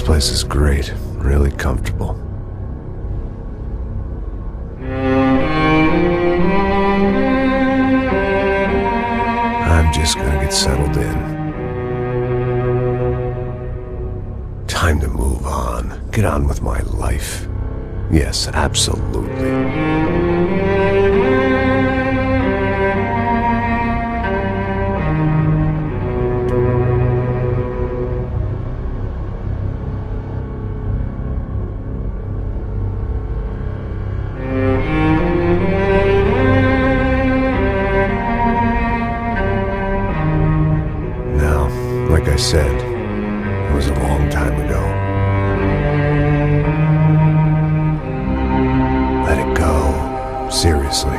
place is great, really comfortable. I'm just gonna get settled in. Time to move on. Get on with my life. Yes, absolutely. Like I said, it was a long time ago. Let it go. Seriously.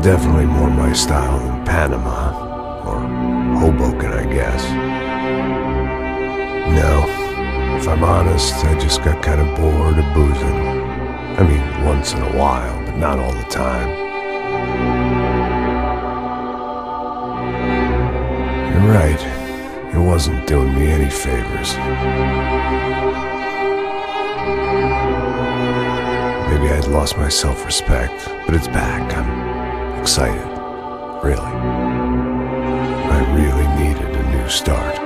Definitely more my style than Panama, or Hoboken, I guess. No, if I'm honest, I just got kind of bored of boozing. I mean, once in a while, but not all the time. You're right, it wasn't doing me any favors. Maybe I'd lost my self-respect, but it's back. I'm excited, really. I really needed a new start.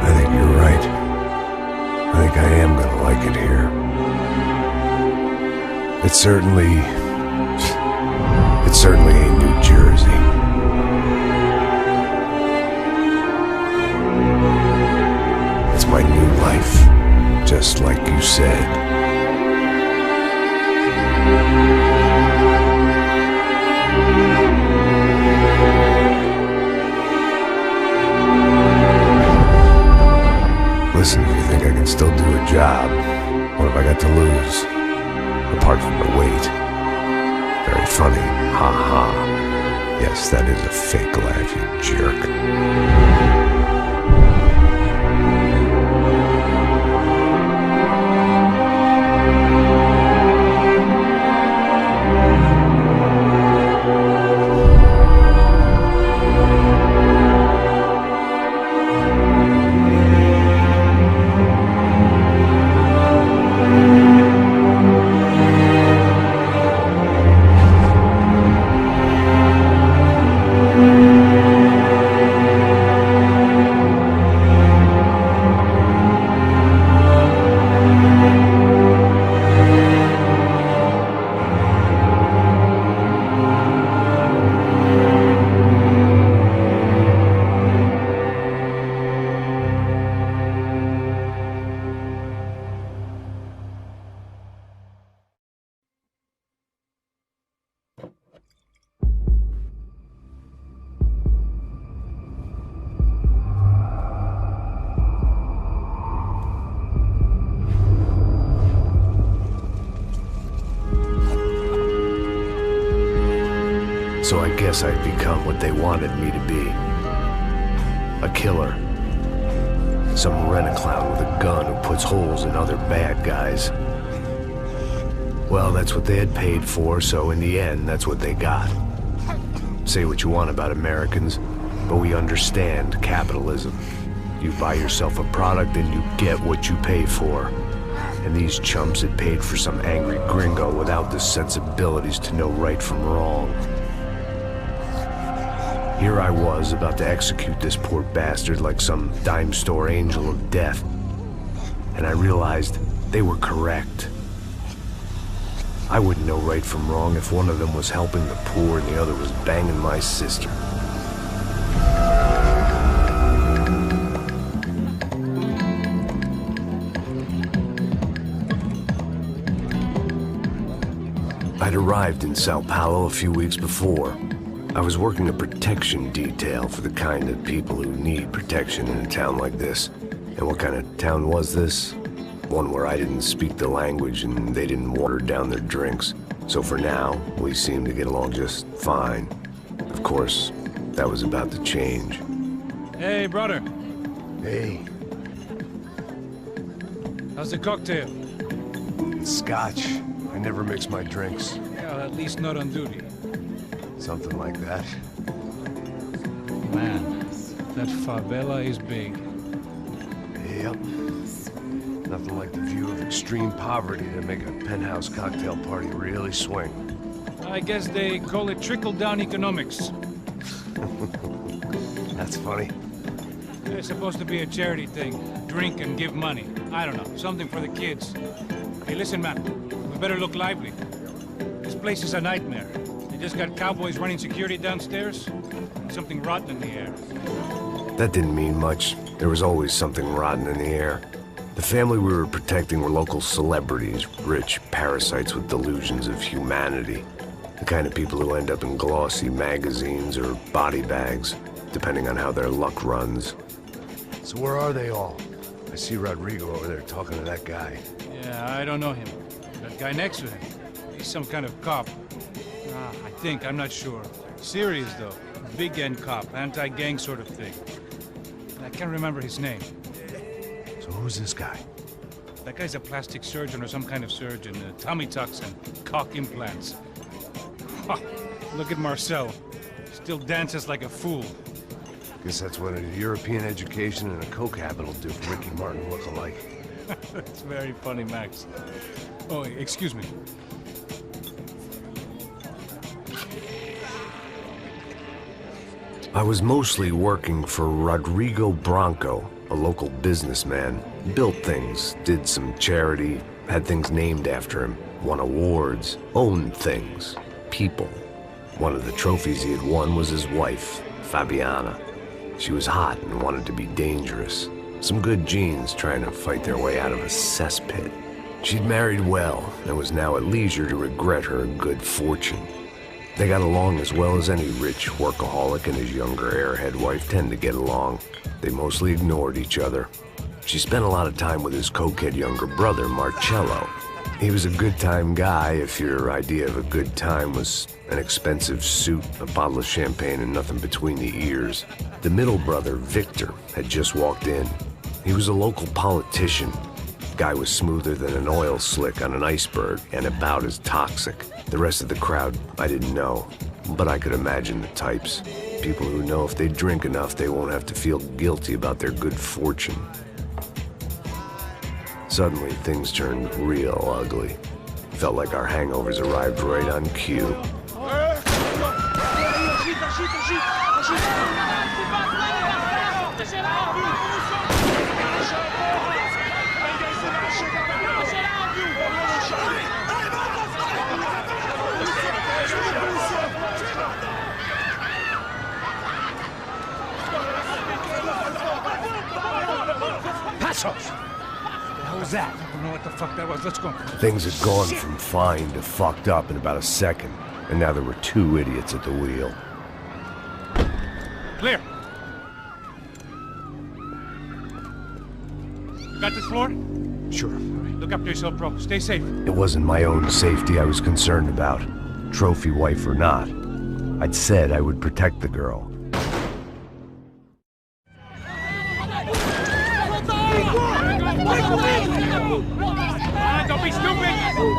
I think you're right. I think I am gonna like it here. It's certainly ain't New Jersey. It's my new life. Just like you said. Listen, if you think I can still do a job, what have I got to lose? Apart from the weight. Very funny. Ha ha. Yes, that is a fake laugh, you jerk. So I guess I'd become what they wanted me to be. A killer. Some rent-a-clown with a gun who puts holes in other bad guys. Well, that's what they had paid for, so in the end, that's what they got. Say what you want about Americans, but we understand capitalism. You buy yourself a product and you get what you pay for. And these chumps had paid for some angry gringo without the sensibilities to know right from wrong. Here I was, about to execute this poor bastard like some dime store angel of death. And I realized they were correct. I wouldn't know right from wrong if one of them was helping the poor and the other was banging my sister. I'd arrived in Sao Paulo a few weeks before. I was working a protection detail for the kind of people who need protection in a town like this. And what kind of town was this? one where I didn't speak the language and they didn't water down their drinks. So for now, we seemed to get along just fine. Of course, that was about to change. Hey, brother. Hey. How's the cocktail? Scotch. I never mix my drinks. Well, at least not on duty. Something like that. Man, that favela is big. Yep. Nothing like the view of extreme poverty to make a penthouse cocktail party really swing. I guess they call it trickle-down economics. That's funny. It's supposed to be a charity thing. Drink and give money. I don't know, something for the kids. Hey, listen, man. We better look lively. This place is a nightmare. They just got cowboys running security downstairs, and something rotten in the air. That didn't mean much. There was always something rotten in the air. The family we were protecting were local celebrities, rich parasites with delusions of humanity. The kind of people who end up in glossy magazines or body bags, depending on how their luck runs. So where are they all? I see Rodrigo over there talking to that guy. Yeah, I don't know him. That guy next to him, he's some kind of cop. I think, I'm not sure. Serious, though. Big N cop, anti-gang sort of thing. I can't remember his name. So who's this guy? That guy's a plastic surgeon or some kind of surgeon. Tummy tucks and cock implants. Look at Marcel. Still dances like a fool. Guess that's what a European education and a coke habit will do for Ricky Martin look-alike. That's very funny, Max. Oh, excuse me. I was mostly working for Rodrigo Branco, a local businessman. Built things, did some charity, had things named after him, won awards, owned things, people. One of the trophies he had won was his wife, Fabiana. She was hot and wanted to be dangerous. Some good genes trying to fight their way out of a cesspit. She'd married well and was now at leisure to regret her good fortune. They got along as well as any rich workaholic and his younger airhead wife tend to get along. They mostly ignored each other. She spent a lot of time with his cokehead younger brother, Marcello. He was a good-time guy if your idea of a good time was an expensive suit, a bottle of champagne, and nothing between the ears. The middle brother, Victor, had just walked in. He was a local politician. Guy was smoother than an oil slick on an iceberg and about as toxic. The rest of the crowd, I didn't know, but I could imagine the types. People who know if they drink enough, they won't have to feel guilty about their good fortune. Suddenly, things turned real ugly. Felt like our hangovers arrived right on cue. Passos! What was that? I don't know what the fuck that was. Let's go. Things had gone from fine to fucked up in about a second, and now there were two idiots at the wheel. Clear. Got this floor? Sure. Look after yourself, bro. Stay safe. It wasn't my own safety I was concerned about, trophy wife or not. I'd said I would protect the girl. Don't be stupid!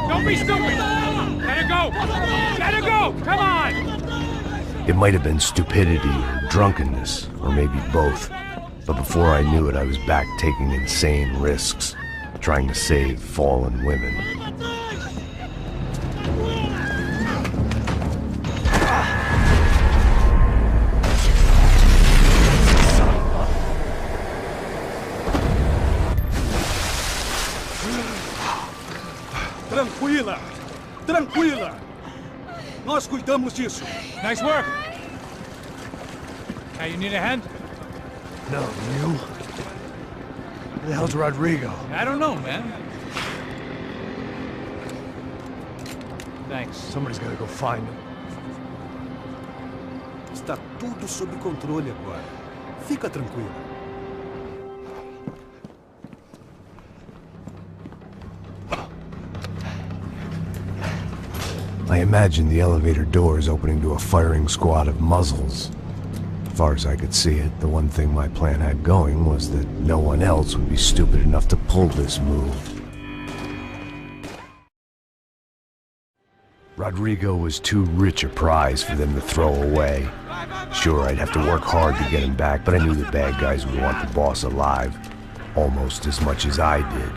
Don't be stupid! Let her go! Let her go! Come on! It might have been stupidity or drunkenness, or maybe both. But before I knew it, I was back taking insane risks, trying to save fallen women. Tranquila! Tranquila! Nós cuidamos disso. Nice work! Hey, you need a hand? No, you? Where the hell's Rodrigo? I don't know, man. Thanks. Somebody's gotta go find him. Está tudo sob controle agora. Fica tranquilo. I imagined the elevator doors opening to a firing squad of muzzles. As far as I could see it, the one thing my plan had going was that no one else would be stupid enough to pull this move. Rodrigo was too rich a prize for them to throw away. Sure, I'd have to work hard to get him back, but I knew the bad guys would want the boss alive, almost as much as I did.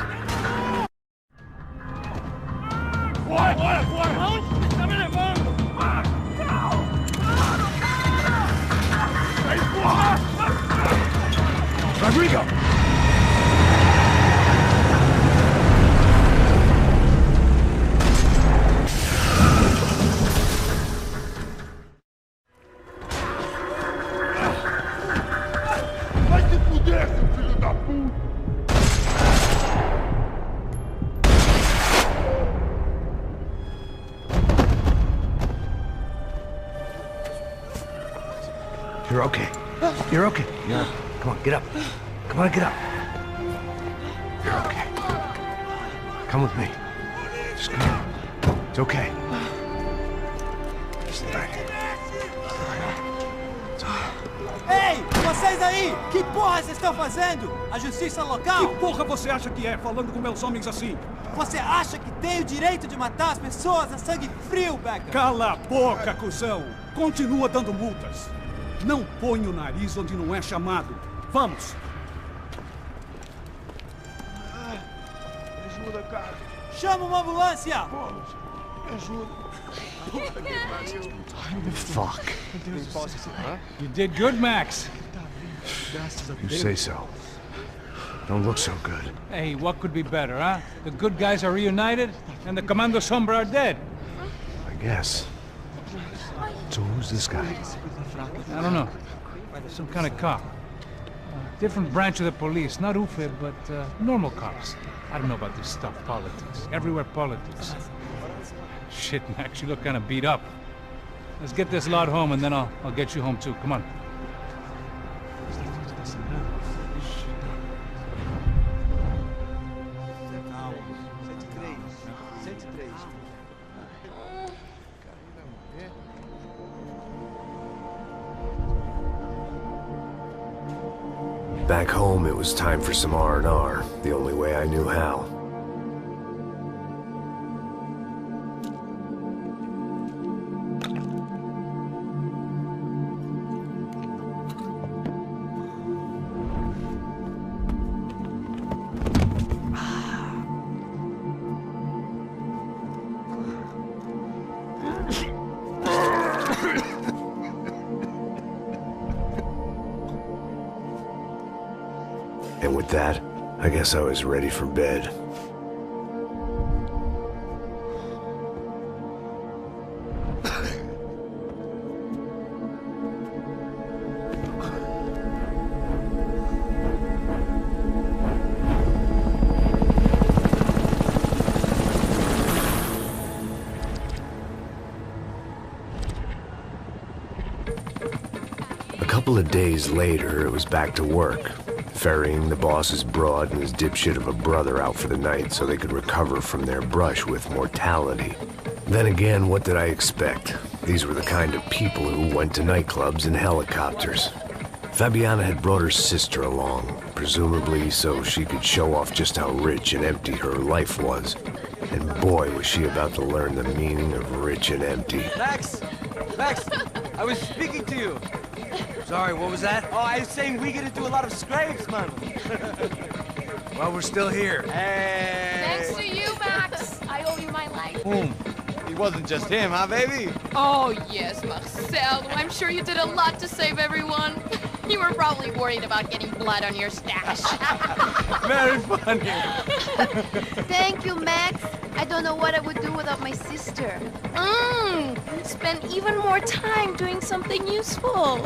Rodrigo! You're okay. You're okay. Yeah. Come on, get up. Come on, get up. You're okay. Come with me. Just come on. It's okay. Just back. Ei, vocês aí! Que porra vocês estão fazendo? A justiça local? Que porra você acha que é, falando com meus homens assim? Você acha que tem o direito de matar as pessoas a sangue frio, Becker? Cala a boca, cuzão! Continua dando multas. Não põe o nariz onde não é chamado. Vamos! Me ajuda, cara. Chama uma ambulância! Me ajuda. Fuck. You did good, Max. You say so. Don't look so good. Hey, what could be better, huh? The good guys are reunited, and the Commando Sombra are dead. I guess. So who's this guy? I don't know. Some kind of cop. Different branch of the police. Not UFE, but normal cops. I don't know about this stuff, politics. Everywhere politics. Shit, Max, you look kind of beat up. Let's get this lot home, and then I'll get you home too. Come on. Back home, it was time for some R&R, the only way I knew how. And with that, I guess I was ready for bed. A couple of days later, it was back to work. Ferrying the boss's broad and his dipshit of a brother out for the night so they could recover from their brush with mortality. Then again, what did I expect? These were the kind of people who went to nightclubs in helicopters. Fabiana had brought her sister along, presumably so she could show off just how rich and empty her life was. And boy, was she about to learn the meaning of rich and empty. Max! Max! I was speaking to you! Sorry, what was that? Oh, I was saying we get to do a lot of scrapes, man. Well, we're still here. Thanks to you, Max. I owe you my life. Boom. It wasn't just him, huh, baby? Oh, yes, Marcel. I'm sure you did a lot to save everyone. You were probably worried about getting blood on your stash. Very funny. Thank you, Max. I don't know what I would do without my sister. Spend even more time doing something useful.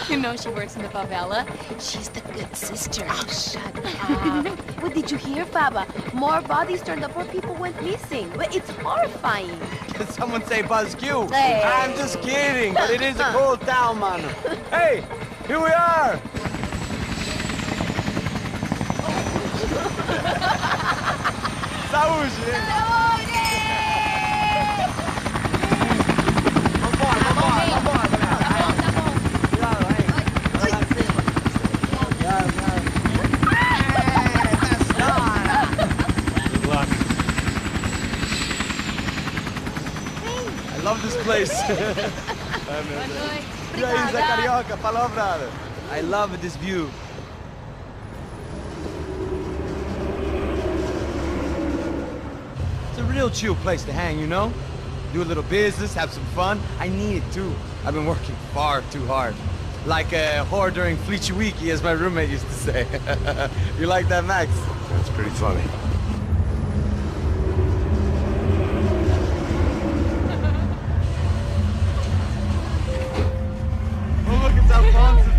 You know she works in the favela. She's the good sister. Oh, shut up. What did you hear, Baba? More bodies turned up where people went missing. But it's horrifying. Did someone say Buzz Q? Hey. I'm just kidding, but it is a cold town, man. Hey, here we are. Saúde! love this place. Yeah, he's a carioca, palavra. I love this view. It's a real chill place to hang, you know? Do a little business, have some fun. I need it too. I've been working far too hard. Like a whore during Fleechy Weeky, as my roommate used to say. You like that, Max? That's pretty funny.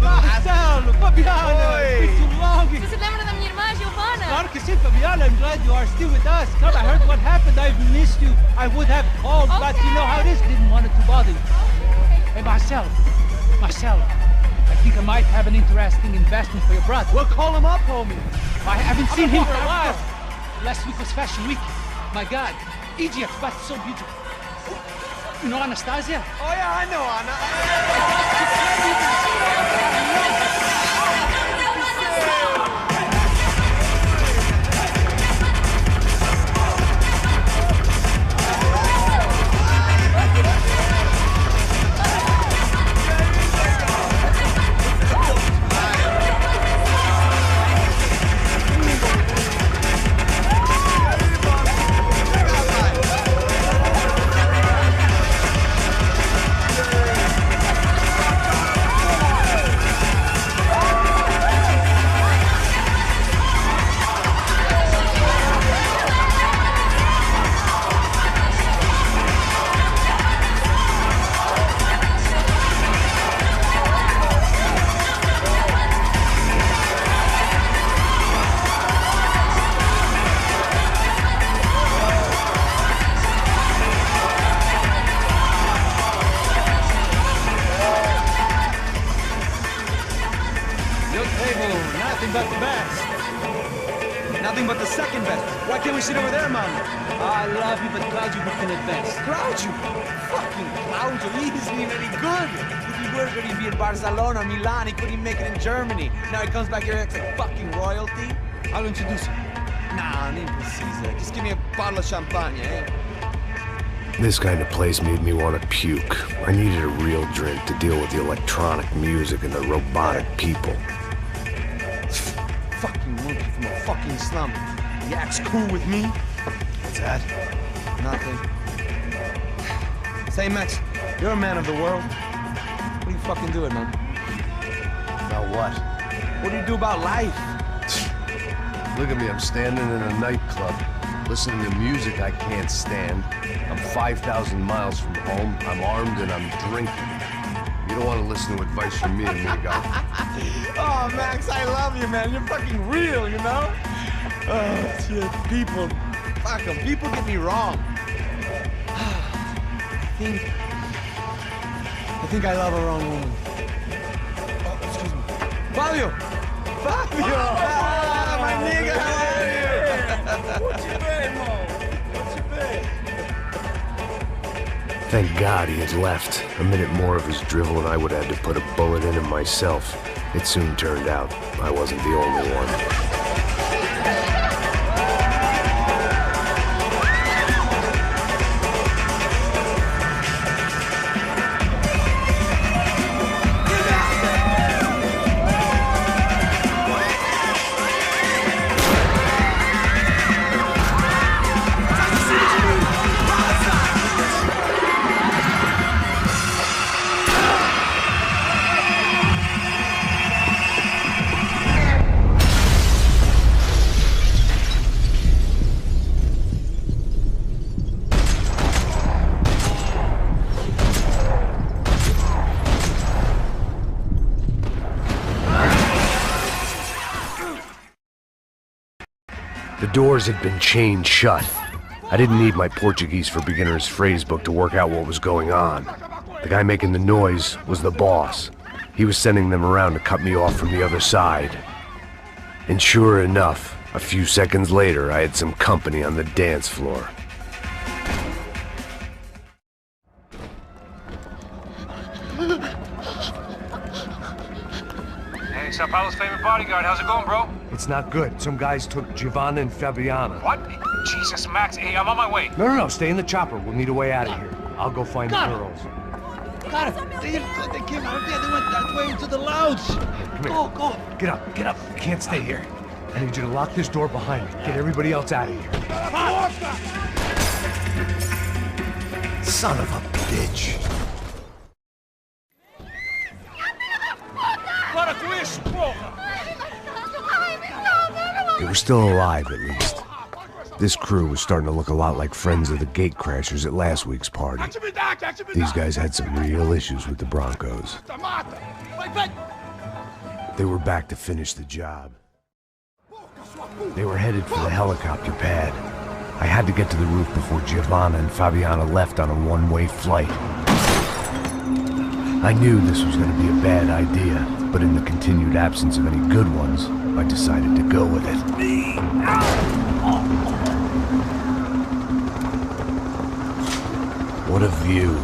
Marcelo, Fabiana, it's been too long. Você se lembra da minha irmã, Giovanna? Claro que sim, Fabiana. I'm glad you are still with us. Come, I heard what happened. I've missed you. I would have called, but you know how it is. Didn't want it to bother you. Hey, Marcelo, I think I might have an interesting investment for your brother. Well, call him up, homie. I haven't seen him for a while. Last week was Fashion Week. My God, Egypt, but so beautiful. You know Anastasia? Oh yeah, I know Anna. Nothing but the best. Nothing but the second best. Why can't we sit over there, man? I love you, but Claudio can advance. Claudio? Fucking Claudio, he isn't even any good. If he were good, he'd be in Barcelona, Milan, he couldn't make it in Germany. Now he comes back here and acts like fucking royalty. I'll introduce you. Nah, name precisa. Just give me a bottle of champagne, eh? This kind of place made me want to puke. I needed a real drink to deal with the electronic music and the robotic people. Fucking monkey from a fucking slum. He acts cool with me. What's that? Nothing. Say, Max, you're a man of the world. What are you fucking doing, man? About what? What do you do about life? Look at me, I'm standing in a nightclub, listening to music I can't stand. I'm 5,000 miles from home, I'm armed, and I'm drinking. You don't want to listen to advice from me, amigo. Oh, Max, I love you, man. You're fucking real, you know? Oh, shit. People. Fuck them. People get me wrong. I think I love a wrong woman. Oh, excuse me. Fabio! Fabio! Ah, my nigga, how are you? What you been, Mo? What you been? Thank God he had left. A minute more of his drivel and I would have had to put a bullet in him myself. It soon turned out I wasn't the only one. The doors had been chained shut. I didn't need my Portuguese for Beginners phrase book to work out what was going on. The guy making the noise was the boss. He was sending them around to cut me off from the other side. And sure enough, a few seconds later, I had some company on the dance floor. Hey, Sao Paulo's favorite bodyguard. How's it going, bro? It's not good. Some guys took Giovanna and Fabiana. What? Jesus, Max. Hey, I'm on my way. No, stay in the chopper. We'll need a way out of here. I'll go find the girls. Cara, they came out there. They went that way into the lounge. Come here. Go. Get up, get up. You can't stay here. I need you to lock this door behind me. Get everybody else out of here. Son of a bitch. They were still alive, at least. This crew was starting to look a lot like friends of the Gatecrashers at last week's party. These guys had some real issues with the Brancos. They were back to finish the job. They were headed for the helicopter pad. I had to get to the roof before Giovanna and Fabiana left on a one-way flight. I knew this was going to be a bad idea, but in the continued absence of any good ones, I decided to go with it. What a view.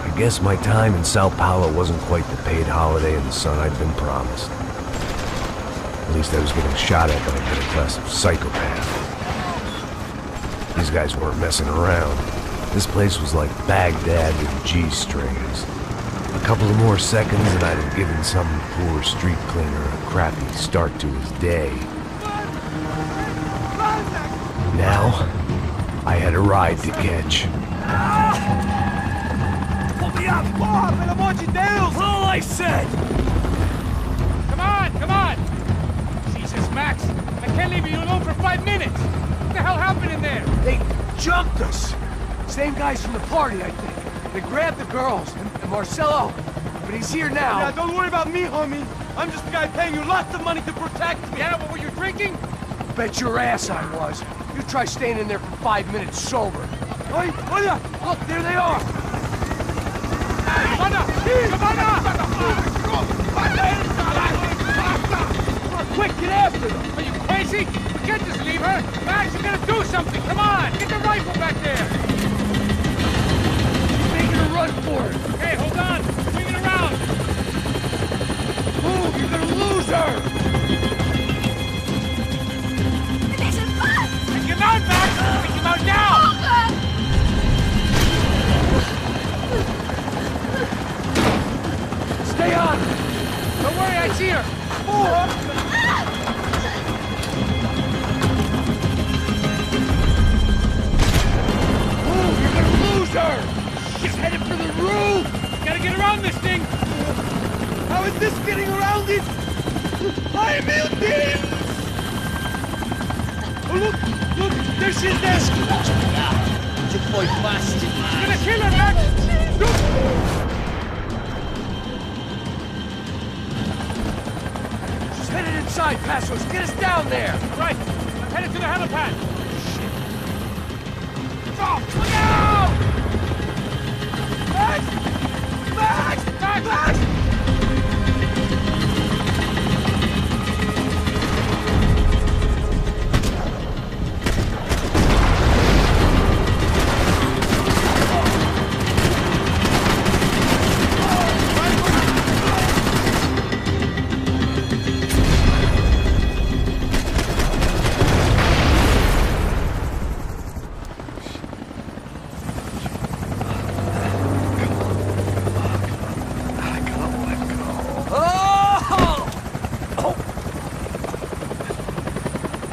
I guess my time in Sao Paulo wasn't quite the paid holiday in the sun I'd been promised. At least I was getting shot at by a middle-class psychopath. These guys weren't messing around. This place was like Baghdad with G-strings. A couple of more seconds and I'd have given some poor street cleaner a crappy start to his day. Now, I had a ride to catch. Pull me up! Pelo amor de Deus! All I said! Come on! Jesus, Max! I can't leave you alone for 5 minutes! What the hell happened in there? They jumped us! Same guys from the party, I think. They grabbed the girls, and Marcelo, but he's here now. Yeah, don't worry about me, homie. I'm just the guy paying you lots of money to protect me. Yeah, what were you drinking? Bet your ass I was. You try staying in there for 5 minutes sober. Oi, olha! Look, there they are! Quick, get after them! Are you crazy? We can't just leave her! Max, you gotta do something! Come on! Get the rifle back there! Making a run for it! Hey, hold on! Swing it around! Move! You're gonna lose her! Take him out, Max! Take him out now! Stay on! Don't worry, I see her! Move! You're gonna lose her! She's headed for the roof! Gotta get around this thing! How is this getting around it? Ai, meu Deus! Oh, look! There she is there! Você foi fácil You're demais. gonna kill her, Max! She's headed inside, Passos! Get us down there! Right! I'm headed to the helipad! Oh, look out! Max! Max! Max!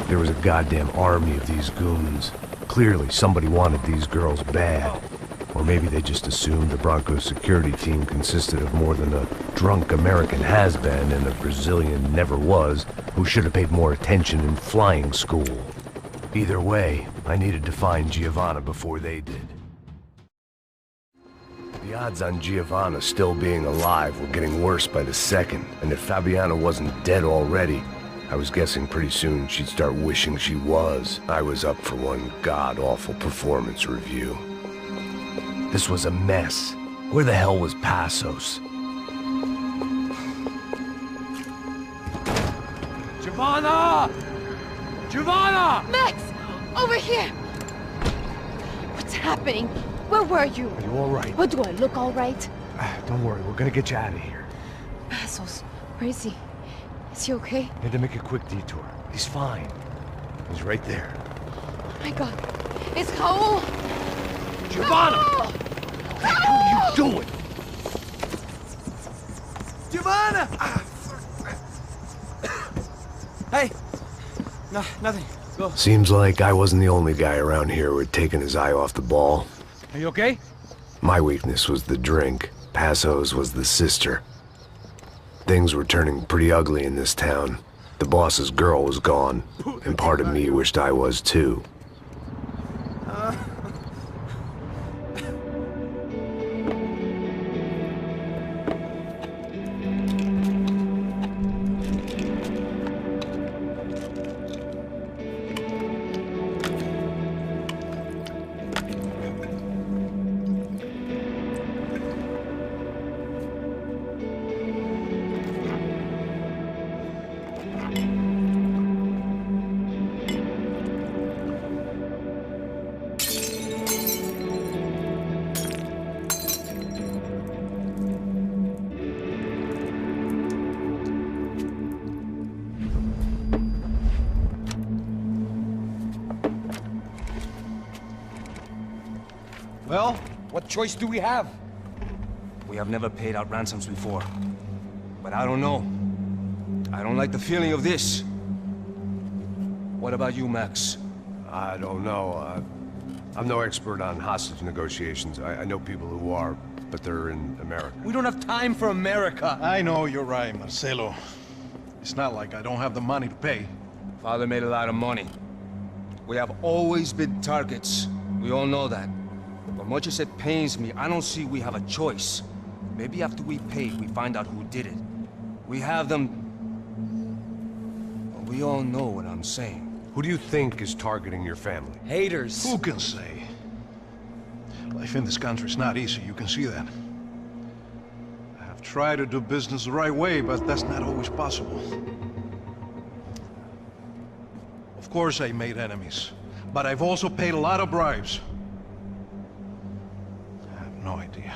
There was a goddamn army of these goons. Clearly, somebody wanted these girls bad. Or maybe they just assumed the Broncos security team consisted of more than a drunk American has-been and a Brazilian never-was who should have paid more attention in flying school. Either way, I needed to find Giovanna before they did. The odds on Giovanna still being alive were getting worse by the second, and if Fabiana wasn't dead already, I was guessing pretty soon she'd start wishing she was. I was up for one god-awful performance review. This was a mess. Where the hell was Passos? Giovanna! Giovanna! Max! Over here! What's happening? Where were you? Are you all right? What, do I look all right? Don't worry, we're gonna get you out of here. Passos, where is he? Is he okay? Had to make a quick detour. He's fine. He's right there. Oh my God. It's Raul! Giovanna! No! you doing? Giovanna! Hey! No, nothing. Go. Seems like I wasn't the only guy around here who had taken his eye off the ball. Are you okay? My weakness was the drink. Passo's was the sister. Things were turning pretty ugly in this town. The boss's girl was gone, and part of me wished I was too. Well, what choice do we have? We have never paid out ransoms before. But I don't know. I don't like the feeling of this. What about you, Max? I don't know. I'm no expert on hostage negotiations. I know people who are, but they're in America. We don't have time for America. I know you're right, Marcelo. It's not like I don't have the money to pay. Father made a lot of money. We have always been targets. We all know that. But much as it pains me, I don't see we have a choice. Maybe after we pay, we find out who did it. We have them... Well, we all know what I'm saying. Who do you think is targeting your family? Haters. Who can say? Life in this country is not easy, you can see that. I have tried to do business the right way, but that's not always possible. Of course I made enemies, but I've also paid a lot of bribes. I have no idea.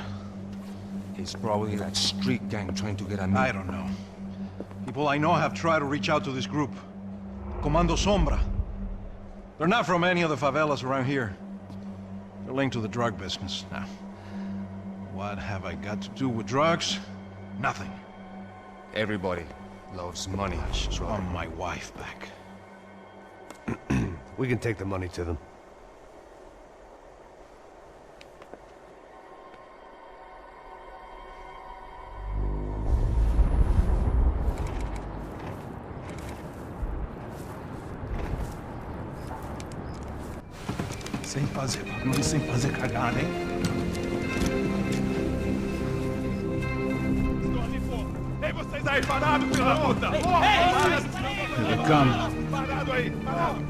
It's probably that street gang trying to get at me. I don't know. People I know have tried to reach out to this group. Comando Sombra. They're not from any of the favelas around here. They're linked to the drug business. Now, what have I got to do with drugs? Nothing. Everybody loves money. I just want my wife back. We can take the money to them. Sem fazer barulho, sem fazer cagada, hein? Ei, vocês aí parados, filho da puta! Here they come. Parado aí, parado!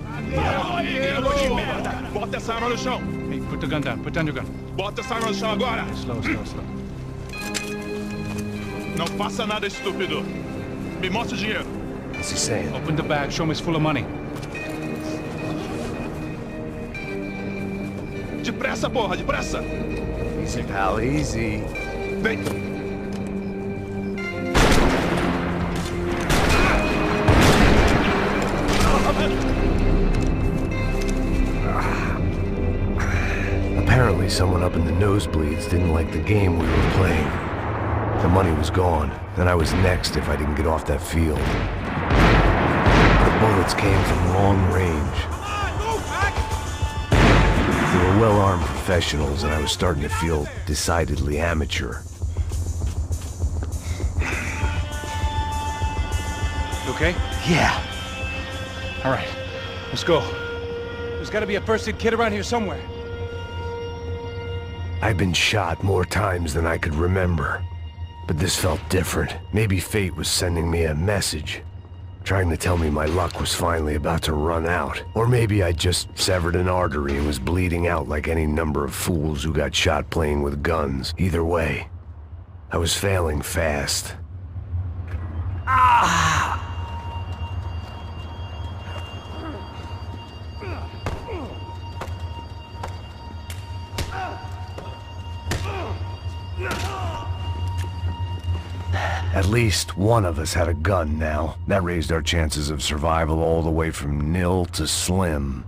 Bota essa arma no chão! Hey, put the gun down. Put down your gun. Bota essa arma no chão agora! Slow, slow, slow. Não faça nada, estúpido! Me mostra o dinheiro! What's he saying? Open the bag. Show me it's full of money. Depressa, porra, depressa! Easy, pal, easy. Vem! Apparently someone up in the nosebleeds didn't like the game we were playing. The money was gone, and I was next if I didn't get off that field. The bullets came from long range. They were well-armed professionals, and I was starting to feel decidedly amateur. You okay? Yeah. All right. Let's go. There's got to be a first-aid kit around here somewhere. I've been shot more times than I could remember. But this felt different. Maybe fate was sending me a message. Trying to tell me my luck was finally about to run out. Or maybe I just severed an artery and was bleeding out like any number of fools who got shot playing with guns. Either way, I was failing fast. Ah! At least one of us had a gun now. That raised our chances of survival all the way from nil to slim.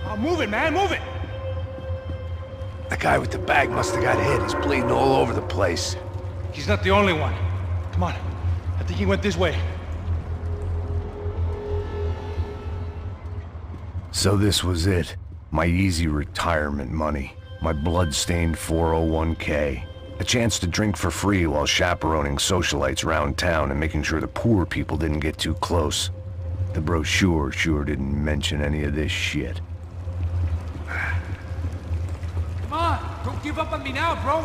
Oh, move it, man, move it! The guy with the bag must have got hit. He's bleeding all over the place. He's not the only one. Come on. I think he went this way. So this was it. My easy retirement money. My blood-stained 401k. A chance to drink for free while chaperoning socialites around town and making sure the poor people didn't get too close. The brochure sure didn't mention any of this shit. Come on! Don't give up on me now, bro!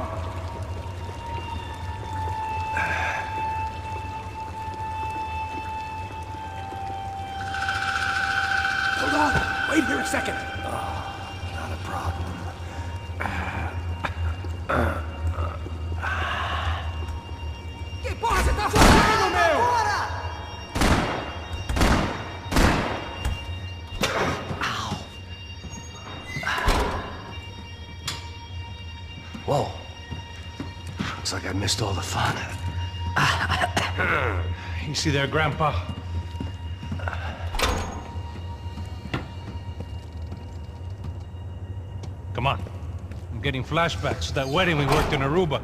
Hold on! Wait here a second! Not a problem. Que porra você tá fazendo, meu? Whoa. Looks like I missed all the fun. Easy there, Grandpa. Come on. I'm getting flashbacks to that wedding we worked in Aruba.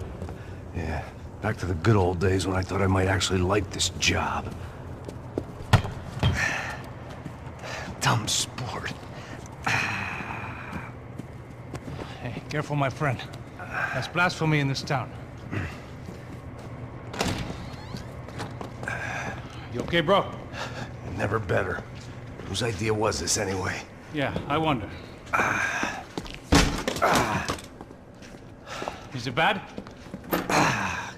Yeah, back to the good old days when I thought I might actually like this job. Dumb sport. Hey, careful, my friend. That's blasphemy in this town. You okay, bro? Never better. Whose idea was this anyway? Yeah, I wonder. Is it bad?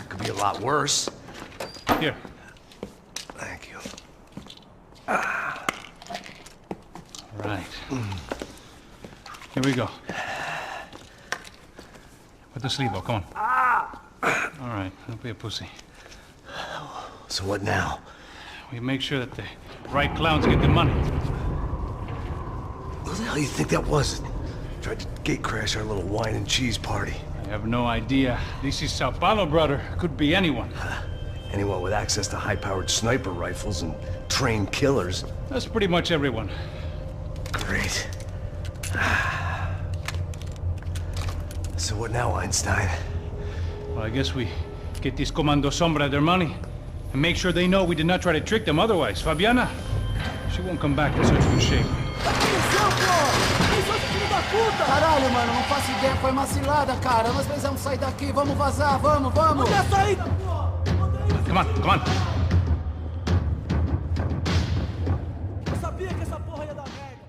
Could be a lot worse. Here. Thank you. Right. Here we go. Put the sleeve on, come on. All right, don't be a pussy. So what now? We make sure that the right clowns get the money. Who the hell do you think that was? Tried to gate crash our little wine and cheese party. I have no idea. This is Sao Paulo, brother. Could be anyone. Anyone with access to high-powered sniper rifles and trained killers. That's pretty much everyone. Great. So what now, Einstein? Well, I guess we get these Comando Sombra their money and make sure they know we did not try to trick them otherwise. Fabiana, she won't come back in such good shape. Caralho, mano, não faço ideia, foi uma cilada, cara. Nós precisamos sair daqui, vamos vazar, vamos! Onde é a saída, pô? Come on, come on. Eu sabia que essa porra ia dar merda.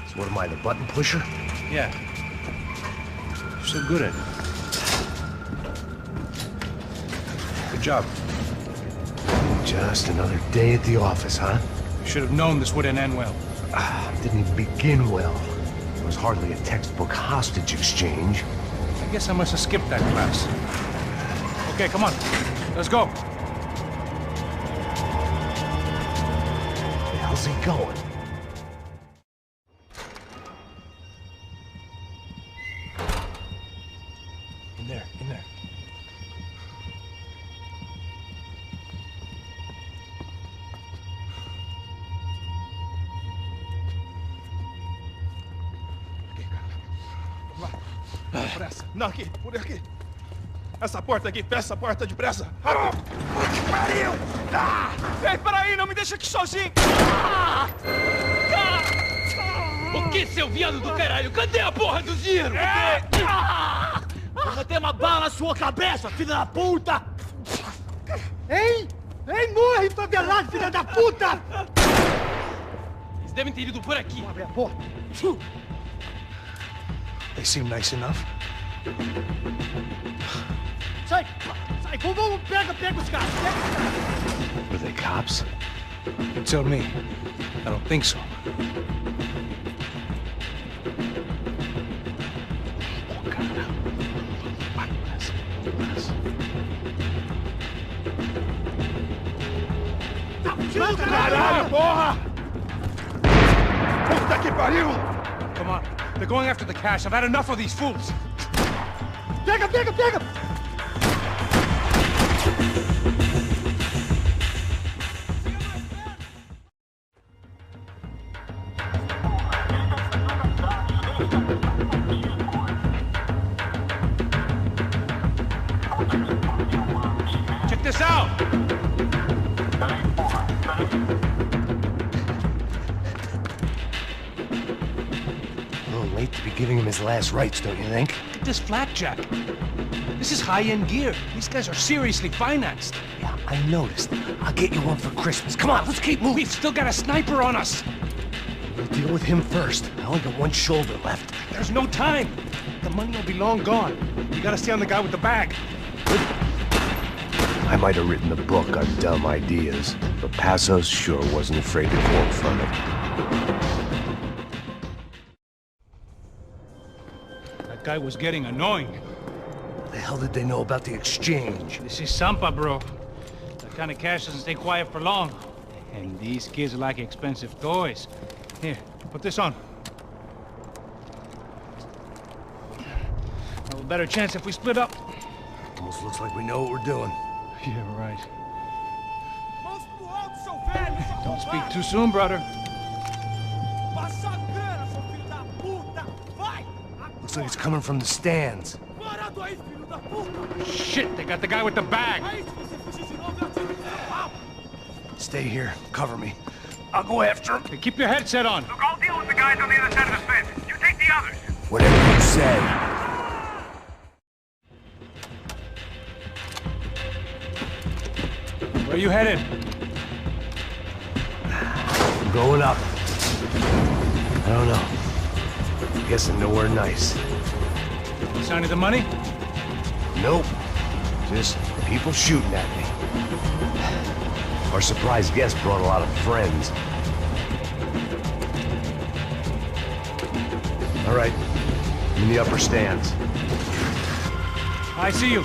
So what am I, the button pusher? Yeah. You're so good at it. Good job. Just another day at the office, huh? You should have known this wouldn't end well. Didn't even begin well. It was hardly a textbook hostage exchange. I guess I must have skipped that class. Okay, come on. Let's go. Where the hell's he going? In there, in there. Depressa. Não, aqui, por aqui. Essa porta aqui, fecha essa porta depressa. Que pariu! Ei, peraí, não me deixa aqui sozinho. O que, seu viado do caralho? Cadê a porra do dinheiro? Vou meter uma bala na sua cabeça, filha da puta! Hein? Hein, morre, favelado, filha da puta! Eles devem ter ido por aqui. Abre a porta. They seem nice enough. Sai! Sai! Vamos, pega os caras! Pega os caras! Were they cops? You tell me. I don't think so. Caralho, porra! Puta que pariu! Come on. They're going after the cash. I've had enough of these fools. Pega, pega, pega! Check this out! A little late to be giving him his last rites, don't you think? Look at this flapjack. This is high-end gear. These guys are seriously financed. Yeah, I noticed. I'll get you one for Christmas. Come on, let's keep moving. We've still got a sniper on us. We'll deal with him first. I only got one shoulder left. There's no time. The money will be long gone. You gotta stay on the guy with the bag. I might have written a book on dumb ideas, but Passos sure wasn't afraid to quote from it. That guy was getting annoying. The hell did they know about the exchange? This is Sampa, bro. That kind of cash doesn't stay quiet for long. And these kids like expensive toys. Here, put this on. Have a better chance if we split up. Almost looks like we know what we're doing. Yeah, right. Don't speak too soon, brother. Looks like it's coming from the stands. Shit, they got the guy with the bag. Stay here. Cover me. I'll go after him. Hey, keep your headset on. Look, I'll deal with the guys on the other side of the fence. You take the others. Whatever you say. Where you headed? I'm going up. I don't know. Guessing nowhere nice. Sign of the money? Nope. Just people shooting at me. Our surprise guest brought a lot of friends. All right. I'm in the upper stands. I see you.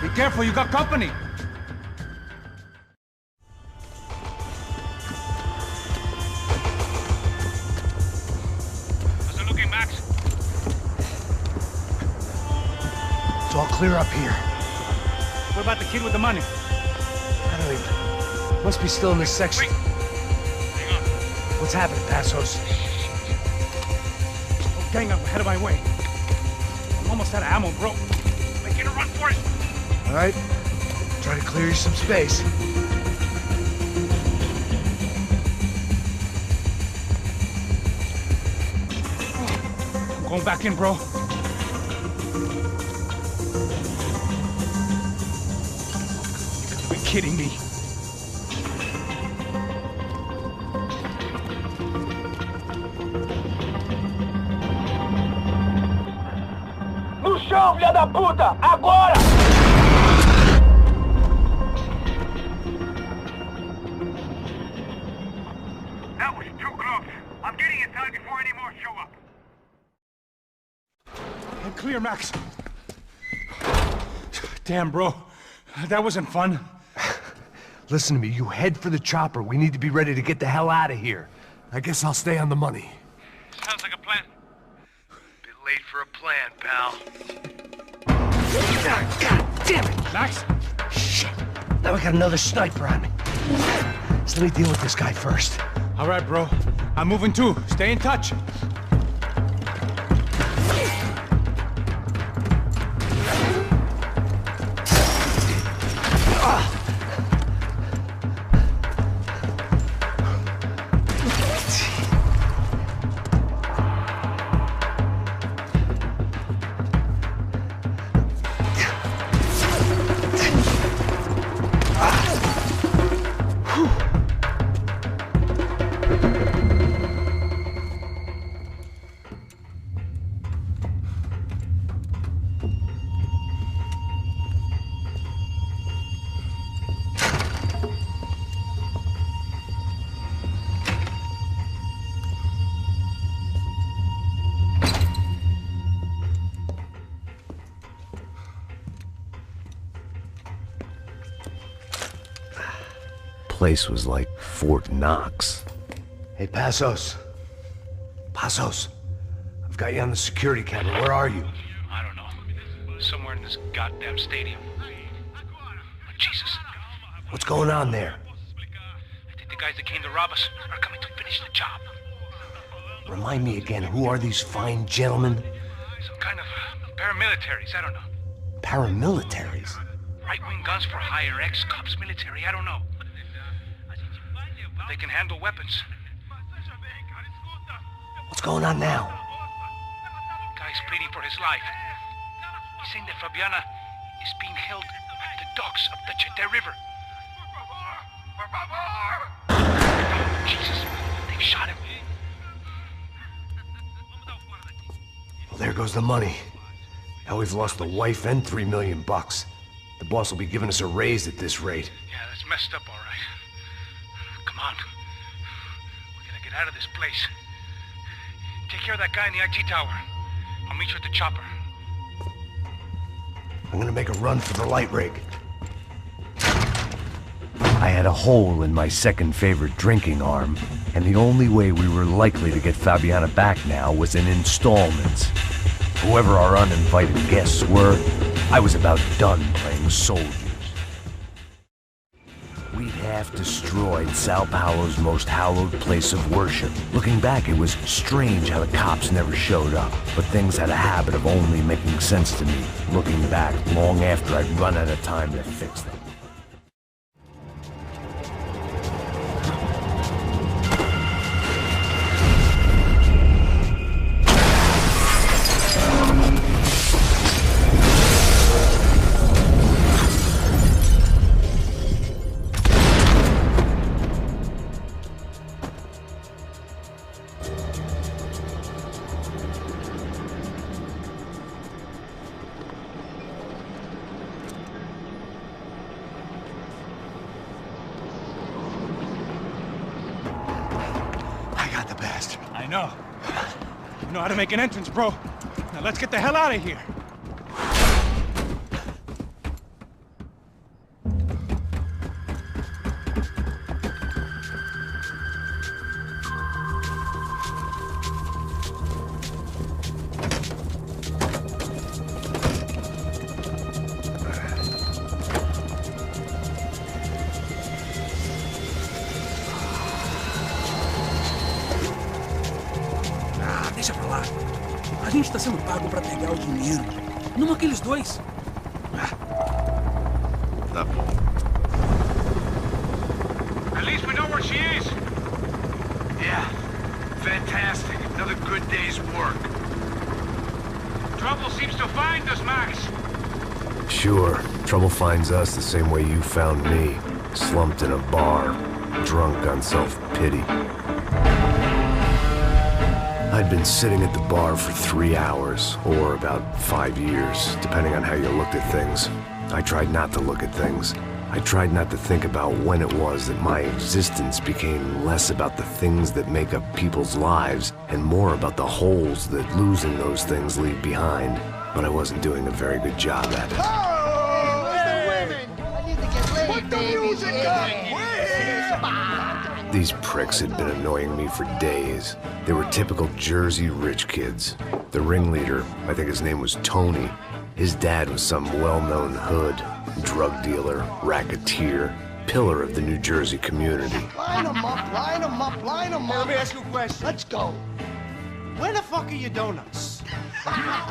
Be careful, you got company. How's it looking, Max? It's all clear up here. What about the kid with the money? I don't even... Must be still in this section. Wait. Hang on. What's happening, Passos? Oh, gang up ahead of my way. I'm almost out of ammo, bro. Making a run for it. All right. Try to clear you some space. I'm going back in, bro. You gotta be kidding me. No chão, filha da puta! Agora! That was too close. I'm getting inside before any more show up. I'm clear, Max. Damn, bro. That wasn't fun. Listen to me. You head for the chopper. We need to be ready to get the hell out of here. I guess I'll stay on the money. Sounds like a plan. Bit late for a plan, pal. God damn it! Max? Shit. Now we got another sniper on me. So let me deal with this guy first. All right, bro. I'm moving too. Stay in touch. Place was like Fort Knox. Hey, Passos. Passos. I've got you on the security camera. Where are you? I don't know. Somewhere in this goddamn stadium. Jesus. What's going on there? I think the guys that came to rob us are coming to finish the job. Remind me again, who are these fine gentlemen? Some kind of paramilitaries, I don't know. Paramilitaries? Right-wing guns for hire, ex-cops, military, I don't know. They can handle weapons. What's going on now? Guy's pleading for his life. He's saying that Fabiana is being held at the docks of the Chete River. Jesus, they've shot him. Well, there goes the money. Now we've lost the wife and $3 million. The boss will be giving us a raise at this rate. Yeah, that's messed up, all right. Come on. We gotta get out of this place. Take care of that guy in the IT tower. I'll meet you at the chopper. I'm gonna make a run for the light rig. I had a hole in my second favorite drinking arm, and the only way we were likely to get Fabiana back now was in installments. Whoever our uninvited guests were, I was about done playing soldiers. We'd half destroyed Sao Paulo's most hallowed place of worship. Looking back, it was strange how the cops never showed up, but things had a habit of only making sense to me, looking back long after I'd run out of time to fix them. I know. You know how to make an entrance, bro. Now let's get the hell out of here. Deixa pra lá. A gente tá sendo pago pra pegar o dinheiro. Não aqueles dois. Tá bom. At least we know where she is. Yeah. Fantastic. Another good day's work. Trouble seems to find us, Max. Sure. Trouble finds us the same way you found me. Slumped in a bar. Drunk on self-pity. I'd been sitting at the bar for 3 hours, or about 5 years, depending on how you looked at things. I tried not to look at things. I tried not to think about when it was that my existence became less about the things that make up people's lives, and more about the holes that losing those things leave behind. But I wasn't doing a very good job at it. Oh, where's the women? I need to get laid, put the music up! These pricks had been annoying me for days. They were typical Jersey rich kids. The ringleader, I think his name was Tony. His dad was some well-known hood, drug dealer, racketeer, pillar of the New Jersey community. Line them up, line them up, line them up. Let me ask you a question. Let's go. Where the fuck are your donuts?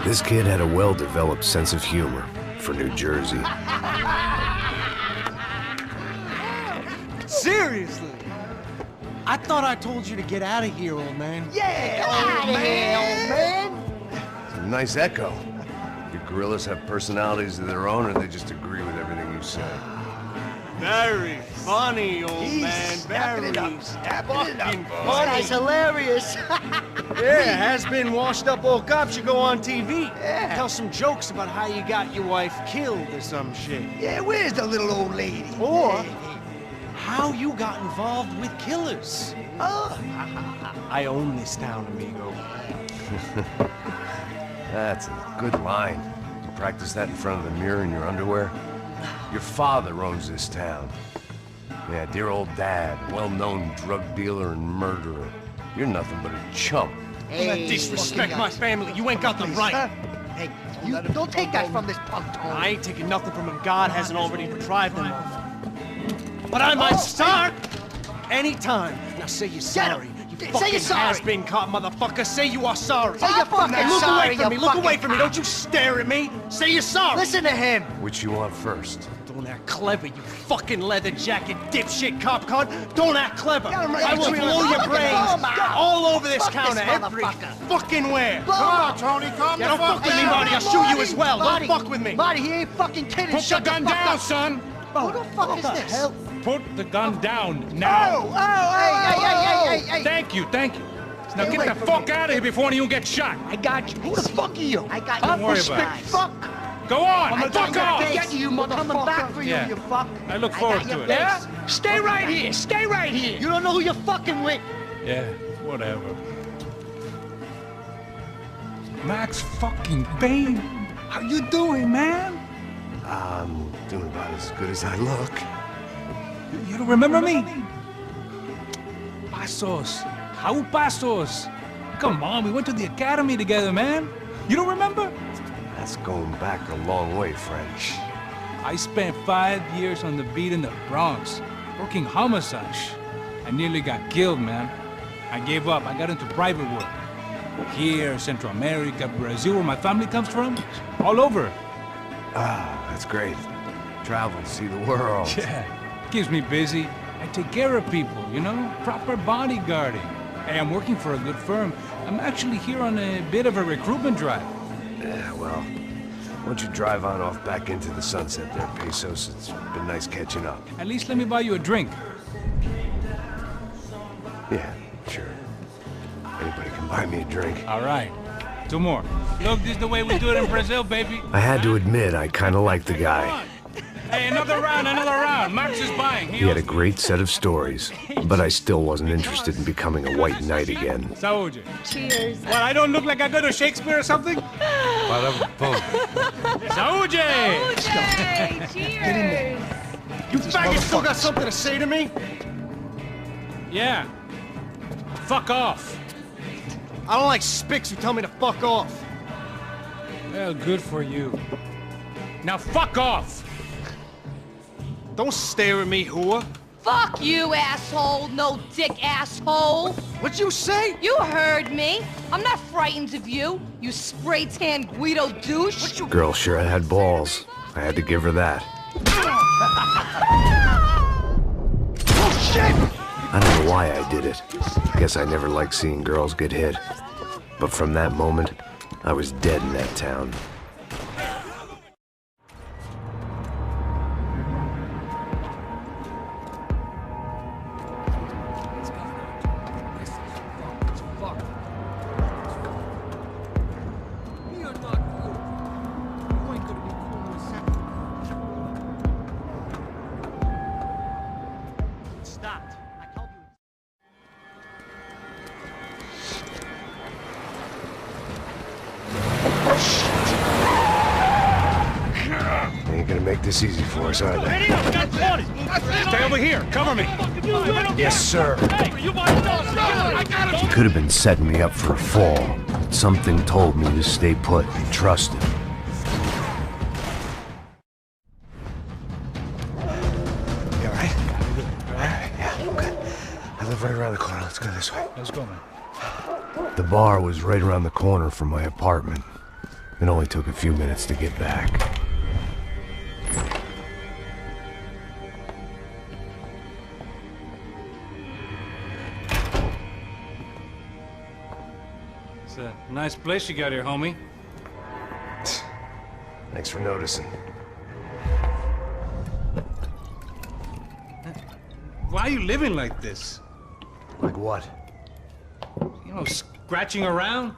This kid had a well-developed sense of humor for New Jersey. Seriously? I thought I told you to get out of here, old man. Yeah, old man. It's a nice echo. Do gorillas have personalities of their own, or they just agree with everything you say? Very funny, old man. Very fucking funny. Guy's hilarious. Yeah, has-been washed-up old cop should go on TV. Yeah. Tell some jokes about how you got your wife killed or some shit. Yeah, where's the little old lady? Or how you got involved with killers. Oh. I own this town, amigo. That's a good line. Did you practice that in front of the mirror in your underwear? Your father owns this town. Yeah, dear old dad, well-known drug dealer and murderer. You're nothing but a chump. Hey, don't disrespect my family. You ain't got the right. Huh? Hey, you don't take that from this punk, Tony. I ain't taking nothing from him. God hasn't already deprived him of. But I might start anytime. Now say you're sorry. Say you're sorry. Has-been caught, motherfucker. Say you are sorry. Say you're fucking Look sorry, away from me. you Look away fucking from me. Don't you stare at me. Say you're sorry. Listen to him. Which you want first? Don't act clever, you fucking leather jacket dipshit cop cunt. Don't act clever. I will blow your brains all over this counter, every fucking where. Come on, Tony, calm down. Don't fuck with me, Marty. I'll shoot you as well. Don't fuck with me. Marty, he ain't fucking kidding. Put the gun down, son! Who the fuck is this? Put the gun down now! Hey. Thank you. Now get the fuck out of here before you get shot. I got you. Who the fuck are you? I got Don't you. worry about it. Fuck. Go on! Fuck off! Get you, motherfucker. Coming back for you, you fuck. I look forward to it. Yeah? Stay right here. Stay right here. You don't know who you're fucking with. Yeah, whatever. Max fucking Payne. How you doing, man? I'm doing about as good as I look. You don't remember me? Pasos. How Pasos? Come on, we went to the academy together, man. You don't remember? That's going back a long way, French. I spent 5 years on the beat in the Bronx, working homicide. I nearly got killed, man. I gave up. I got into private work. Here, Central America, Brazil, where my family comes from. All over. Ah, that's great. Travel, see the world. Yeah, keeps me busy. I take care of people, you know? Proper bodyguarding. Hey, I'm working for a good firm. I'm actually here on a bit of a recruitment drive. Yeah, well, why don't you drive on off back into the sunset there, Pesos? It's been nice catching up. At least let me buy you a drink. Yeah, sure. Anybody can buy me a drink. All right. 2 more. Look, this is the way we do it in Brazil, baby. I had to admit, I kind of liked the guy. Hey, another round. Max is buying. He had a great set of stories, but I still wasn't interested in becoming a white knight again. Saúde. Cheers. What, I don't look like I go to Shakespeare or something? Saúde! Cheers. You faggot still got something to say to me? Yeah. Fuck off. I don't like spics who tell me to fuck off. Well, good for you. Now fuck off! Don't stare at me, whore. Fuck you, asshole. No dick asshole. What'd you say? You heard me. I'm not frightened of you, you spray-tan Guido douche. Girl sure had balls. I had to give her that. Oh, shit! I don't know why I did it. Guess I never liked seeing girls get hit. But from that moment, I was dead in that town. Ain't gonna make this easy for us, are they? Stay over here. Cover me. Yes, sir. He could have been setting me up for a fall. Something told me to stay put and trust him. You all right? All right? Yeah, okay. I live right around the corner. Let's go this way. Let's go, man. The bar was right around the corner from my apartment. It only took a few minutes to get back. It's a nice place you got here, homie. Thanks for noticing. Why are you living like this? Like what? You know, scratching around?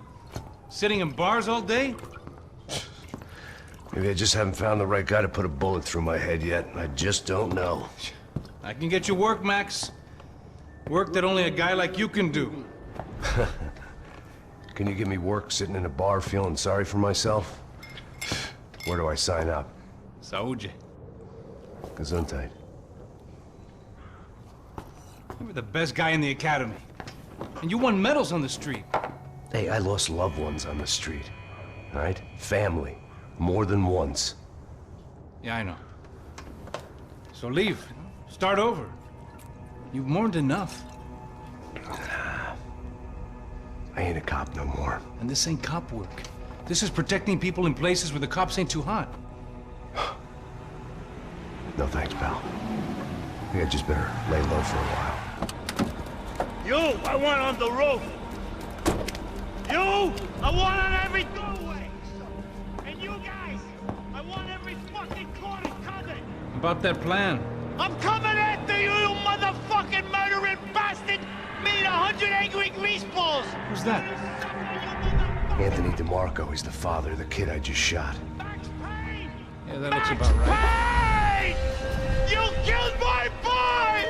Sitting in bars all day? Maybe I just haven't found the right guy to put a bullet through my head yet. I just don't know. I can get you work, Max. Work that only a guy like you can do. Can you give me work sitting in a bar feeling sorry for myself? Where do I sign up? Saúde. Gesundheit. You were the best guy in the academy. And you won medals on the street. Hey, I lost loved ones on the street. All right? Family. More than once. Yeah, I know. So leave. Start over. You've mourned enough. I ain't a cop no more. And this ain't cop work. This is protecting people in places where the cops ain't too hot. No thanks, pal. I think I just better lay low for a while. You, I want on the roof. You, I want on every doorway. And you guys, I want every fucking corner covered. About that plan. I'm coming after you, you motherfucking murdering bastard! Me and 100 angry greaseballs! Who's that? Anthony DeMarco. He's the father of the kid I just shot. Yeah, that looks about right. Pain! You killed my boy!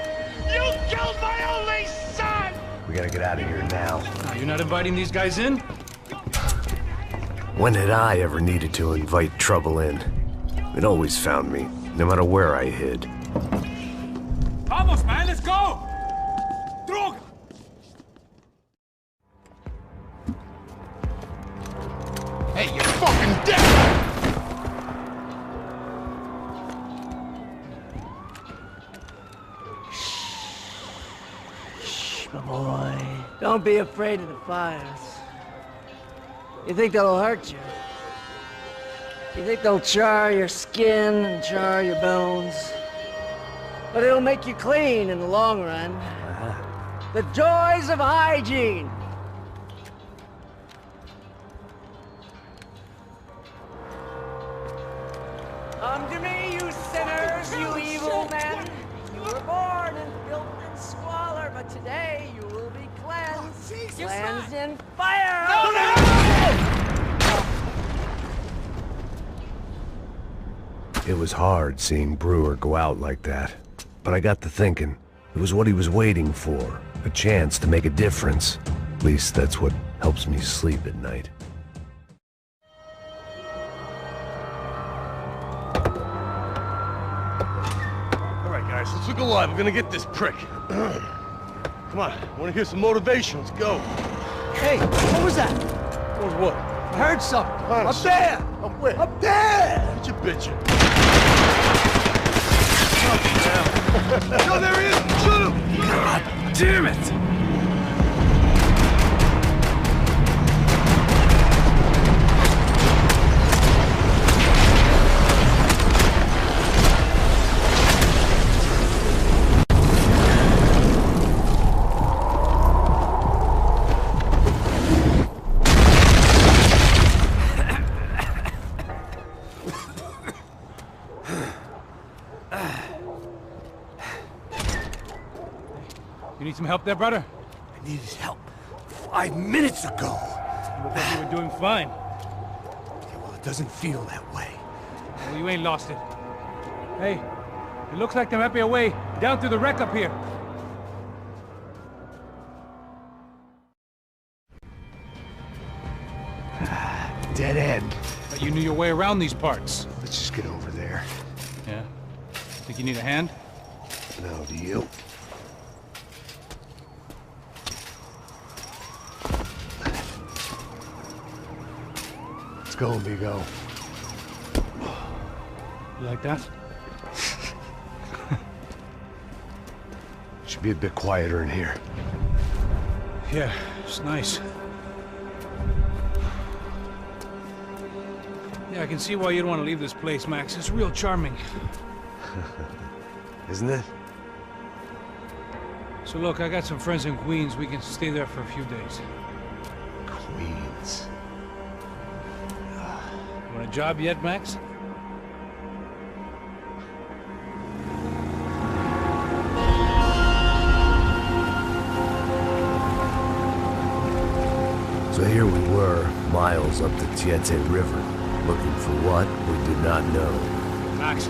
You killed my only son! We gotta get out of here now. You're not inviting these guys in? When had I ever needed to invite trouble in? It always found me, no matter where I hid. Vamos, man, let's go! Droga! Hey, you're fucking dead! Shh, my boy. Don't be afraid of the fires. You think they'll hurt you? You think they'll char your skin and char your bones? But it'll make you clean in the long run. The joys of hygiene! Come to me, you sinners, you evil men! You were born in filth and squalor, but today you will be cleansed. Cleansed in fire! It was hard seeing Brewer go out like that. But I got to thinking, it was what he was waiting for. A chance to make a difference. At least that's what helps me sleep at night. All right, guys, let's look alive. We're gonna get this prick. Come on, I wanna hear some motivation. Let's go. Hey, what was that? What was what? I heard something. Honest. Up there! Up where? Up there! What you bitching? No, there he is! Shoot him! God damn it! You need some help there, brother? I needed help 5 minutes ago. You look like you were doing fine. Okay, well, it doesn't feel that way. Well, you ain't lost it. Hey, it looks like there might be a way down through the wreck up here. Dead end. But you knew your way around these parts. Let's just get over there. Yeah? Think you need a hand? No, do you? Let's go, amigo. You like that? Should be a bit quieter in here. Yeah, it's nice. Yeah, I can see why you'd want to leave this place, Max. It's real charming. Isn't it? So look, I got some friends in Queens. We can stay there for a few days. Queens. You want a job yet, Max? So here we were, miles up the Tiete River, looking for what we did not know. Max.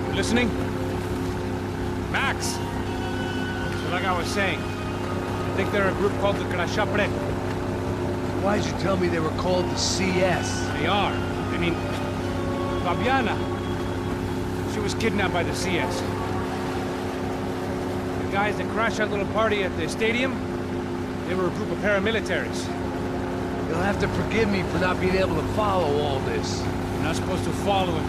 You listening? Max! So like I was saying, I think they're a group called the Crachapre. Why'd you tell me they were called the CS? They are. I mean, Fabiana. She was kidnapped by the CS. The guys that crashed that little party at the stadium, they were a group of paramilitaries. You'll have to forgive me for not being able to follow all this. You're not supposed to follow it.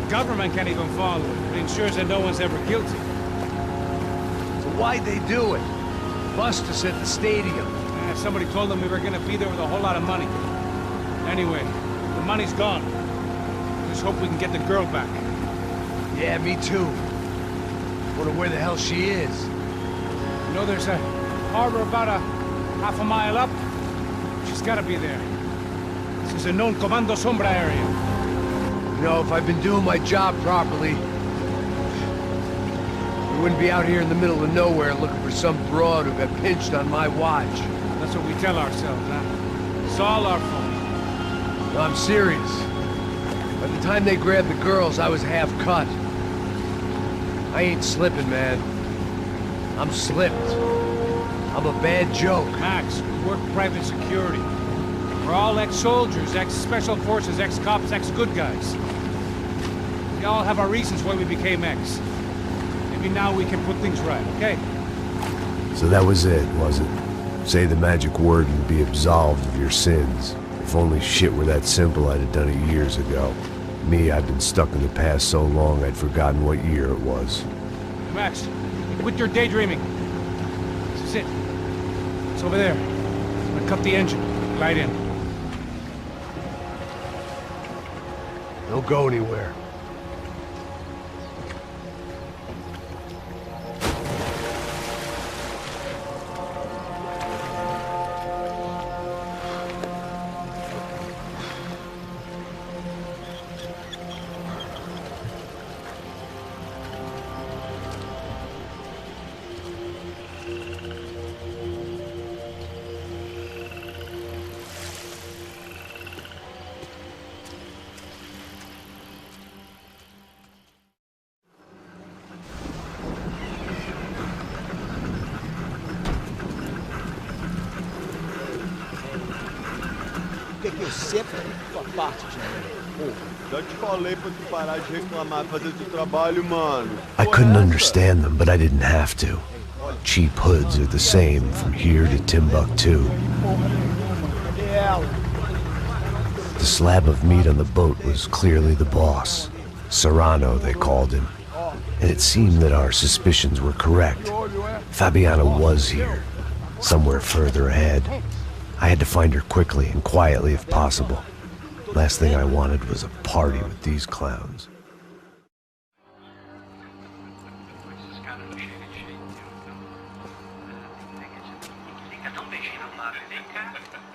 The government can't even follow it. It ensures that no one's ever guilty. So why'd they do it? Bust us at the stadium. And somebody told them we were gonna be there with a whole lot of money. Anyway, the money's gone. Just hope we can get the girl back. Yeah, me too. Wonder where the hell she is. You know, there's a harbor about a half a mile up. She's gotta be there. This is a known Comando Sombra area. You know, if I've been doing my job properly, we wouldn't be out here in the middle of nowhere looking for some broad who got pinched on my watch. That's what we tell ourselves, huh? It's all our fault. No, I'm serious. By the time they grabbed the girls, I was half cut. I ain't slipping, man. I'm slipped. I'm a bad joke. Max, we work private security. We're all ex-soldiers, ex-special forces, ex-cops, ex-good guys. We all have our reasons why we became ex. Maybe now we can put things right, okay? So that was it, was it? Say the magic word and be absolved of your sins. If only shit were that simple, I'd have done it years ago. Me, I've been stuck in the past so long I'd forgotten what year it was. Max, quit your daydreaming. This is it. It's over there. I'm gonna cut the engine. Glide in. Don't go anywhere. Que eu sempre tua parte, Jimmy. Já te falei pra tu parar de reclamar e fazer teu trabalho, mano. I couldn't understand them, but I didn't have to. Cheap hoods are the same from here to Timbuktu. The slab of meat on the boat was clearly the boss. Serrano, they called him. And it seemed that our suspicions were correct. Fabiana was here, somewhere further ahead. I had to find her quickly and quietly if possible. Last thing I wanted was a party with these clowns.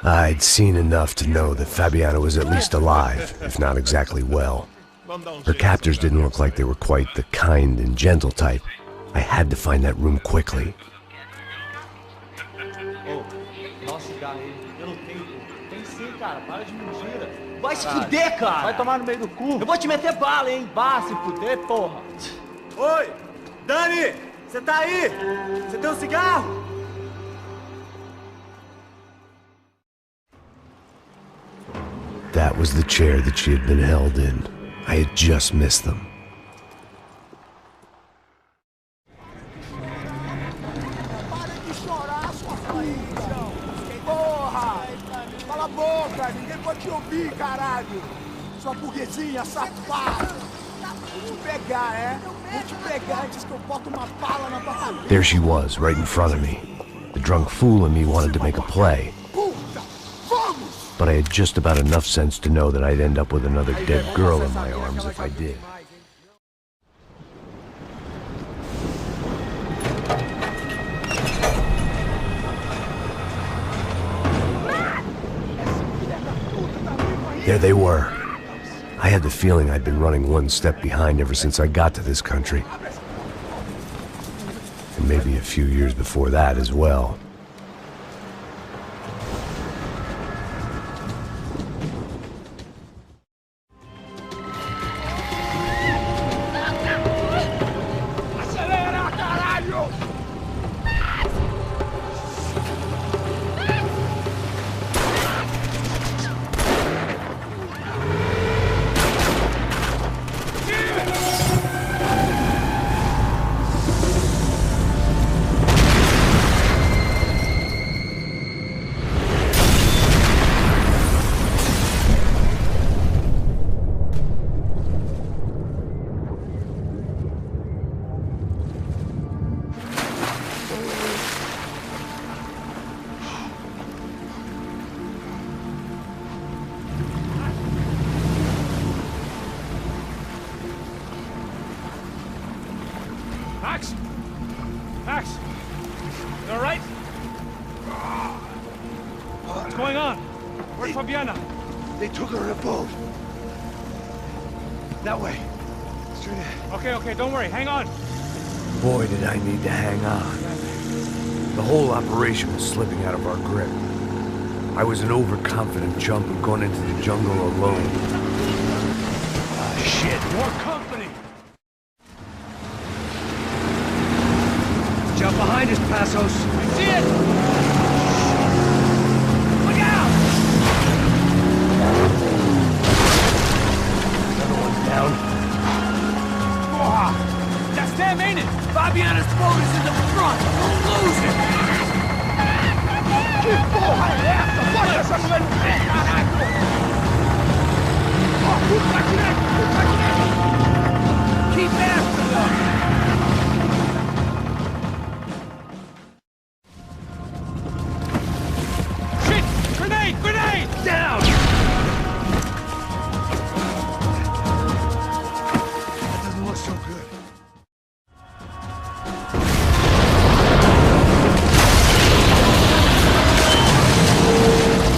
I'd seen enough to know that Fabiana was at least alive, if not exactly well. Her captors didn't look like they were quite the kind and gentle type. I had to find that room quickly. Vai se fuder, cara! Vai tomar no meio do cu! Eu vou te meter bala, hein? Vá se fuder, porra! Oi! Dani! Você tá aí? Você tem um cigarro? That was the chair that she had been held in. I had just missed them. Cala a boca, ninguém pode te ouvir, caralho! Sua burguesinha safada! Vou te pegar, é? Vou te pegar antes que eu boto uma bala na tua cabeça! There she was, right in front of me. The drunk fool in me wanted to make a play. But I had just about enough sense to know that I'd end up with another dead girl in my arms if I did. There they were. I had the feeling I'd been running one step behind ever since I got to this country. And maybe a few years before that as well. Acelera, caralho! took her in a boat. That way. Straight ahead. Okay, don't worry. Hang on. Boy, did I need to hang on. The whole operation was slipping out of our grip. I was an overconfident chump who'd gone into the jungle alone. Ah, shit. More company. Jump behind us, Passos. I see it! Look out! Another one down. Oh, that's them, ain't it? Fabiana's boat is in the front. Don't lose it! Que porra é essa? Bota essa mulher no pé, caralho! Ó, tudo pra direita! Keep after them! Grenade! Down! That doesn't look so good.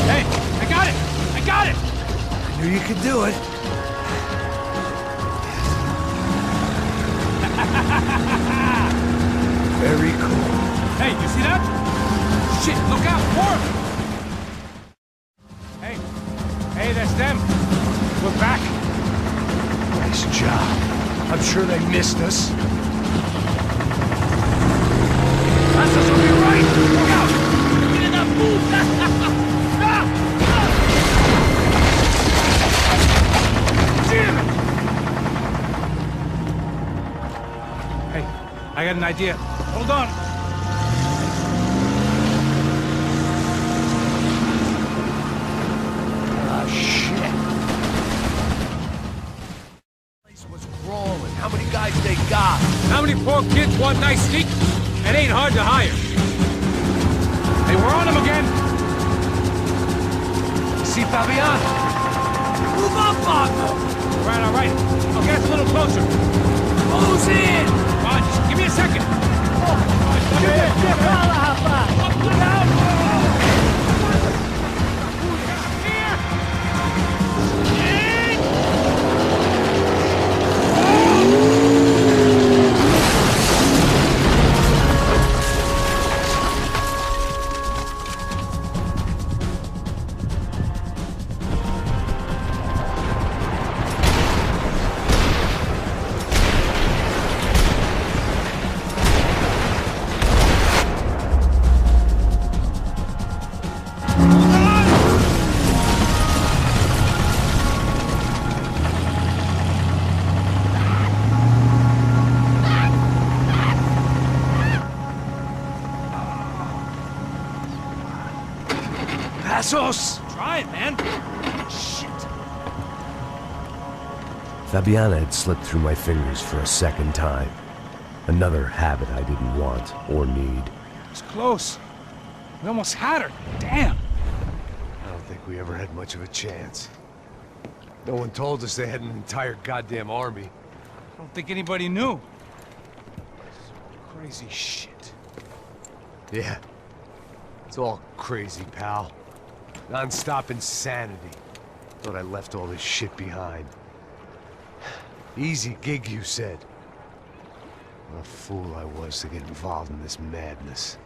Hey, I got it! I knew you could do it. Very cool. Hey, you see that? Shit, look out! More! Hey, that's them. We're back. Nice job. I'm sure they missed us. Passos will be right! Look out! Get in that move! Damn it! Hey, I got an idea. Hold on. How many guys they got? How many poor kids want nice sneak? It ain't hard to hire. Hey, we're on them again. See Fabian? Move up, Marco! All right. I'll get us a little closer. Close in! Come on, just give me a second. Passos! Try it, man. Shit. Fabiana had slipped through my fingers for a second time. Another habit I didn't want or need. It's close. We almost had her. Damn. I don't think we ever had much of a chance. No one told us they had an entire goddamn army. I don't think anybody knew. Crazy shit. Yeah. It's all crazy, pal. Non-stop insanity. Thought I left all this shit behind. Easy gig, you said. What a fool I was to get involved in this madness.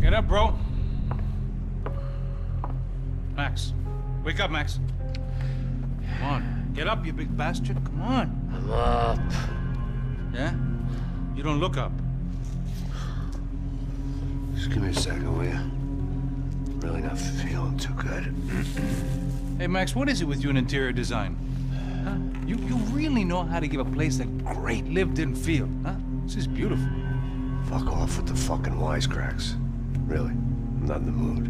Get up, bro. Max. Wake up, Max. Come on. Get up, you big bastard. Come on. I'm up. Yeah? You don't look up. Just give me a second, will you? Really not feeling too good. Hey, Max, what is it with you in interior design? Huh? You really know how to give a place a great lived-in feel, huh? This is beautiful. Fuck off with the fucking wisecracks. Really, I'm not in the mood.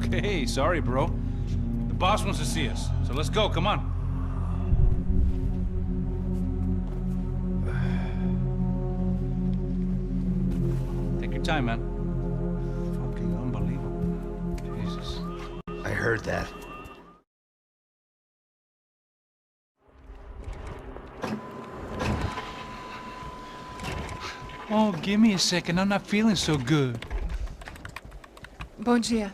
Okay, sorry, bro. The boss wants to see us, so let's go, come on. Take your time, man. Fucking unbelievable. Jesus. I heard that. Oh, give me a second. I'm not feeling so good. Bom dia.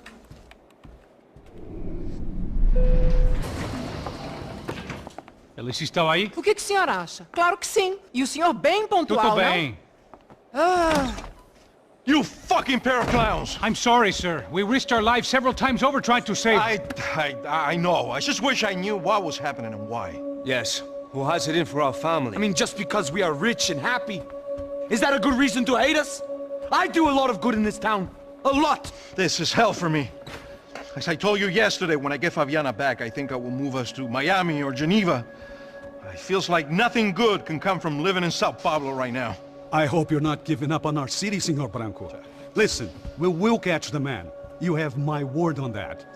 Alice estava aí? O que o senhor acha? Claro que sim. E o senhor bem pontual, Tudo bem. não? Ah. You fucking pair of clowns! I'm sorry, sir. We risked our lives several times over trying to save... I know. I just wish I knew what was happening and why. Yes. Who has it in for our family? I mean, just because we are rich and happy? Is that a good reason to hate us? I do a lot of good in this town. A lot! This is hell for me. As I told you yesterday, when I get Fabiana back, I think I will move us to Miami or Geneva. It feels like nothing good can come from living in Sao Paulo right now. I hope you're not giving up on our city, Senor Branco. Listen, we will catch the man. You have my word on that.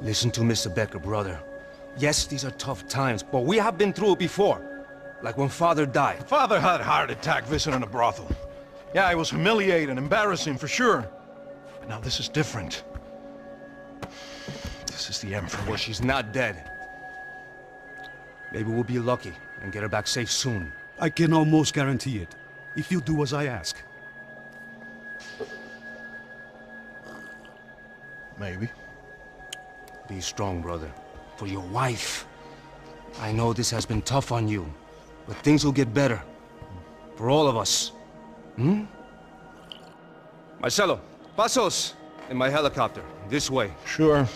Listen to Mr. Becker, brother. Yes, these are tough times, but we have been through it before. Like when Father died. Father had a heart attack visiting a brothel. Yeah, it was humiliating, embarrassing, for sure. But now this is different. This is the end for me. Well, she's not dead. Maybe we'll be lucky and get her back safe soon. I can almost guarantee it, if you do as I ask. Maybe. Be strong, brother. For your wife. I know this has been tough on you, but things will get better. For all of us. Hmm? Marcelo, pasos in my helicopter. This way. Sure.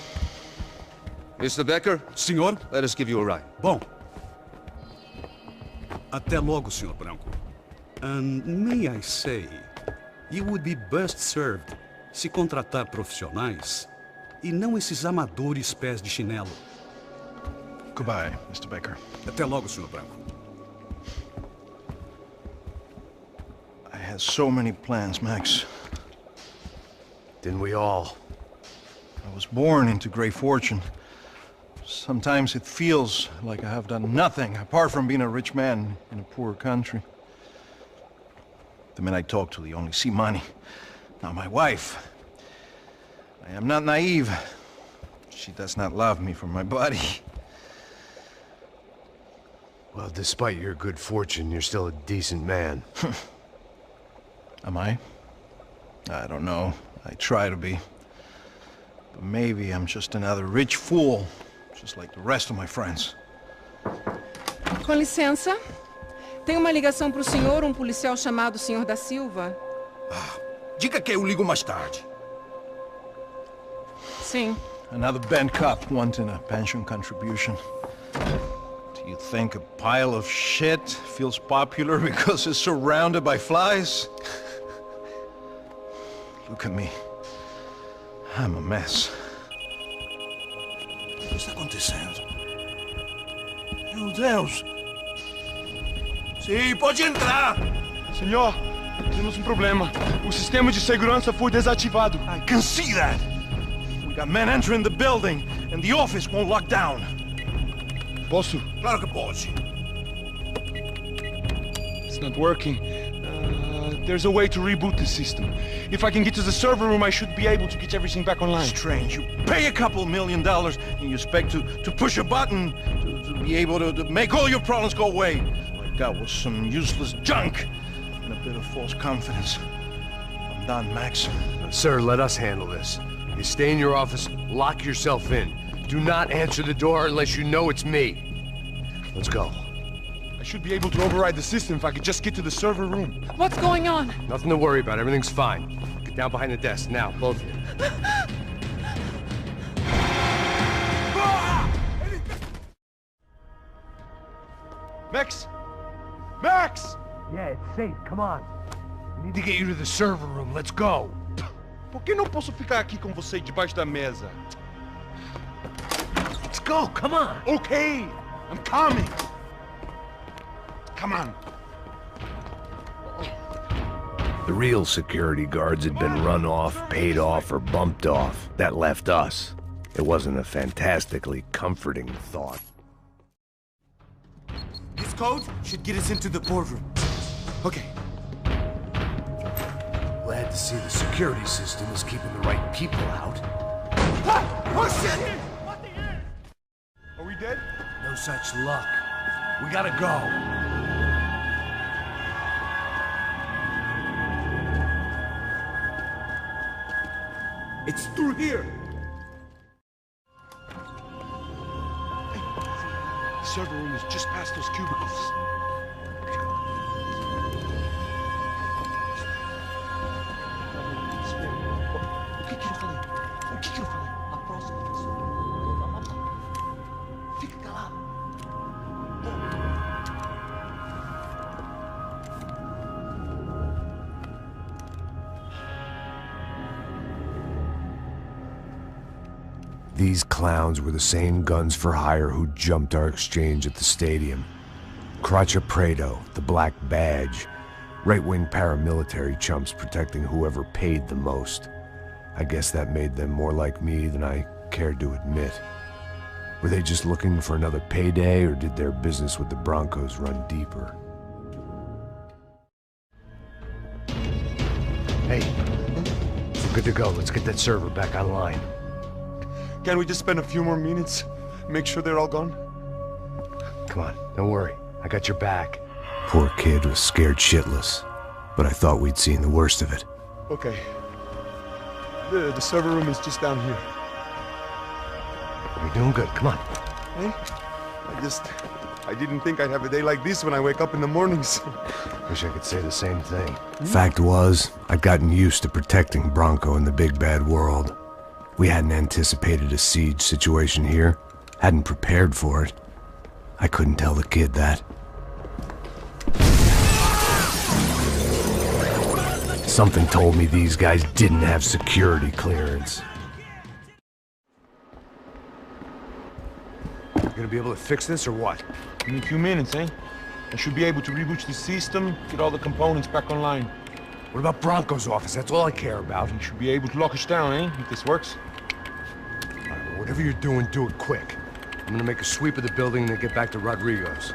Mr. Becker? Senhor? Let us give you a ride. Bom. Até logo, Senhor Branco. And may I say, you would be best served se contratar profissionais e não esses amadores pés de chinelo. Goodbye, Mr. Becker. Até logo, Senhor Branco. I had so many plans, Max. Didn't we all? I was born into great fortune. Sometimes it feels like I have done nothing apart from being a rich man in a poor country. The men I talk to, they only see money. Now my wife, I am not naive. She does not love me for my body. Well, despite your good fortune, you're still a decent man. Am I? I don't know. I try to be. But maybe I'm just another rich fool, just like the rest of my friends. Com licença. Tem uma ligação pro senhor, policial chamado Senhor da Silva. Diga que eu ligo mais tarde. Sim. Another band cop wanting a pension contribution. Do you think a pile of shit feels popular because it's surrounded by flies? Look at me. I'm a mess. O que está acontecendo? Meu Deus! Sim, pode entrar! Senhor, temos problema. O sistema de segurança foi desativado. I can see that! We got men entering the building, and the office won't lock down. Posso? Claro que pode. It's not working. There's a way to reboot the system. If I can get to the server room, I should be able to get everything back online. Strange. You pay a couple $1 million, and you expect to push a button to be able to make all your problems go away. All I got was some useless junk and a bit of false confidence. I'm done, Max. Sir, let us handle this. You stay in your office, lock yourself in. Do not answer the door unless you know it's me. Let's go. I should be able to override the system if I could just get to the server room. What's going on? Nothing to worry about. Everything's fine. Get down behind the desk, now, both of you. Max! Max! Yeah, it's safe, come on. We need to get you to the server room, let's go. Por que não posso ficar aqui com você debaixo da mesa? Let's go, come on! Okay, I'm coming. Come on. The real security guards had been run off, paid off, or bumped off. That left us. It wasn't a fantastically comforting thought. This code should get us into the boardroom. Okay. Glad to see the security system is keeping the right people out. Oh shit! Are we dead? No such luck. We gotta go. It's through here. The server room is just past those cubicles. O que eu falei? O que eu falei? A próxima pessoa. Fica calado. These clowns were the same guns for hire who jumped our exchange at the stadium. Cracha Prado, the Black Badge. Right-wing paramilitary chumps protecting whoever paid the most. I guess that made them more like me than I cared to admit. Were they just looking for another payday, or did their business with the Broncos run deeper? Hey, we're good to go. Let's get that server back online. Can't we just spend a few more minutes? Make sure they're all gone? Come on, don't worry. I got your back. Poor kid was scared shitless, but I thought we'd seen the worst of it. Okay. The server room is just down here. We're doing good, come on. Hey? I didn't think I'd have a day like this when I wake up in the mornings. Wish I could say the same thing. Fact was, I'd gotten used to protecting Bronco in the big bad world. We hadn't anticipated a siege situation here, hadn't prepared for it. I couldn't tell the kid that. Something told me these guys didn't have security clearance. You gonna be able to fix this or what? In a few minutes, eh? I should be able to reboot the system, get all the components back online. What about Bronco's office? That's all I care about. You should be able to lock us down, eh? If this works. Whatever you're doing, do it quick. I'm gonna make a sweep of the building and then get back to Rodrigo's.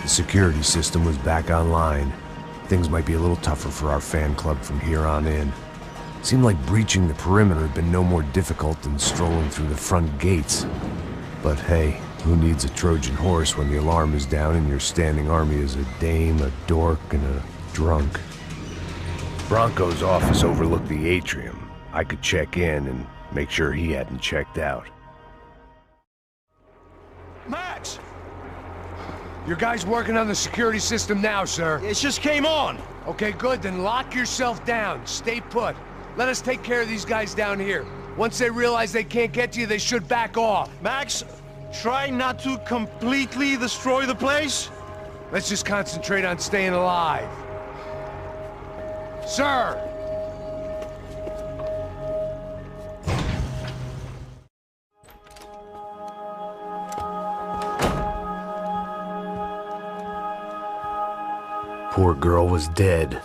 The security system was back online. Things might be a little tougher for our fan club from here on in. Seemed like breaching the perimeter had been no more difficult than strolling through the front gates. But hey, who needs a Trojan horse when the alarm is down and your standing army is a dame, a dork, and a drunk? Bronco's office overlooked the atrium. I could check in and make sure he hadn't checked out. Max! Your guy's working on the security system now, sir. It just came on. Okay, good. Then lock yourself down. Stay put. Let us take care of these guys down here. Once they realize they can't get to you, they should back off. Max, try not to completely destroy the place. Let's just concentrate on staying alive. Sir! Poor girl was dead.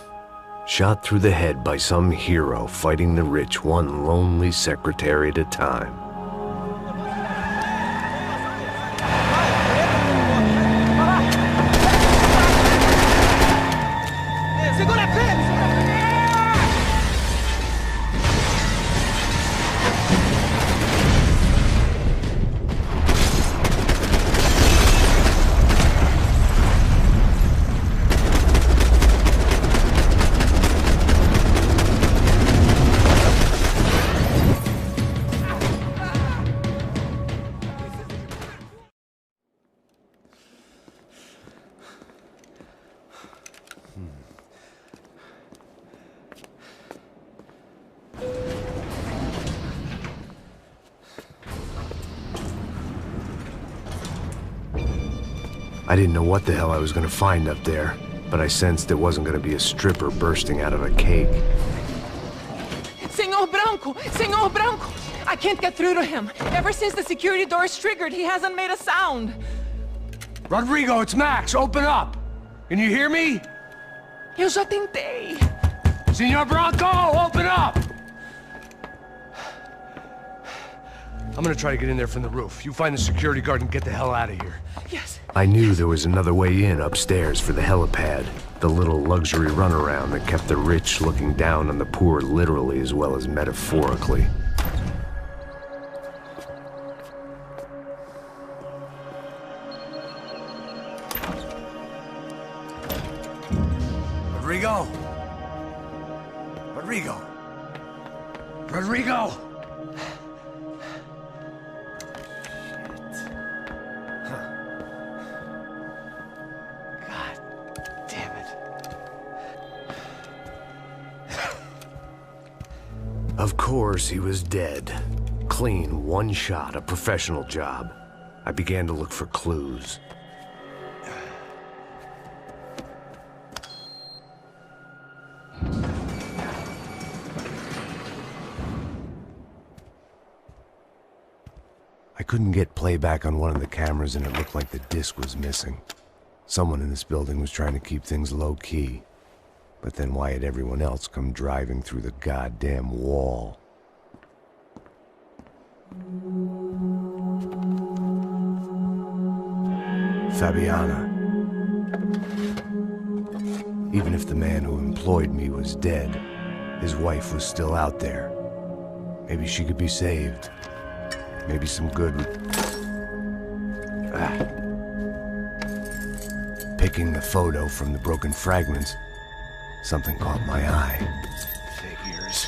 Shot through the head by some hero fighting the rich one lonely secretary at a time. I didn't know what the hell I was gonna find up there, but I sensed it wasn't gonna be a stripper bursting out of a cake. Senor Branco! Senor Branco! I can't get through to him. Ever since the security door is triggered, he hasn't made a sound. Rodrigo, it's Max. Open up. Can you hear me? Eu já tentei. Senor Branco, open up! I'm gonna try to get in there from the roof. You find the security guard and get the hell out of here. Yes. I knew there was another way in upstairs for the helipad. The little luxury runaround that kept the rich looking down on the poor literally as well as metaphorically. Rodrigo! Rodrigo! Rodrigo! Of course, he was dead. Clean, one shot, a professional job. I began to look for clues. I couldn't get playback on one of the cameras and it looked like the disc was missing. Someone in this building was trying to keep things low-key. But then why had everyone else come driving through the goddamn wall? Fabiana. Even if the man who employed me was dead, his wife was still out there. Maybe she could be saved. Maybe some good would... Picking the photo from the broken fragments, something caught my eye. Figures.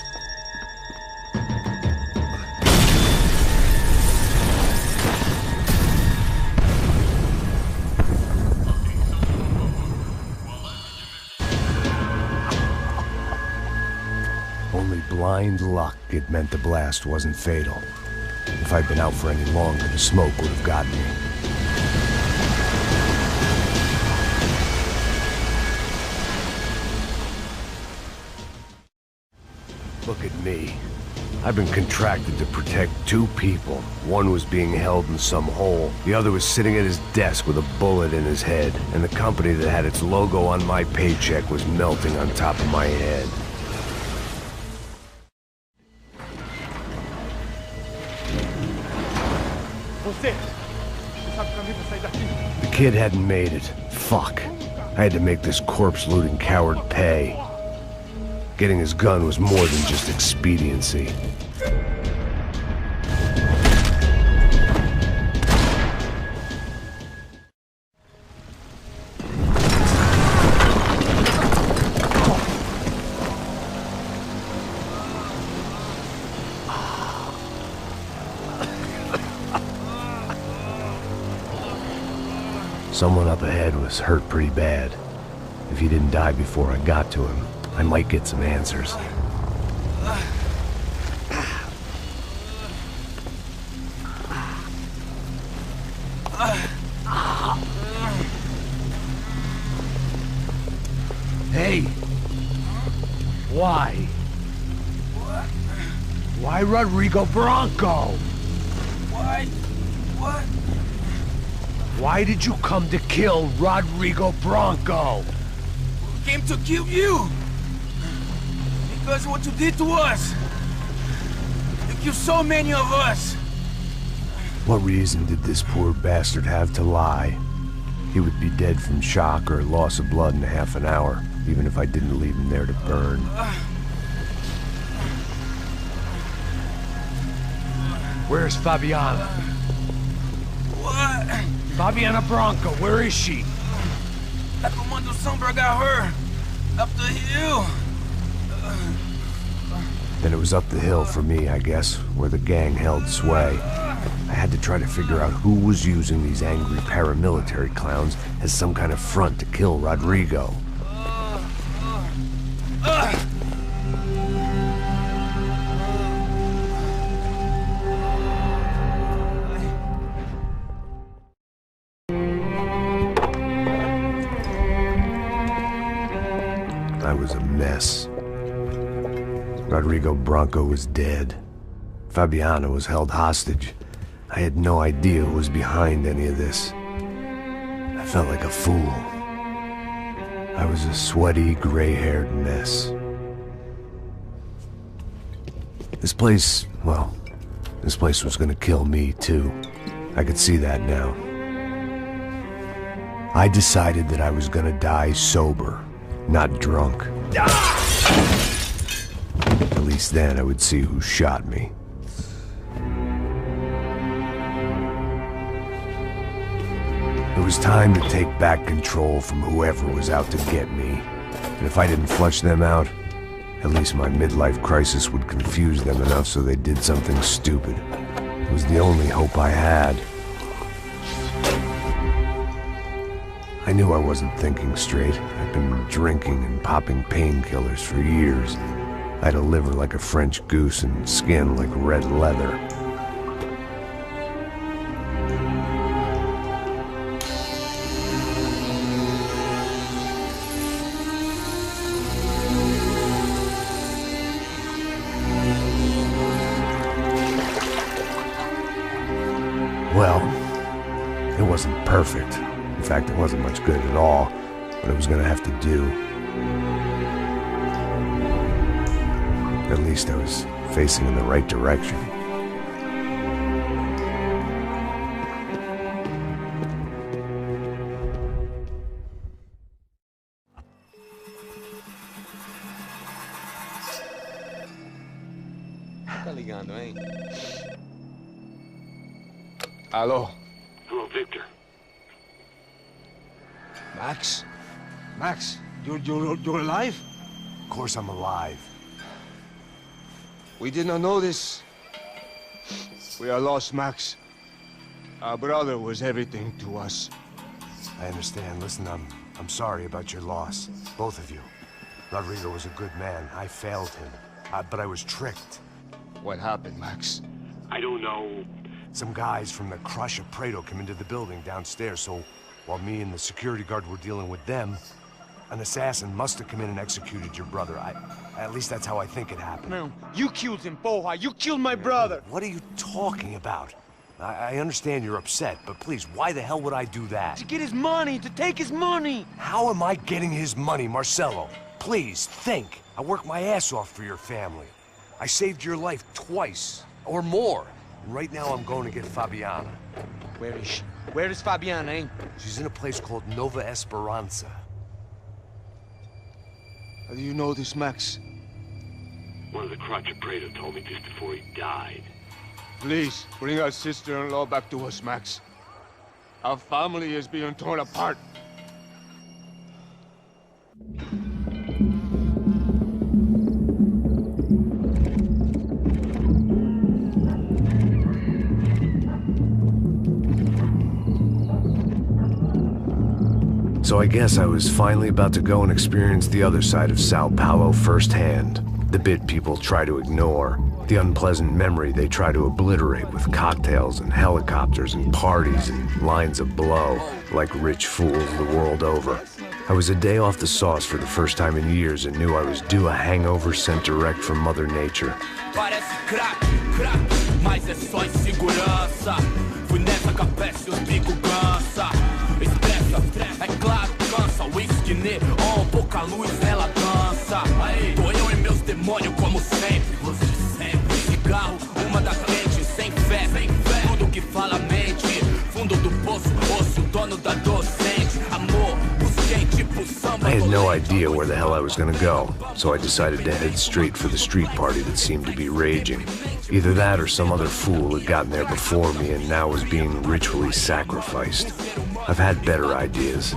Only blind luck it meant the blast wasn't fatal. If I'd been out for any longer, the smoke would have gotten me. Look at me. I've been contracted to protect two people. One was being held in some hole. The other was sitting at his desk with a bullet in his head. And the company that had its logo on my paycheck was melting on top of my head. The kid hadn't made it. Fuck. I had to make this corpse-looting coward pay. Getting his gun was more than just expediency. Someone up ahead was hurt pretty bad. If he didn't die before I got to him, I might get some answers. Hey! Why? Why Rodrigo Branco? Why? What? Why did you come to kill Rodrigo Branco? We came to kill you! Because of what you did to us! You killed so many of us! What reason did this poor bastard have to lie? He would be dead from shock or loss of blood in half an hour, even if I didn't leave him there to burn. Where's Fabiana? What? Fabiana Branco, where is she? That Comando Sombra got her! Up the hill! Then it was up the hill for me, I guess, where the gang held sway. I had to try to figure out who was using these angry paramilitary clowns as some kind of front to kill Rodrigo. was a mess. Rodrigo Branco was dead. Fabiana was held hostage. I had no idea who was behind any of this. I felt like a fool. I was a sweaty, gray-haired mess. This place, well, this place was gonna kill me too. I could see that now. I decided that I was gonna die sober, not drunk. At least then I would see who shot me. It was time to take back control from whoever was out to get me. And if I didn't flush them out, at least my midlife crisis would confuse them enough so they did something stupid. It was the only hope I had. I knew I wasn't thinking straight. I'd been drinking and popping painkillers for years. I had a liver like a French goose and skin like red leather. Well, it wasn't perfect. In fact, it wasn't much good at all, but it was gonna have to do. At least I was facing in the right direction. Tá ligando, hein? Hello. Hello, Victor. Max? Max, you're alive? Of course I'm alive. We did not know this. We are lost, Max. Our brother was everything to us. I understand. Listen, I'm sorry about your loss. Both of you. Rodrigo was a good man. I failed him. But I was tricked. What happened, Max? I don't know. Some guys from the Crush of Prado came into the building downstairs, so while me and the security guard were dealing with them, an assassin must have come in and executed your brother. At least that's how I think it happened. No, you killed him, Porra. You killed my brother. What are you talking about? I understand you're upset, but please, why the hell would I do that? To get his money, to take his money. How am I getting his money, Marcelo? Please, think. I worked my ass off for your family. I saved your life twice, or more. And right now I'm going to get Fabiana. Where is she? Where is Fabiana, eh? She's in a place called Nova Esperanza. How do you know this, Max? One of the Crotch of Prado told me just before he died. Please, bring our sister-in-law back to us, Max. Our family is being torn apart. So I guess I was finally about to go and experience the other side of Sao Paulo firsthand. The bit people try to ignore. The unpleasant memory they try to obliterate with cocktails and helicopters and parties and lines of blow, like rich fools the world over. I was a day off the sauce for the first time in years and knew I was due a hangover sent direct from Mother Nature. Parece crack, mas é só insegurança. Fui nessa capeste, os bico cansa. Estressa, é claro, cansa. Whisky neon, pouca luz, ela dança. Tô eu e meus demônios como sempre. Você sempre. Cigarro, uma das lentes, sem fé. Tudo que fala mente. Fundo do poço, osso, dono da docente. Amor, busquei tipo samba. I had no idea where the hell I was gonna go, so I decided to head straight for the street party that seemed to be raging. Either that or some other fool had gotten there before me and now was being ritually sacrificed. I've had better ideas,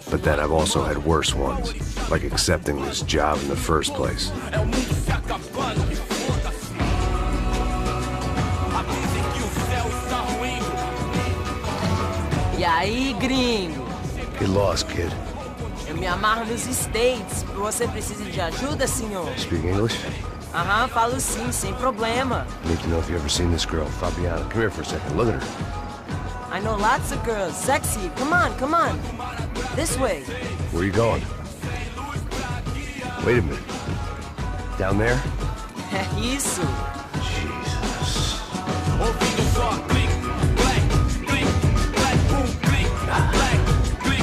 but then I've also had worse ones, like accepting this job in the first place. E aí, gringo? Get lost, kid. Eu me amarro nos States. Você precisa de ajuda, senhor? Speak English? Aham, falo sim, sem problema. Need to know if you've ever seen this girl, Fabiana. Come here for a second. Look at her. I know lots of girls. Sexy. Come on, come on. This way. Where are you going? Wait a minute. Down there? Isso. Jesus.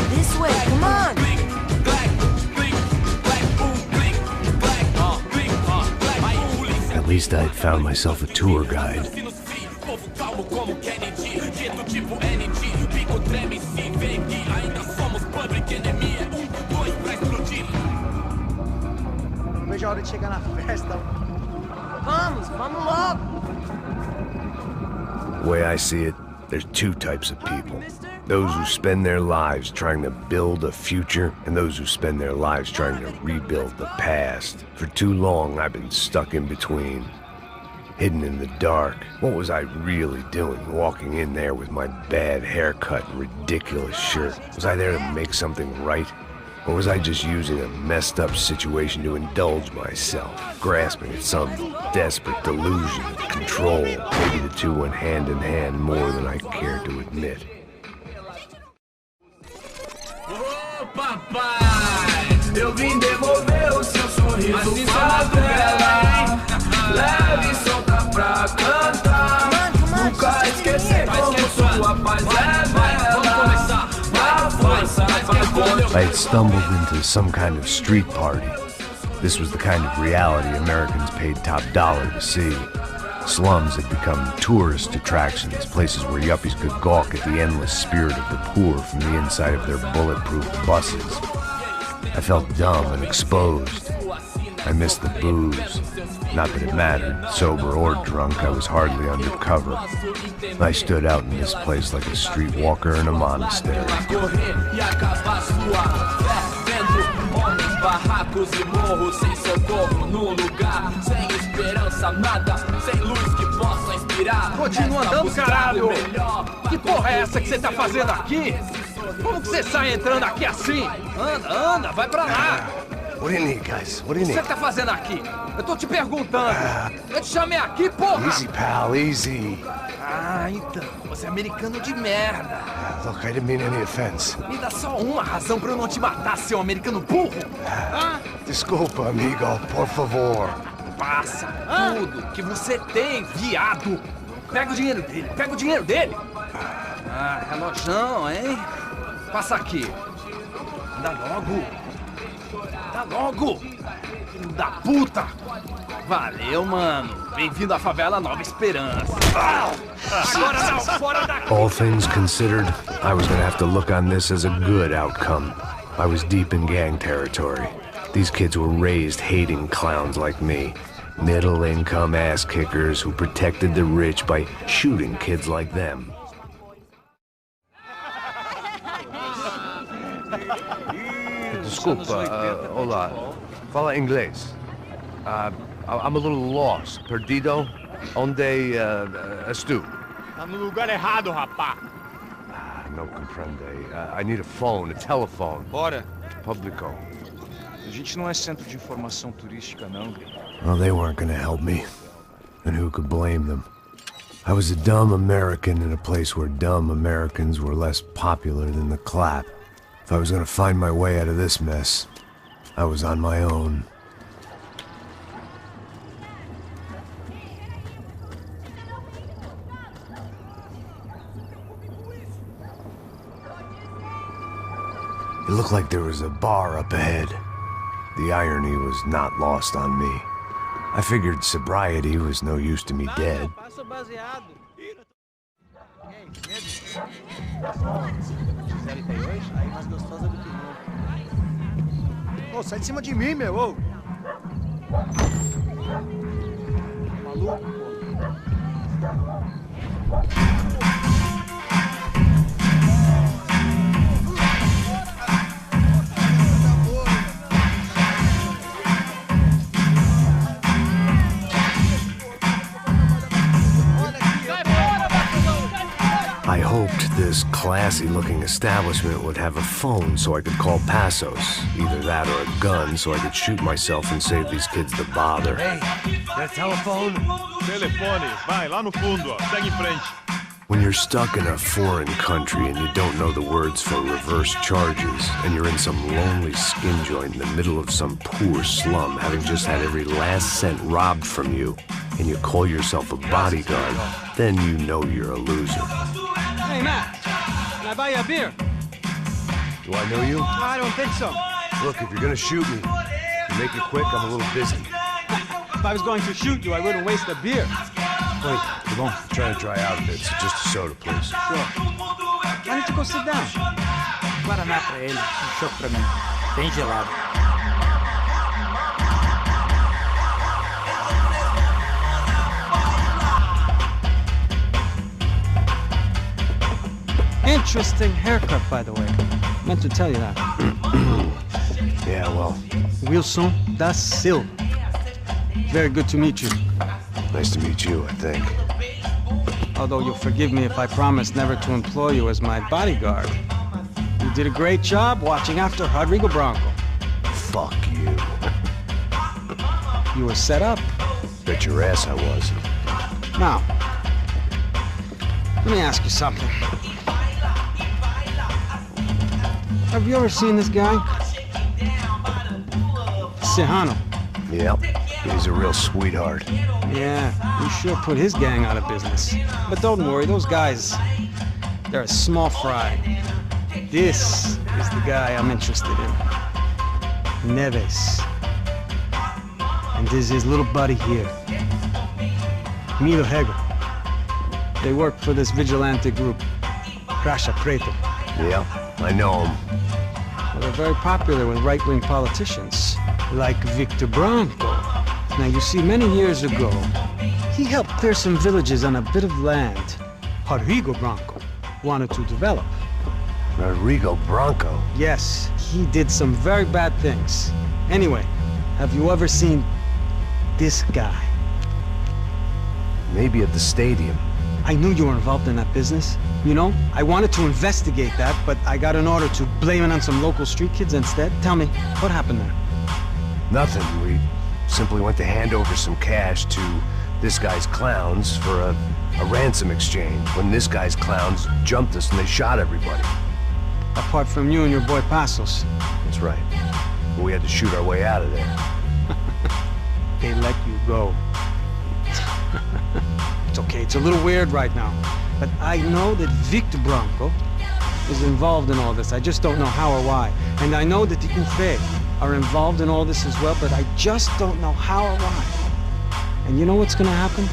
This way, come on. At least I'd found myself a tour guide. Não vejo a hora de chegar na festa. Vamos logo. The way I see it, there's two types of people. Those who spend their lives trying to build a future, and those who spend their lives trying to rebuild the past. For too long, I've been stuck in between. Hidden in the dark. What was I really doing, walking in there with my bad haircut and ridiculous shirt? Was I there to make something right? Or was I just using a messed up situation to indulge myself, grasping at some desperate delusion of control? Maybe the two went hand in hand more than I care to admit. Oh, papai, eu vim devolver o seu sorriso favela. Leve e solta pra cantar. Nunca esquecer como sua paz é bela. A força I had stumbled into some kind of street party. This was the kind of reality Americans paid top dollar to see. Slums had become tourist attractions, places where yuppies could gawk at the endless spirit of the poor from the inside of their bulletproof buses. I felt dumb and exposed. I missed the booze. Not that it mattered, sober or drunk, I was hardly undercover. I stood out in this place like a streetwalker in a monastery. Barracos e morros sem socorro no lugar, sem esperança, nada, sem luz que possa inspirar. Continua andando, caralho! Que porra é essa que você tá fazendo aqui? Como que você sai entrando aqui assim? Anda, vai pra lá! What do you need, guys? What do you O que need? você tá fazendo aqui? Eu tô te perguntando. Eu te chamei aqui, porra! Easy, pal, easy. Ah, então, você é americano de merda. Look, I didn't mean any offense. Me dá só uma razão pra eu não te matar, seu americano burro. Desculpa, amigo, por favor. Passa tudo que você tem, viado. Pega o dinheiro dele, Ah, relojão, hein? Passa aqui. Dá logo. Filho da puta. Valeu, mano. Bem-vindo à favela Nova Esperança. Agora não, fora daqui. All things considered, I was gonna have to look on this as a good outcome. I was deep in gang territory. These kids were raised hating clowns like me. Middle-income ass-kickers who protected the rich by shooting kids like them. Desculpa, olá. Fala inglês. I'm a little lost. Perdido? Onde estou? Tá no lugar errado, rapá. Não compreende. I need a phone, a telephone. Bora. Publico. A gente não é centro de informação turística, não. Well, they weren't gonna help me. And who could blame them? I was a dumb American in a place where dumb Americans were less popular than the clap. If I was gonna find my way out of this mess, I was on my own. It looked like there was a bar up ahead. The irony was not lost on me. I figured sobriety was no use to me dead. Ô, sai de cima de mim, meu, ô! Maluco, pô. I hoped this classy-looking establishment would have a phone so I could call Passos. Either that or a gun so I could shoot myself and save these kids the bother. Hey, that telephone? Telefone, vai lá no fundo, ó. Segue em frente. When you're stuck in a foreign country and you don't know the words for reverse charges, and you're in some lonely skin joint in the middle of some poor slum, having just had every last cent robbed from you, and you call yourself a bodyguard, then you know you're a loser. Hey, Matt, can I buy you a beer? Do I know you? I don't think so. Look, if you're gonna shoot me, make it quick, I'm a little busy. If I was going to shoot you, I wouldn't waste a beer. Wait, come on. I'm trying to dry out a bit, so just a soda, please. Sure. Why don't you go sit down? Guaraná pra ele, chopp pra mim. Bem gelado. Interesting haircut, by the way. Meant to tell you that. Yeah, well. Wilson da Silva. Very good to meet you. Nice to meet you, I think. Although you'll forgive me if I promise never to employ you as my bodyguard. You did a great job watching after Rodrigo Branco. Fuck you. You were set up. Bet your ass I was. Now, let me ask you something. Have you ever seen this guy? Serrano. Yep. He's a real sweetheart. Yeah, he sure put his gang out of business. But don't worry, those guys, they're a small fry. This is the guy I'm interested in. Neves. And this is his little buddy here. Milo Hegel. They work for this vigilante group, Crasha Preto. Yeah, I know him. Well, they're very popular with right-wing politicians, like Victor Branco. Now, you see, many years ago, he helped clear some villages on a bit of land Rodrigo Branco wanted to develop. Rodrigo Branco? Yes, he did some very bad things. Anyway, have you ever seen this guy? Maybe at the stadium. I knew you were involved in that business. You know, I wanted to investigate that, but I got an order to blame it on some local street kids instead. Tell me, what happened there? Nothing. We simply went to hand over some cash to this guy's clowns for a ransom exchange when this guy's clowns jumped us and they shot everybody. Apart from you and your boy Passos. That's right. We had to shoot our way out of there. They let you go. It's okay, it's a little weird right now. But I know that Victor Branco is involved in all this. I just don't know how or why. And I know that the UFE are involved in all this as well, but I just don't know how or why. And you know what's gonna happen?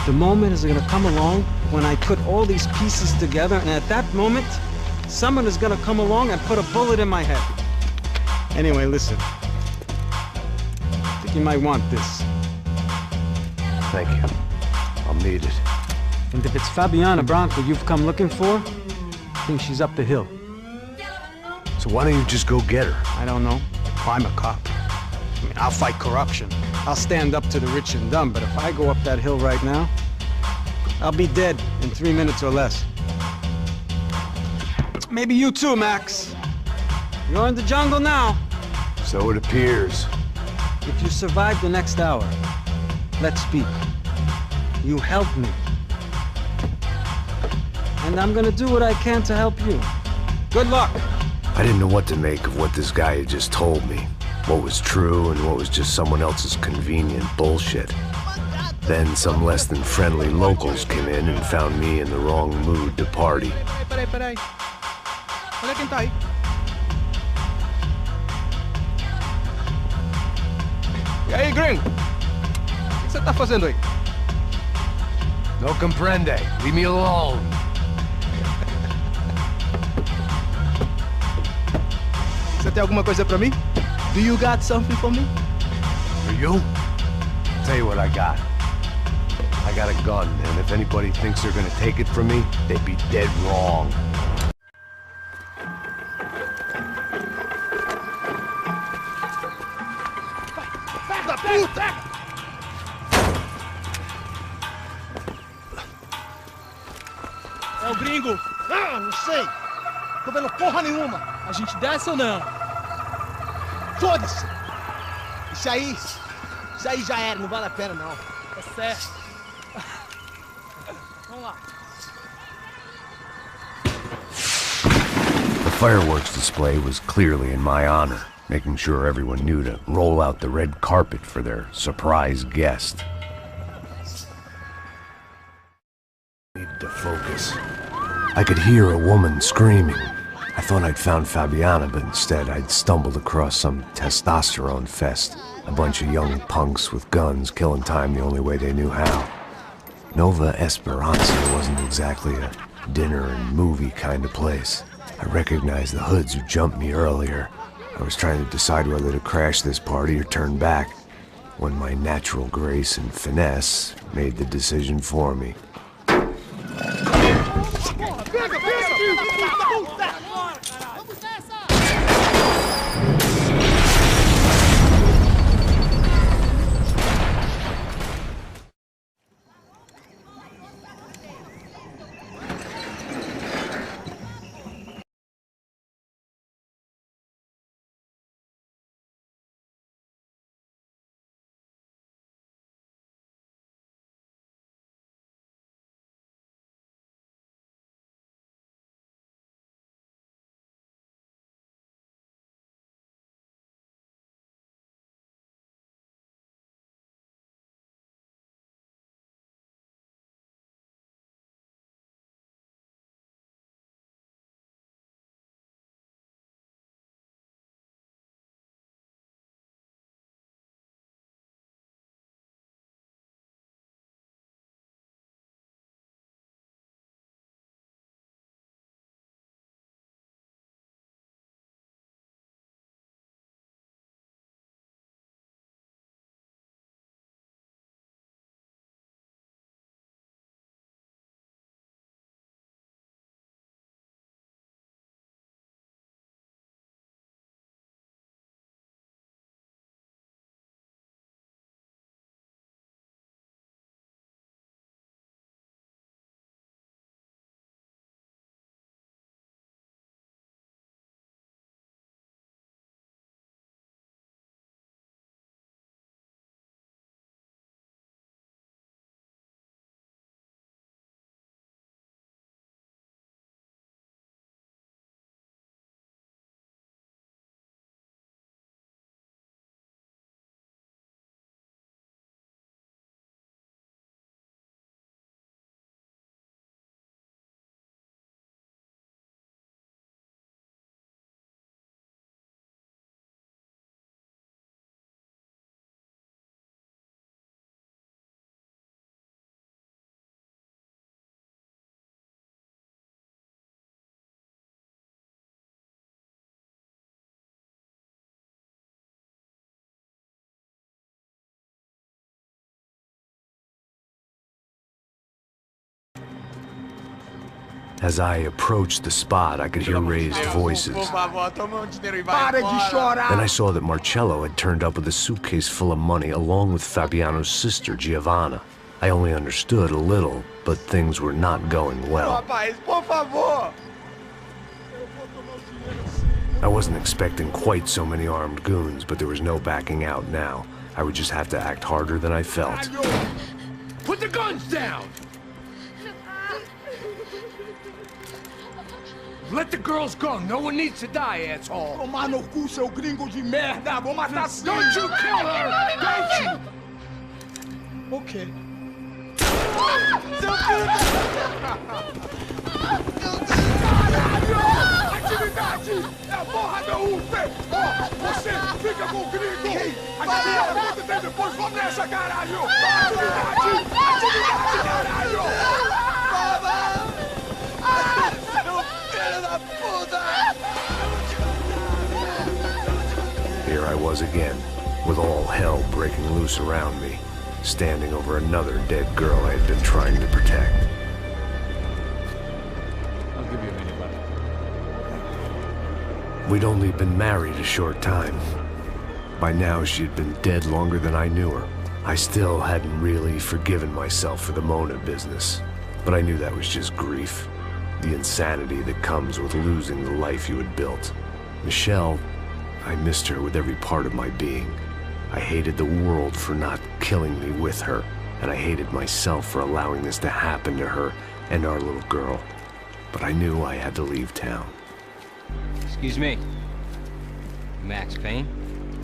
The moment is gonna come along when I put all these pieces together, and at that moment, someone is gonna come along and put a bullet in my head. Anyway, listen. I think you might want this. Thank you. I'll need it. And if it's Fabiana Branco you've come looking for, I think she's up the hill. So why don't you just go get her? I don't know. I'm a cop. I mean, I'll fight corruption. I'll stand up to the rich and dumb, but if I go up that hill right now, I'll be dead in 3 minutes or less. Maybe you too, Max. You're in the jungle now. So it appears. If you survive the next hour, let's speak. You help me. And I'm gonna do what I can to help you. Good luck. I didn't know what to make of what this guy had just told me. What was true and what was just someone else's convenient bullshit. Then some less than friendly locals came in and found me in the wrong mood to party. Peraí. Olha quem tá aí. E aí, gringo? O que você tá fazendo aí? No comprende. Leave me alone. Você tem alguma coisa pra mim? Do you got something for me? For you? I'll tell you what I got. I got a gun, and if anybody thinks they're gonna take it from me, they'd be dead wrong. Da puta! É o gringo! Ah, não sei! Tô vendo porra nenhuma! A gente desce ou não? Foda-se! Isso aí já era, não vale a pena não. Tá certo. Vamos lá. fireworks display was clearly in my honor, making sure everyone knew to roll out the red carpet for their surprise guest. Needed to focus. I could hear a woman screaming. I thought I'd found Fabiana, but instead I'd stumbled across some testosterone fest. A bunch of young punks with guns killing time the only way they knew how. Nova Esperanza wasn't exactly a dinner and movie kind of place. I recognized the hoods who jumped me earlier. I was trying to decide whether to crash this party or turn back, when my natural grace and finesse made the decision for me. As I approached the spot, I could hear raised voices. Then I saw that Marcello had turned up with a suitcase full of money along with Fabiano's sister, Giovanna. I only understood a little, but things were not going well. I wasn't expecting quite so many armed goons, but there was no backing out now. I would just have to act harder than I felt. Put the guns down! Let the girls go. No one needs to die, asshole. Tomar no cu, seu gringo de merda. Vou matar sim. Don't you kill her! Don't you? Okay. Caralho! Atividade! É a porra da UFE! Ó, você fica com o gringo! Atividade! Depois vou nessa, caralho! Atividade! Atividade, caralho! Here I was again, with all hell breaking loose around me, standing over another dead girl I had been trying to protect. I'll give you a minute, buddy. We'd only been married a short time. By now, she'd been dead longer than I knew her. I still hadn't really forgiven myself for the Mona business, but I knew that was just grief. The insanity that comes with losing the life you had built. Michelle, I missed her with every part of my being. I hated the world for not killing me with her, and I hated myself for allowing this to happen to her and our little girl. But I knew I had to leave town. Excuse me. Max Payne?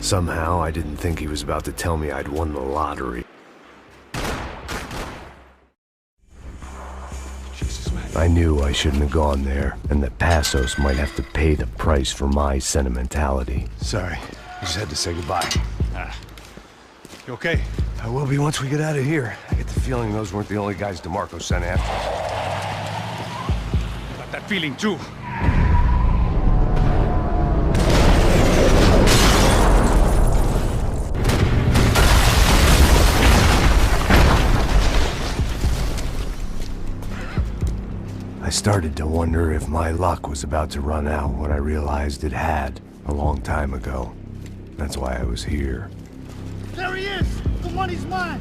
Somehow, I didn't think he was about to tell me I'd won the lottery. I knew I shouldn't have gone there, and that Passos might have to pay the price for my sentimentality. Sorry, I just had to say goodbye. You okay? I will be once we get out of here. I get the feeling those weren't the only guys DeMarco sent after us. Got that feeling too. I started to wonder if my luck was about to run out when I realized it had a long time ago. That's why I was here. There he is! The money's mine!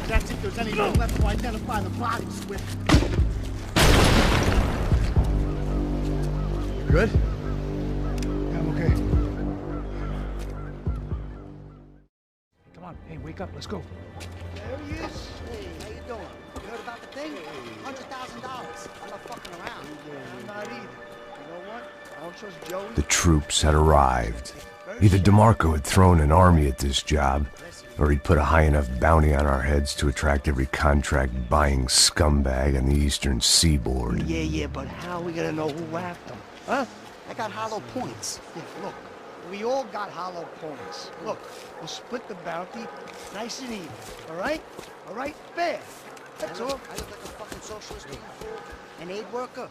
That's if there's anything left to identify the bodies with. You good? Yeah, I'm okay. Come on, hey, wake up, let's go. There he is. Hey, how you doing? You heard about the thing? $100,000. I'm not fucking around. I'm not either. You know what? I don't trust Joey. The troops had arrived. Either DeMarco had thrown an army at this job, or he'd put a high enough bounty on our heads to attract every contract-buying scumbag on the eastern seaboard. Yeah, but how are we gonna know who whacked them? Huh? I got hollow points. Yeah, look, we all got hollow points. Look, we'll split the bounty nice and even, all right? All right? Fair. That's all. I look like a fucking socialist fool, an aid worker.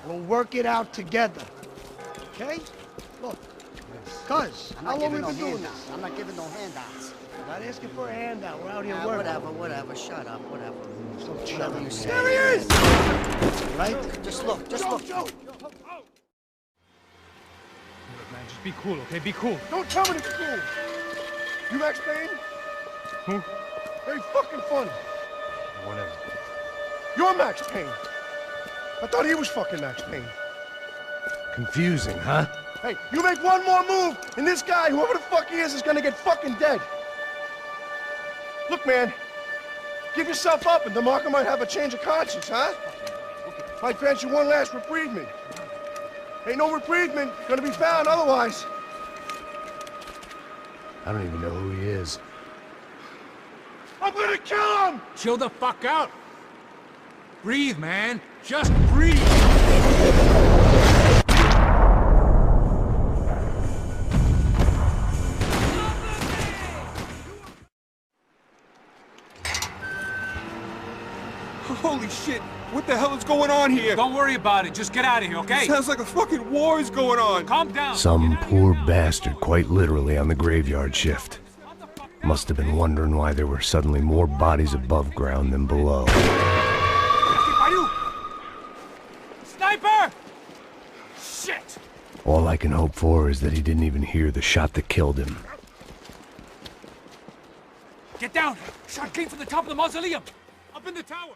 We'll work it out together, okay? Look, cuz, how long we been doing this? I'm not giving no handouts. I'm not asking for a handout. We're out here working. Whatever. Shut up. Whatever. Whatever you say. There he is! Right? Just look. Joe. Look, man, just be cool, okay? Be cool. Don't tell me to be cool. You Max Payne? Who? Very fucking funny. Whatever. You're Max Payne. I thought he was fucking Max Payne. Confusing, huh? Hey, you make one more move, and this guy, whoever the fuck he is gonna get fucking dead. Look, man, give yourself up, and DeMarco might have a change of conscience, huh? Might grant you one last reprieve. Ain't no reprieve gonna be found otherwise. I don't even know who he is. I'm gonna kill him! Chill the fuck out. Breathe, man. Just breathe. Holy shit! What the hell is going on here? Don't worry about it. Just get out of here, okay? Sounds like a fucking war is going on. Calm down. Some poor bastard quite literally on the graveyard shift. Must have been wondering why there were suddenly more bodies above ground than below. Sniper! Shit! All I can hope for is that he didn't even hear the shot that killed him. Get down! Shot came from the top of the mausoleum! Up in the tower!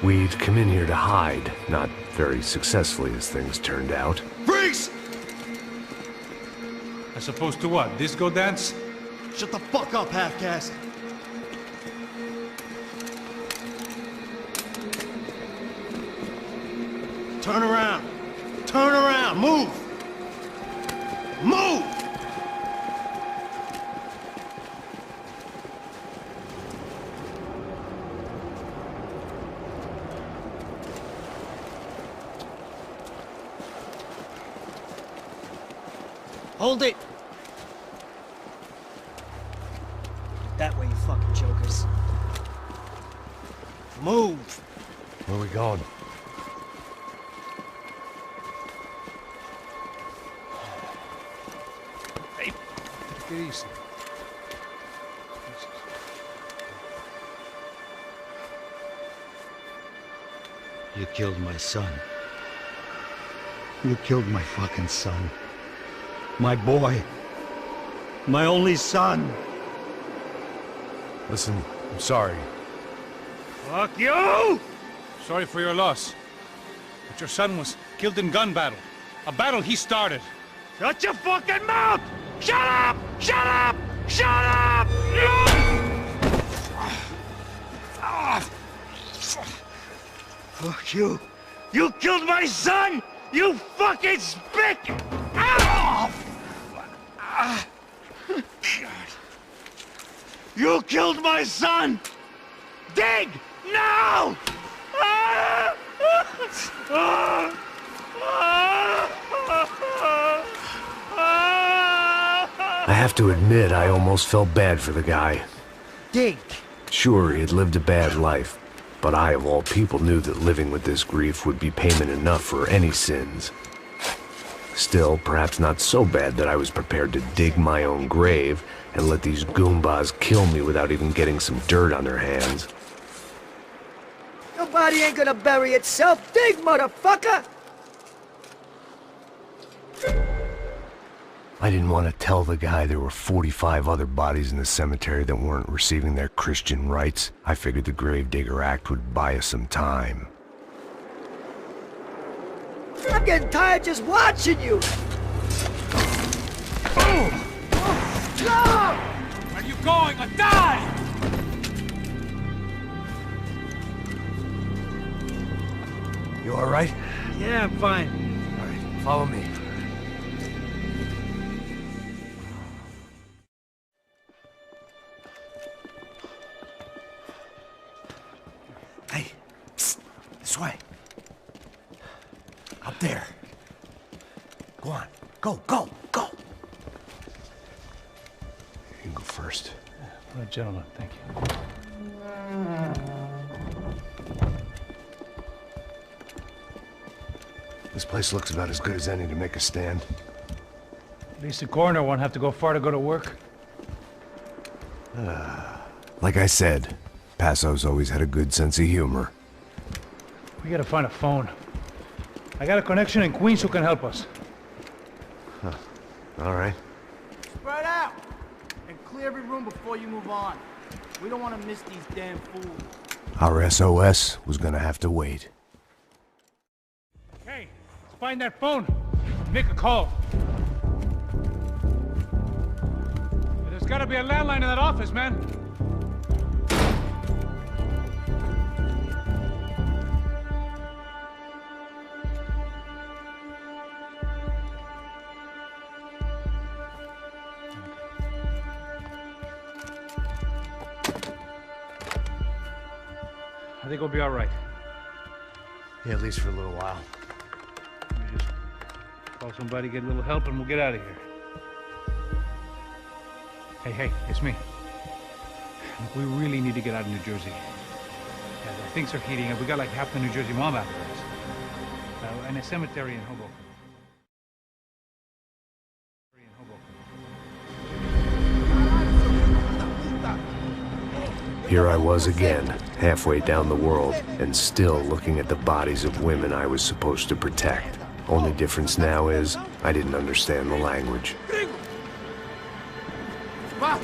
We'd come in here to hide, not very successfully as things turned out. Freeze! As opposed to what? Disco dance? Shut the fuck up, half-caste. Turn around. Turn around. Move. Move! Hold it! That way, you fucking jokers. Move! Where are we going? Hey, take it easy. You killed my son. You killed my fucking son. My boy. My only son. Listen, I'm sorry. Fuck you! Sorry for your loss. But your son was killed in gun battle. A battle he started. Shut your fucking mouth! Shut up! Shut up! Shut up! Fuck you! You killed my son! You fucking spick! You killed my son! Dig! Now! I have to admit, I almost felt bad for the guy. Dig! Sure, he had lived a bad life, but I, of all people, knew that living with this grief would be payment enough for any sins. Still, perhaps not so bad that I was prepared to dig my own grave and let these Goombas kill me without even getting some dirt on their hands. Your body ain't gonna bury itself. Dig, motherfucker! I didn't want to tell the guy there were 45 other bodies in the cemetery that weren't receiving their Christian rites. I figured the Gravedigger Act would buy us some time. I'm getting tired just watching you! Where are you going? Or die! You all right? Yeah, I'm fine. All right, follow me. Hey, psst, this way. Up there. Go on. Go, go, go! You can go first. All right, gentlemen, thank you. This place looks about as good as any to make a stand. At least the coroner won't have to go far to go to work. Like I said, Passo's always had a good sense of humor. We gotta find a phone. I got a connection in Queens who can help us. Huh. All right. Spread out! And clear every room before you move on. We don't want to miss these damn fools. Our SOS was gonna have to wait. Hey, let's find that phone. Make a call. There's gotta be a landline in that office, man. I think we'll be all right. Yeah, at least for a little while. Let me just call somebody, get a little help, and we'll get out of here. Hey, it's me. Look, we really need to get out of New Jersey. Yeah, things are heating up. We got like half the New Jersey mob after us. And a cemetery in Hoboken. Here I was again, halfway down the world, and still looking at the bodies of women I was supposed to protect. Only difference now is, I didn't understand the language. Vai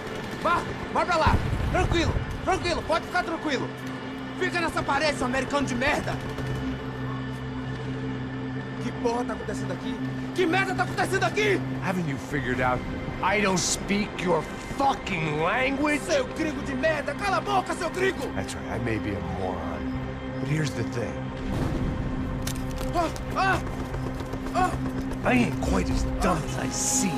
pra lá! Tranquilo, pode ficar tranquilo! Fica nessa parede, seu americano de merda! Que porra tá acontecendo aqui? Que merda tá acontecendo aqui? Haven't you figured out I don't speak your fucking language? Seu gringo de merda! Cala a boca, seu gringo! That's right, I may be a moron, but here's the thing. I ain't quite as dumb as I seem.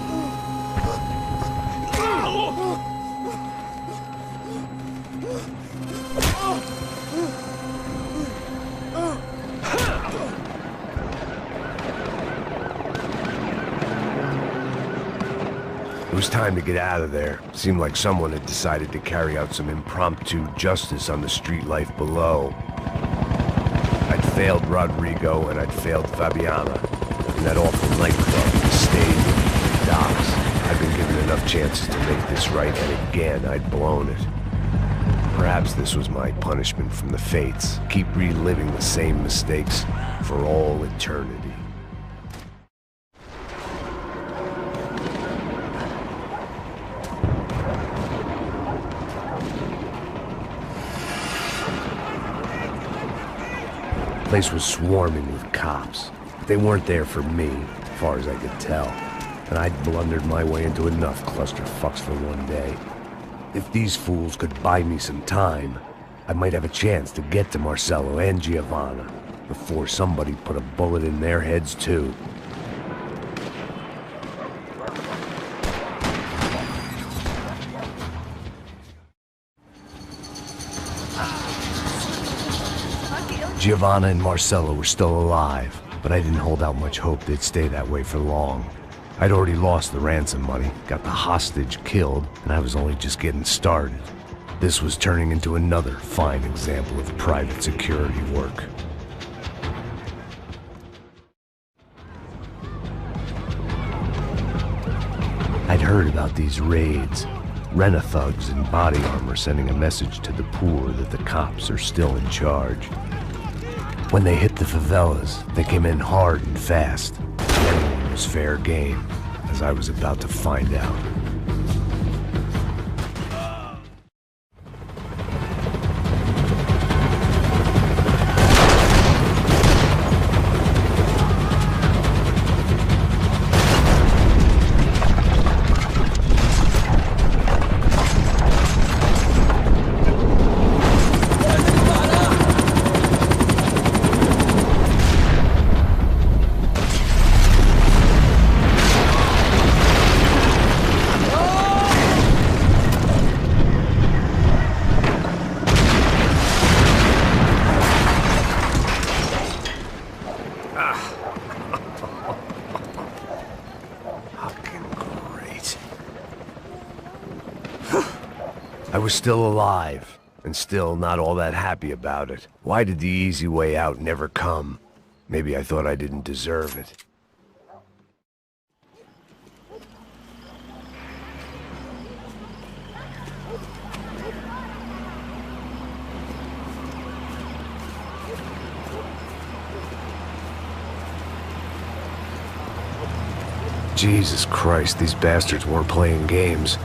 It was time to get out of there. Seemed like someone had decided to carry out some impromptu justice on the street life below. I'd failed Rodrigo and I'd failed Fabiana. In that awful nightclub, the stage, the docks. I'd been given enough chances to make this right, and again, I'd blown it. Perhaps this was my punishment from the fates. Keep reliving the same mistakes for all eternity. Place was swarming with cops. They weren't there for me, as far as I could tell. And I'd blundered my way into enough clusterfucks for one day. If these fools could buy me some time, I might have a chance to get to Marcello and Giovanna before somebody put a bullet in their heads too. Giovanna and Marcello were still alive, but I didn't hold out much hope they'd stay that way for long. I'd already lost the ransom money, got the hostage killed, and I was only just getting started. This was turning into another fine example of private security work. I'd heard about these raids. Rena-thugs in body armor sending a message to the poor that the cops are still in charge. When they hit the favelas, they came in hard and fast. Anyone was fair game, as I was about to find out. I was still alive, and still not all that happy about it. Why did the easy way out never come? Maybe I thought I didn't deserve it. Jesus Christ, these bastards weren't playing games.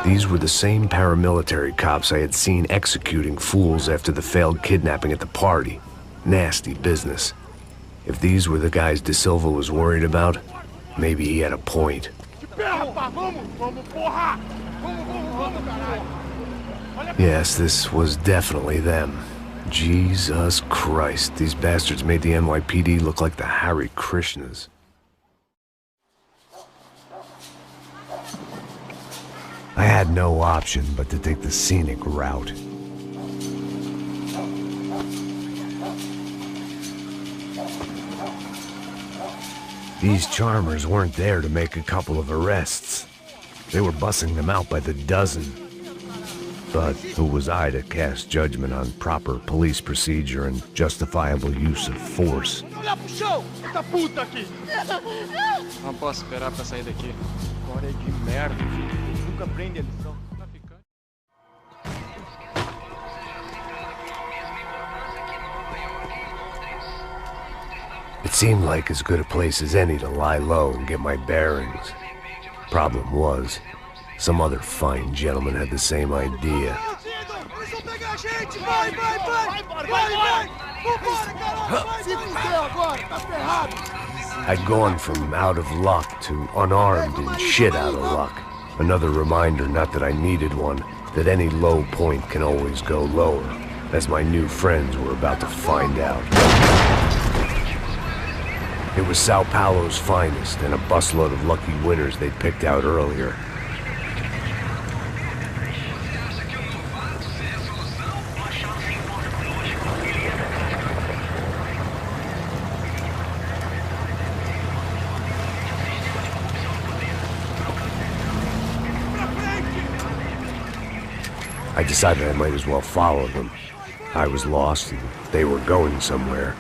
These were the same paramilitary cops I had seen executing fools after the failed kidnapping at the party. Nasty business. If these were the guys De Silva was worried about, maybe he had a point. Yes, this was definitely them. Jesus Christ, these bastards made the NYPD look like the Hare Krishnas. I had no option but to take the scenic route. These charmers weren't there to make a couple of arrests. They were bussing them out by the dozen. But who was I to cast judgment on proper police procedure and justifiable use of force? Não posso esperar pra sair daqui. Agora é de merda, filho. Nunca aprende a lição. It seemed like as good a place as any to lie low and get my bearings. Problem was, some other fine gentleman had the same idea. I'd gone from out of luck to unarmed and shit out of luck. Another reminder, not that I needed one, that any low point can always go lower, as my new friends were about to find out. It was Sao Paulo's finest, and a busload of lucky winners they'd picked out earlier. I decided I might as well follow them. I was lost, and they were going somewhere,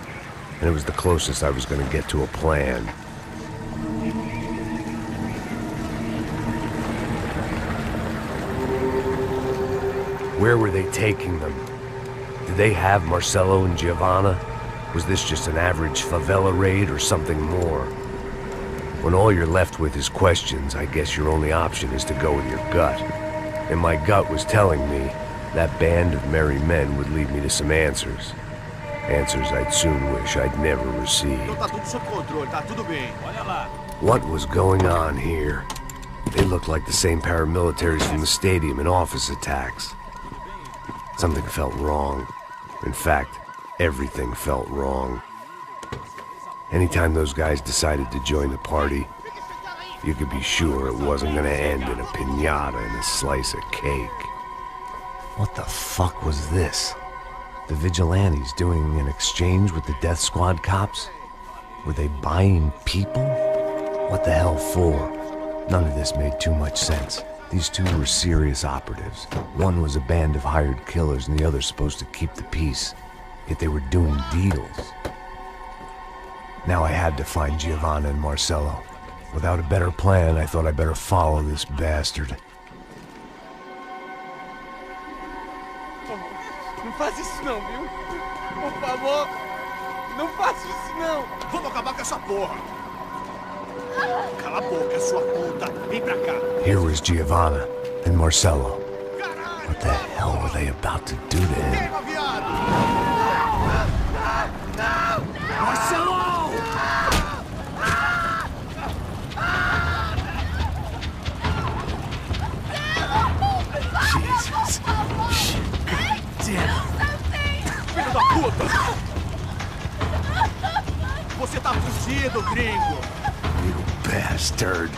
and it was the closest I was going to get to a plan. Where were they taking them? Did they have Marcello and Giovanna? Was this just an average favela raid or something more? When all you're left with is questions, I guess your only option is to go with your gut. And my gut was telling me that band of merry men would lead me to some answers. Answers I'd soon wish I'd never received. Tá tudo sob controle, tá tudo bem. Olha lá. What was going on here? They looked like the same paramilitaries from the stadium in office attacks. Something felt wrong. In fact, everything felt wrong. Anytime those guys decided to join the party, you could be sure it wasn't gonna end in a piñata and a slice of cake. What the fuck was this? The vigilantes doing an exchange with the death squad cops? Were they buying people? What the hell for? None of this made too much sense. These two were serious operatives. One was a band of hired killers and the other supposed to keep the peace. Yet they were doing deals. Now I had to find Giovanna and Marcello. Without a better plan, I thought I'd better follow this bastard. Não faz isso não, viu? Por favor, não faça isso não. Vamos acabar com essa porra. Cala a boca, sua puta. Vem pra cá. Here was Giovanna and Marcello. What the hell were they about to do to him? Marcello! Jesus. God damn. Filho da puta! Você tá fugido, gringo! You bastard.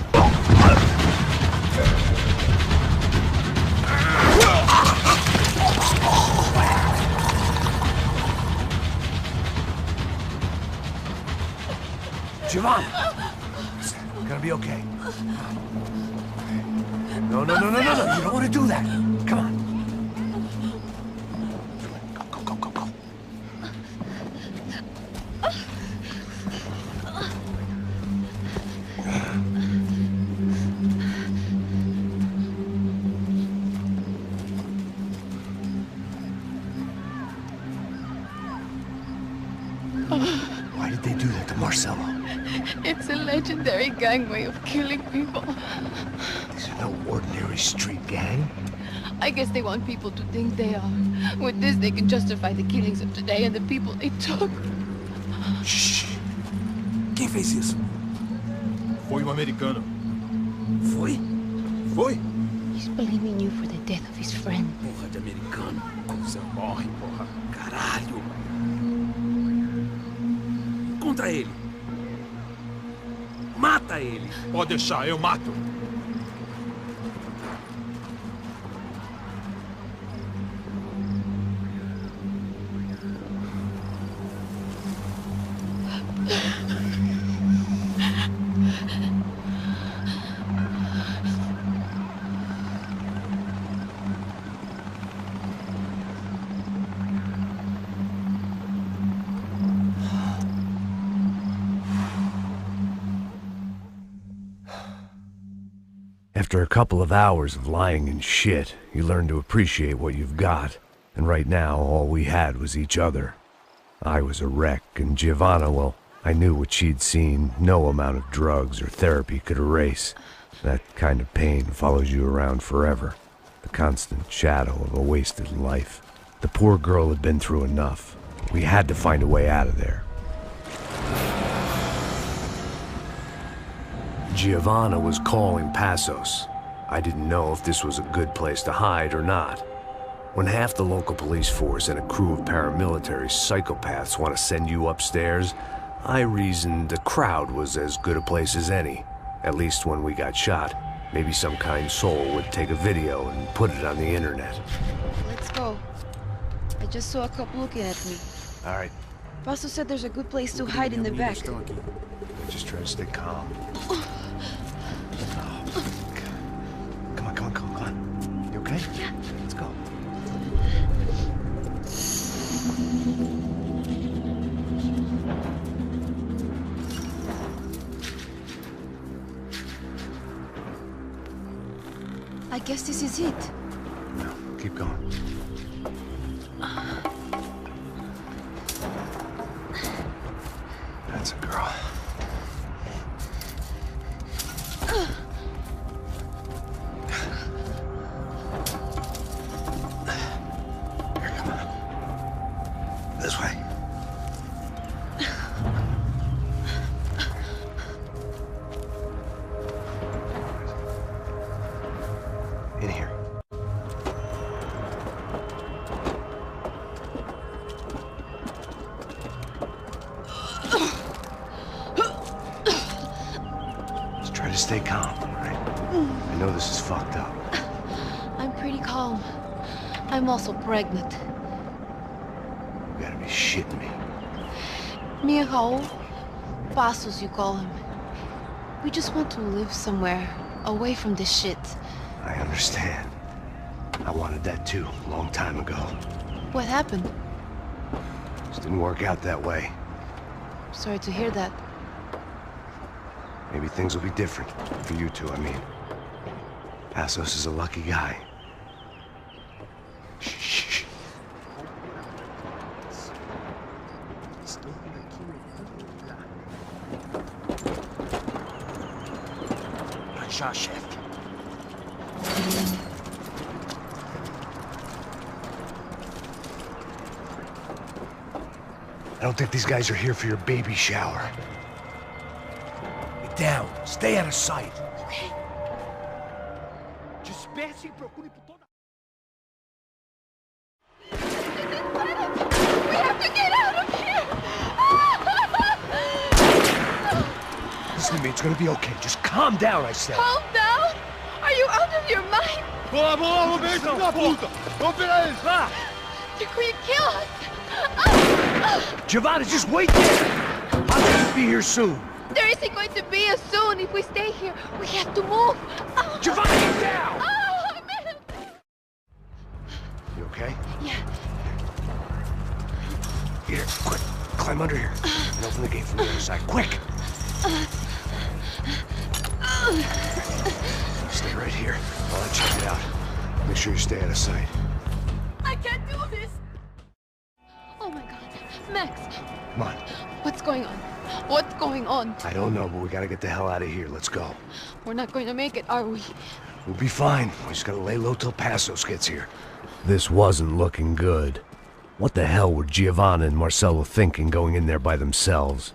Giovanna! It's gonna be okay. No. You don't want to do that. Come on. Go. Why did they do that to Marcello? It's a legendary gang way of killing people. These are no ordinary street gang. I guess they want people to think they are. With this, they can justify the killings of today and the people they took. Shh. Quem fez isso? Foi americano. Foi? Foi? He's blaming you for the death of his friend. Porra de americano. Como você morre, porra. Caralho. Contra ele. Mata ele. Pode deixar, eu mato. After a couple of hours of lying in shit, you learn to appreciate what you've got. And right now, all we had was each other. I was a wreck, and Giovanna, well, I knew what she'd seen no amount of drugs or therapy could erase. That kind of pain follows you around forever. The constant shadow of a wasted life. The poor girl had been through enough. We had to find a way out of there. Giovanna was calling Passos. I didn't know if this was a good place to hide or not. When half the local police force and a crew of paramilitary psychopaths want to send you upstairs, I reasoned the crowd was as good a place as any. At least when we got shot. Maybe some kind soul would take a video and put it on the internet. Let's go. I just saw a cop looking at me. All right. Passos said there's a good place to hide in the back. Just try to stay calm. Come on. You okay? Yeah. Let's go. I guess this is it. No, keep going. That's a girl. In here. Just try to stay calm, all right? I know this is fucked up. I'm pretty calm. I'm also pregnant. You gotta be shitting me. Me and Raul, Passos you call him. We just want to live somewhere, away from this shit. I understand. I wanted that too, a long time ago. What happened? Just didn't work out that way. Sorry to hear that. Maybe things will be different. For you two, I mean. Passos is a lucky guy. Shh. Já, chefe. I don't think these guys are here for your baby shower. Get down. Stay out of sight. Okay. Disperse e procure por toda... We have to get out of here! Listen to me, it's gonna be okay. Just calm down, I said. Calm down? Are you out of your mind? Boa, vamos ver esse filho da puta! Vamos pegar eles, vá! You're going to kill us! Giovanna, just wait there! I'll just be here soon. There isn't going to be a soon if we stay here. We have to move. Giovanna, get down! Oh, man. You okay? Yeah. Here, quick. Climb under here. And open the gate from the other side. Quick! Stay right here while I check it out. Make sure you stay out of sight. I can't do this. Oh my God. Max. Come on. What's going on? What's going on? I don't know, but we gotta get the hell out of here. Let's go. We're not going to make it, are we? We'll be fine. We just gotta lay low till Passos gets here. This wasn't looking good. What the hell were Giovanna and Marcelo thinking going in there by themselves?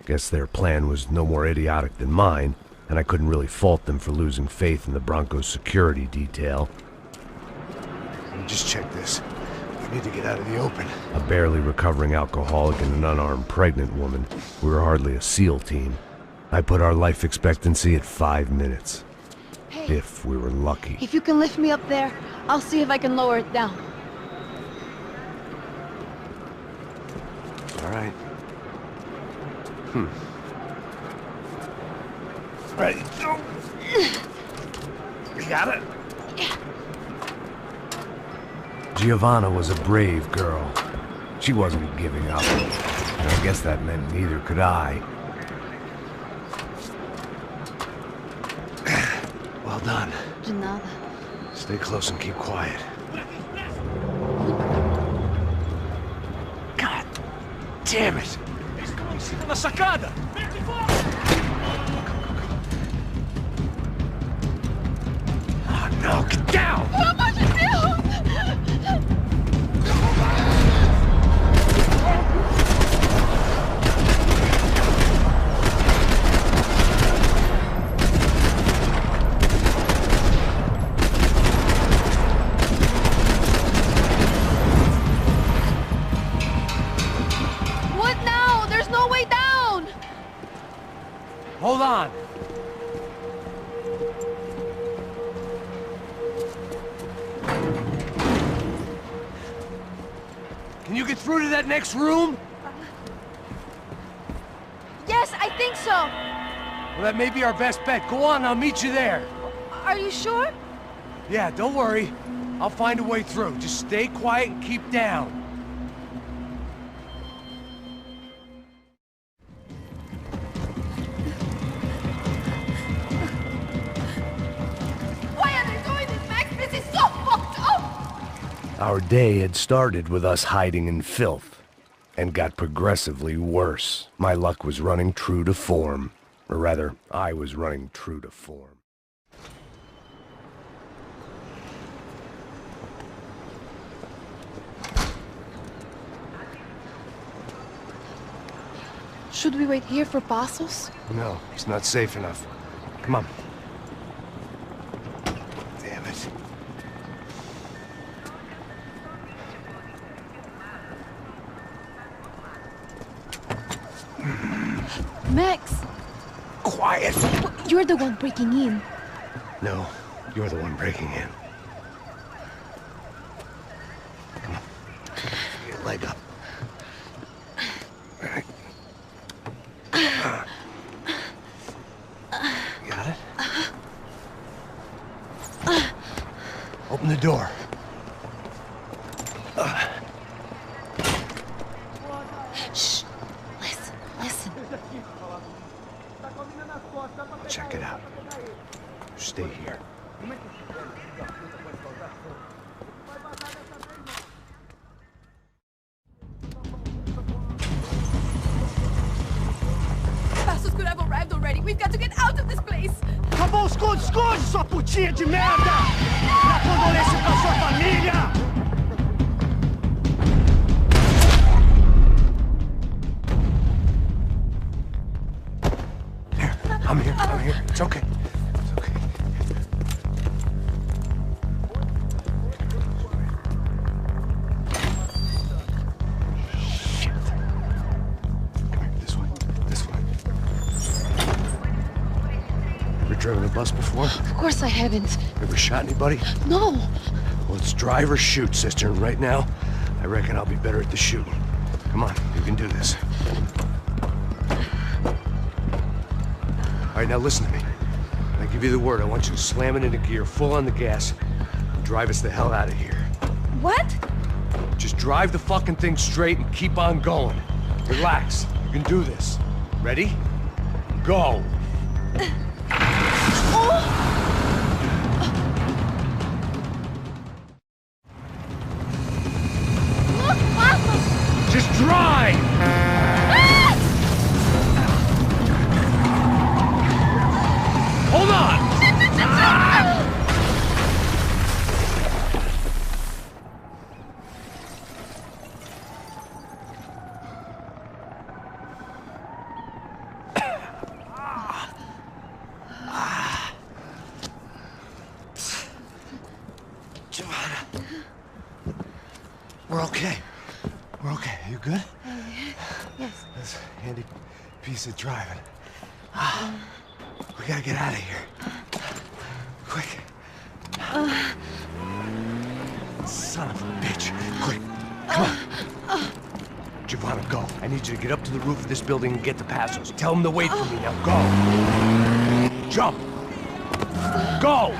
Guess their plan was no more idiotic than mine, and I couldn't really fault them for losing faith in the Broncos security detail. Let me just check this. We need to get out of the open. A barely recovering alcoholic and an unarmed pregnant woman. We were hardly a SEAL team. I put our life expectancy at 5 minutes. Hey. If we were lucky. If you can lift me up there, I'll see if I can lower it down. All right. Ready, go. You got it? Yeah. Giovanna was a brave girl. She wasn't giving up. And I guess that meant neither could I. Well done. De nada. Stay close and keep quiet. God damn it! Na sacada! Oh no, get down! Pelo amor de Deus! What now? There's no way down! Hold on. Can you get through to that next room? Yes, I think so. Well, that may be our best bet. Go on, I'll meet you there. Are you sure? Yeah, don't worry. I'll find a way through. Just stay quiet and keep down. Why are they doing this, Max? This is so fucked up! Our day had started with us hiding in filth, and got progressively worse. My luck was running true to form. Or rather, I was running true to form. Should we wait here for Passos? No, it's not safe enough. Come on. Damn it. Max! Quiet! You're the one breaking in. No, you're the one breaking in. Come on. Get your leg up. All right. Got it? Open the door. Shh. Listen. Check it out. Stay here. Passos could have arrived already. We've got to get out of this place. Acabou, esconde, sua putinha de merda! Minha condolência pra sua família! I'm here. It's okay. Shit. Come here, this way. Ever driven a bus before? Of course I haven't. Ever shot anybody? No. Well, it's drive or shoot, sister, and right now, I reckon I'll be better at the shooting. Come on, you can do this. All right, now listen to me. I give you the word. I want you to slam it into gear, full on the gas, and drive us the hell out of here. What? Just drive the fucking thing straight and keep on going. Relax. You can do this. Ready? Go. Look, Passos! Just drive! Hold on! Giovanna. We're okay. You good? Yes. That's a handy piece of driving. We gotta get out of here. Quick. Son of a bitch. Quick. Come on. Giovanna, go. I need you to get up to the roof of this building and get the Passos. Tell them to wait for me now. Go. Jump. Go.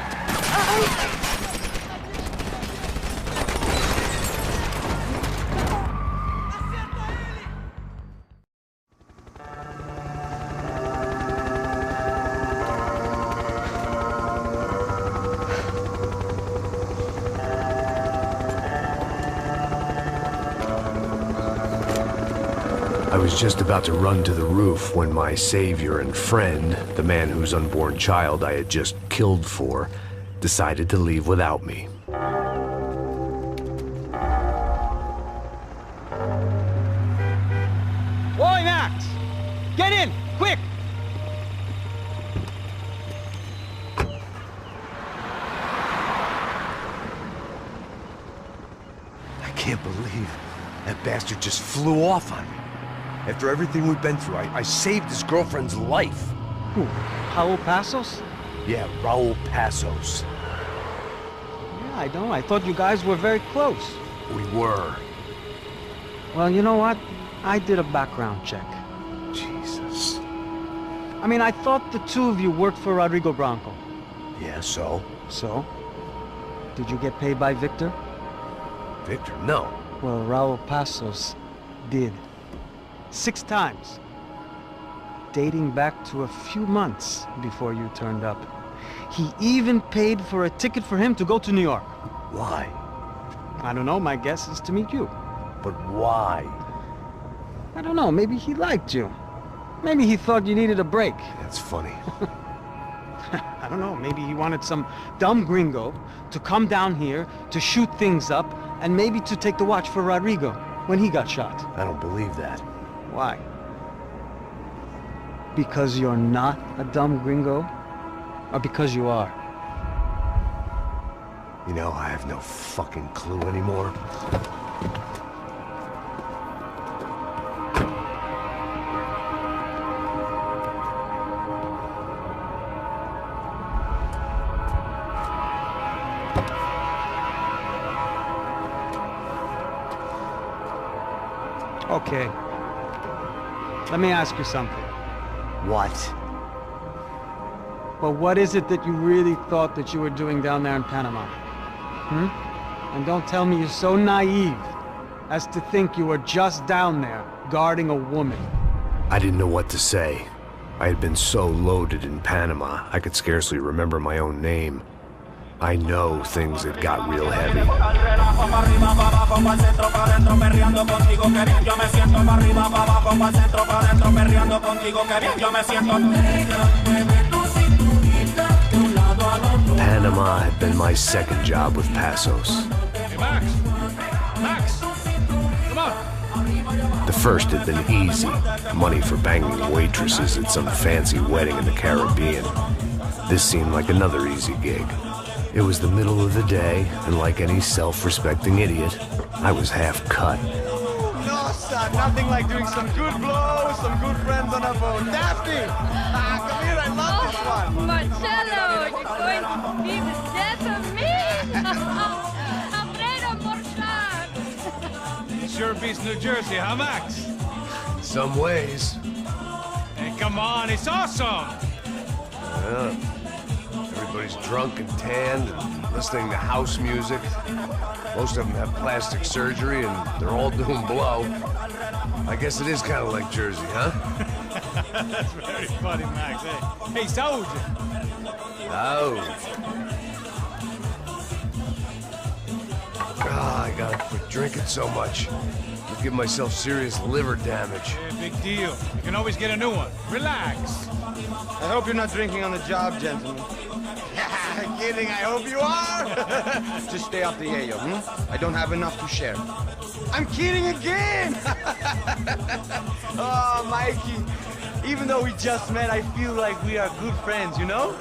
I was just about to run to the roof when my savior and friend, the man whose unborn child I had just killed for, decided to leave without me. Oi, Max! Get in, quick! I can't believe that bastard just flew off on me. After everything we've been through, I saved his girlfriend's life. Who? Raul Passos? Yeah, Raul Passos. Yeah, I know. I thought you guys were very close. We were. Well, you know what? I did a background check. Jesus. I mean, I thought the two of you worked for Rodrigo Branco. Yeah, so? So? Did you get paid by Victor? Victor? No. Well, Raul Passos did. 6 times. Dating back to a few months before you turned up. He even paid for a ticket for him to go to New York. Why? I don't know, my guess is to meet you. But why? I don't know, maybe he liked you. Maybe he thought you needed a break. That's funny. I don't know, maybe he wanted some dumb gringo to come down here to shoot things up and maybe to take the watch for Rodrigo when he got shot. I don't believe that. Why? Because you're not a dumb gringo? Or because you are? You know, I have no fucking clue anymore. Okay. Let me ask you something. What? But what is it that you really thought that you were doing down there in Panama? And don't tell me you're so naive as to think you were just down there guarding a woman. I didn't know what to say. I had been so loaded in Panama, I could scarcely remember my own name. I know things had got real heavy. Panama had been my second job with Passos. Hey, Max! Max! Come on! The first had been easy. Money for banging waitresses at some fancy wedding in the Caribbean. This seemed like another easy gig. It was the middle of the day, and like any self-respecting idiot, I was half cut. No, son, nothing like doing some good blows, some good friends on a boat. Daphne! Come here, I love this one! Marcello, you're going to be the death of me? Alfredo Borchardt! It sure beats New Jersey, huh, Max? Some ways. Hey, come on, it's awesome! Yeah. Everybody's drunk and tanned and listening to house music. Most of them have plastic surgery and they're all doing blow. I guess it is kind of like Jersey, huh? That's very funny, Max. Hey, Saúde! Oh. God, I gotta quit drinking so much. I'll give myself serious liver damage. Hey, big deal. You can always get a new one. Relax. I hope you're not drinking on the job, gentlemen. Kidding, I hope you are! Just stay off the yayo, I don't have enough to share. I'm kidding again! Oh, Mikey, even though we just met, I feel like we are good friends, you know?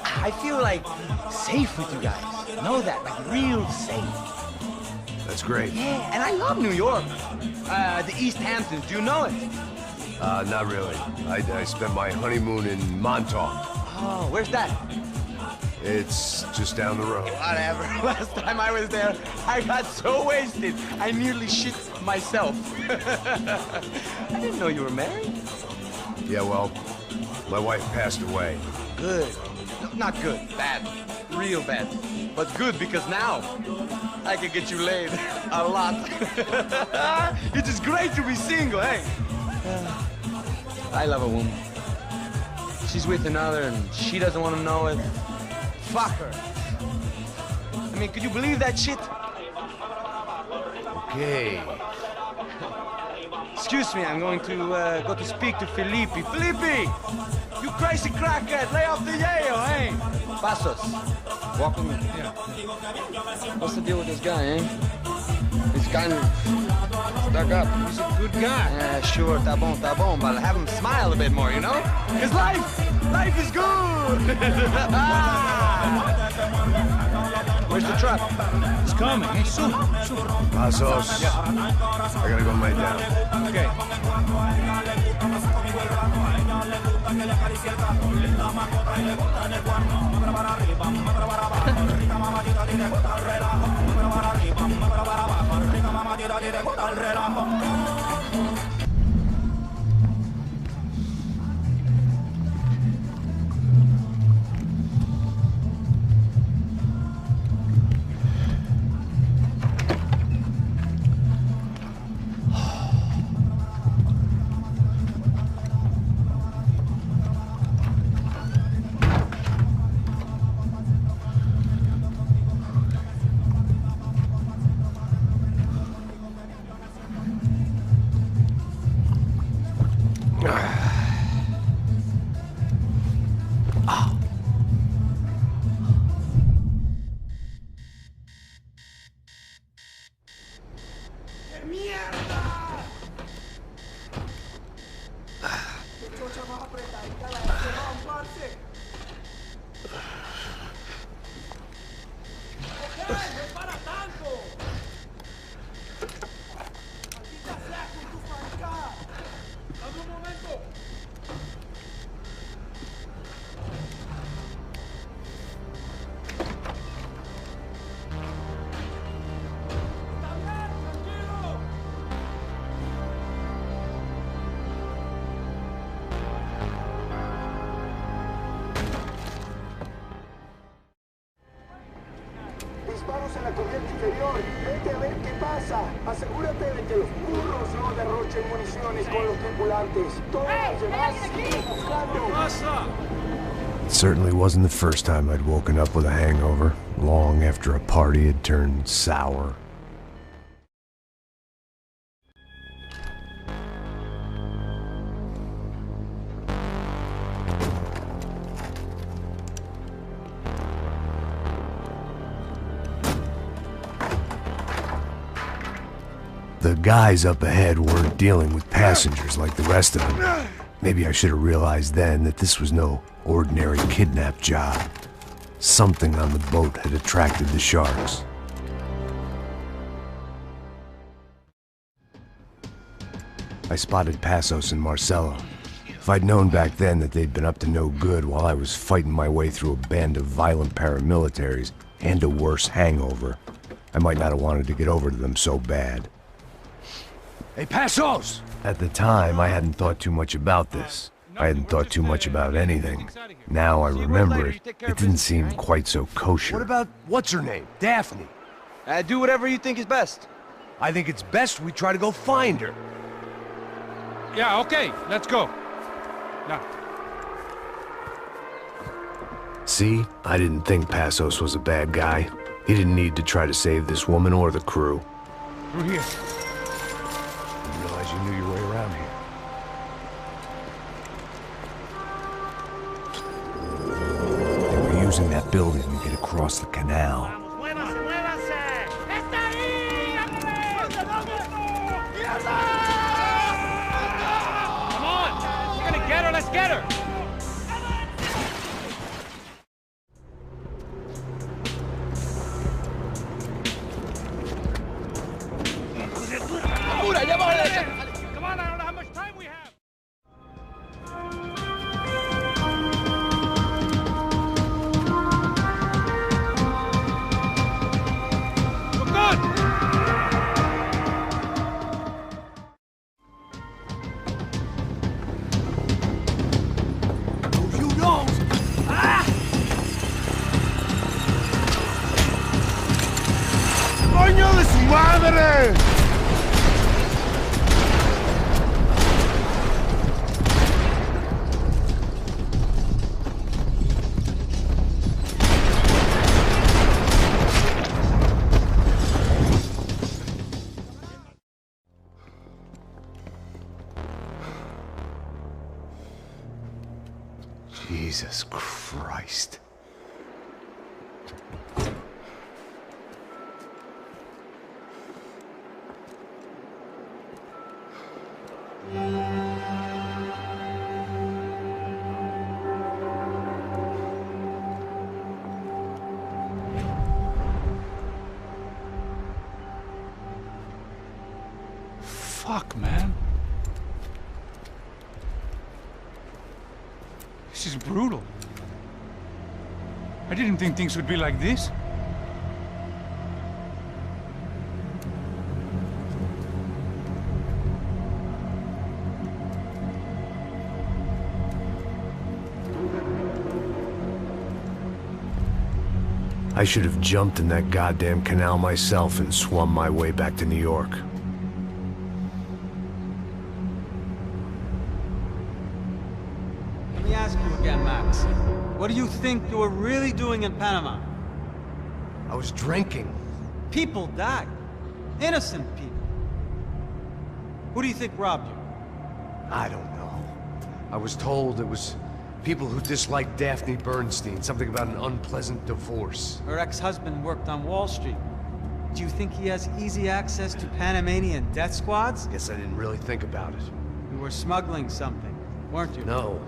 I feel like safe with you guys. Know that, like real safe. That's great. Yeah, and I love New York. The East Hamptons, do you know it? Not really. I spent my honeymoon in Montauk. Oh, where's that? It's just down the road. Whatever. Last time I was there, I got so wasted, I nearly shit myself. I didn't know you were married. Yeah, well, my wife passed away. Good. No, not good. Bad. Real bad. But good because now I can get you laid a lot. It is great to be single, hey? I love a woman. She's with another and she doesn't want to know it. Fuck her. I mean, could you believe that shit? Okay. Excuse me, I'm going to go to speak to Felipe. Felipe! You crazy crackhead, lay off the yayo, hey? Passos, walk with me. Yeah. What's the deal with this guy, eh? He's kind of stuck up. He's a good guy. Yeah, sure, tá bom, but have him smile a bit more, you know? Because life is good! Where's the truck? It's coming. Hey, soon. Passos. Yeah. I gotta go lay down. Okay. inferior. Vete a ver qué pasa. Asegúrate de que los burros no derrochen municiones con los tripulantes. Todos los demás siguen buscando. It certainly wasn't the first time I'd woken up with a hangover, long after a party had turned sour. The guys up ahead weren't dealing with passengers like the rest of them. Maybe I should have realized then that this was no ordinary kidnap job. Something on the boat had attracted the sharks. I spotted Passos and Marcelo. If I'd known back then that they'd been up to no good while I was fighting my way through a band of violent paramilitaries and a worse hangover, I might not have wanted to get over to them so bad. Hey, Passos! At the time, I hadn't thought too much about this. I hadn't thought too much about anything. Now I remember it, it didn't seem quite so kosher. What about, what's her name? Daphne? Do whatever you think is best. I think it's best we try to go find her. Yeah, okay, let's go. Now. See? I didn't think Passos was a bad guy. He didn't need to try to save this woman or the crew. Through here. Didn't realize you knew your way around here. They were using that building to get across the canal. Come on! We're gonna get her, let's get her! Come on, I don't know how much time we have! We're good! You know! Ah! ¡Coño de su madre! Jesus Christ. Fuck, man. This is brutal. I didn't think things would be like this. I should have jumped in that goddamn canal myself and swum my way back to New York. Let me ask you again, Max. What do you think you were really doing in Panama? I was drinking. People died. Innocent people. Who do you think robbed you? I don't know. I was told it was people who disliked Daphne Bernstein, something about an unpleasant divorce. Her ex-husband worked on Wall Street. Do you think he has easy access to Panamanian death squads? Guess I didn't really think about it. You were smuggling something, weren't you? No.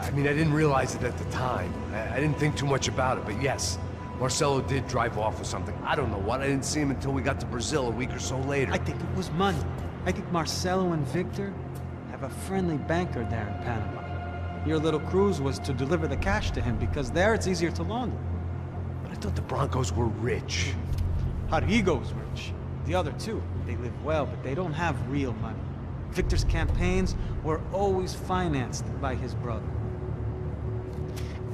I mean, I didn't realize it at the time. I didn't think too much about it, but yes. Marcelo did drive off with something. I don't know what. I didn't see him until we got to Brazil a week or so later. I think it was money. I think Marcelo and Victor have a friendly banker there in Panama. Your little cruise was to deliver the cash to him because there it's easier to launder. But I thought the Brancos were rich. Rodrigo's rich. The other two, they live well, but they don't have real money. Victor's campaigns were always financed by his brother.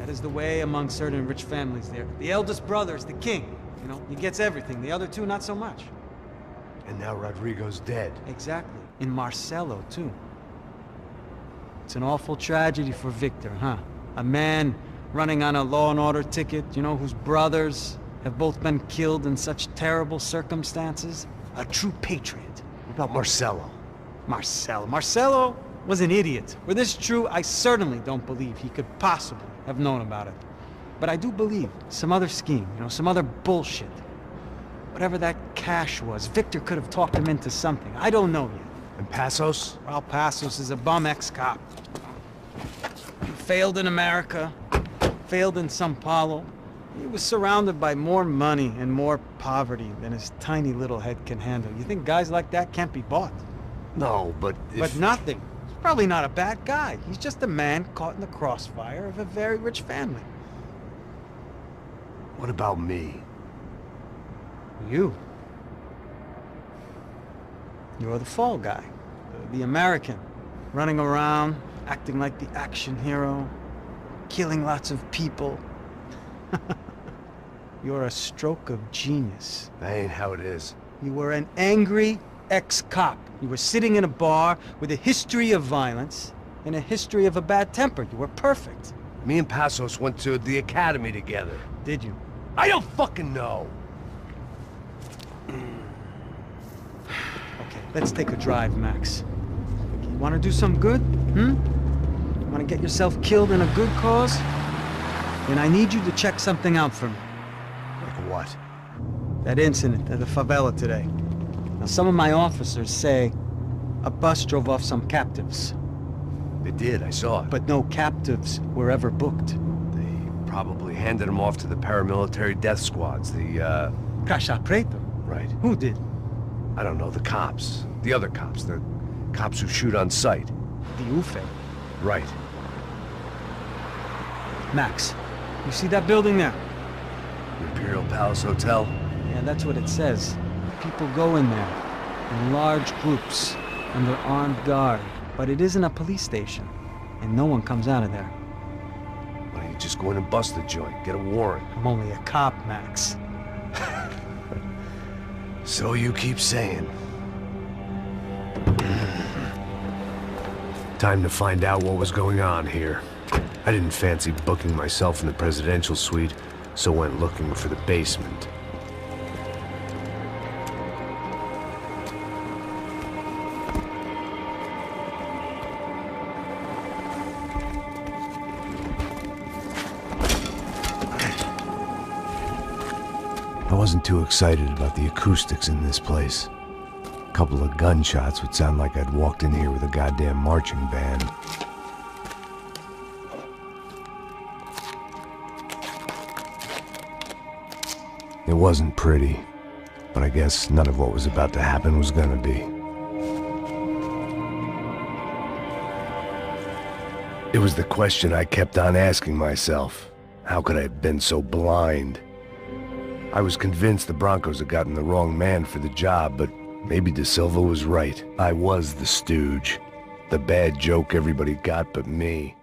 That is the way among certain rich families there. The eldest brother is the king. You know, he gets everything. The other two, not so much. And now Rodrigo's dead. Exactly. And Marcelo, too. It's an awful tragedy for Victor, huh? A man running on a law and order ticket, you know, whose brothers have both been killed in such terrible circumstances. A true patriot. What about Marcelo? Marcelo was an idiot. Were this true, I certainly don't believe he could possibly have known about it. But I do believe some other scheme, you know, some other bullshit. Whatever that cash was, Victor could have talked him into something. I don't know yet. And Passos? Well, Passos is a bum ex-cop. He failed in America, failed in São Paulo. He was surrounded by more money and more poverty than his tiny little head can handle. You think guys like that can't be bought? No, but But nothing. He's probably not a bad guy. He's just a man caught in the crossfire of a very rich family. What about me? You. You're the fall guy. The American. Running around, acting like the action hero. Killing lots of people. You're a stroke of genius. That ain't how it is. You were an angry ex-cop. You were sitting in a bar with a history of violence and a history of a bad temper. You were perfect. Me and Passos went to the academy together. Did you? I don't fucking know. Okay, let's take a drive, Max. You want to do some good? You want to get yourself killed in a good cause? Then I need you to check something out for me. Like what? That incident at the favela today. Now, some of my officers say a bus drove off some captives. They did, I saw it. But no captives were ever booked. They probably handed them off to the paramilitary death squads, the, Caixa Preta? Right. Who did? I don't know, the cops. The other cops, the cops who shoot on sight. The UFE? Right. Max, you see that building there? Imperial Palace Hotel? Yeah, that's what it says. People go in there, in large groups, under armed guard. But it isn't a police station, and no one comes out of there. Why don't you just go in and bust the joint, get a warrant? I'm only a cop, Max. So you keep saying. Time to find out what was going on here. I didn't fancy booking myself in the presidential suite, so went looking for the basement. I wasn't too excited about the acoustics in this place. A couple of gunshots would sound like I'd walked in here with a goddamn marching band. It wasn't pretty, but I guess none of what was about to happen was gonna be. It was the question I kept on asking myself. How could I have been so blind? I was convinced the Brancos had gotten the wrong man for the job, but maybe De Silva was right. I was the stooge. The bad joke everybody got but me.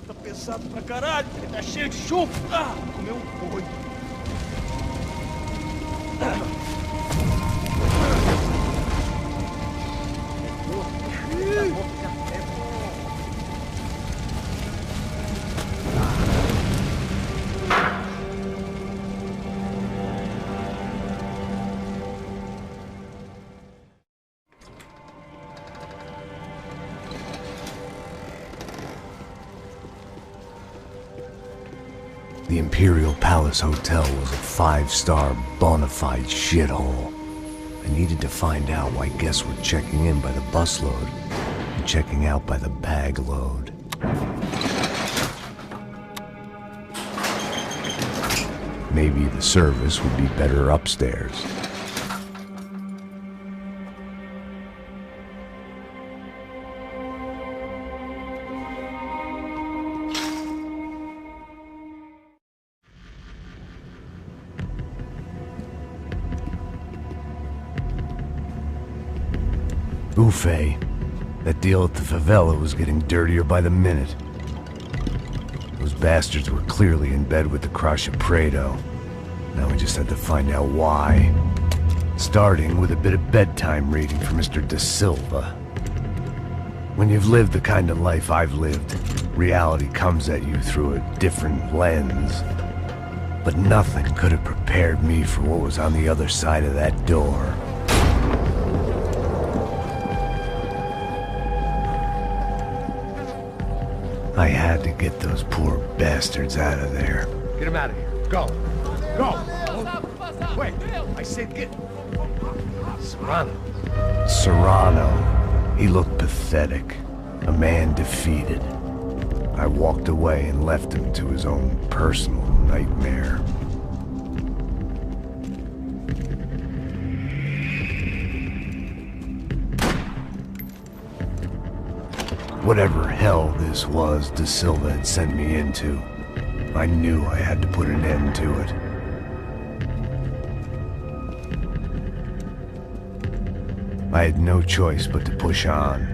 Tá pesado pra caralho, tá cheio de chumbo. Ah, comeu boi. The Imperial Palace Hotel was a 5-star bona fide shithole. I needed to find out why guests were checking in by the busload and checking out by the bag load. Maybe the service would be better upstairs. UFE. That deal at the favela was getting dirtier by the minute. bastards were clearly in bed with the Crush of Prado. Now we just had to find out why. Starting with a bit of bedtime reading for Mr. Da Silva. When you've lived the kind of life I've lived, reality comes at you through a different lens. But nothing could have prepared me for what was on the other side of that door. I had to get those poor bastards out of there. Get him out of here. Go. Go. Wait. I said get... Serrano. Serrano. He looked pathetic. A man defeated. I walked away and left him to his own personal nightmare. Whatever hell this was Da Silva had sent me into, I knew I had to put an end to it. I had no choice but to push on.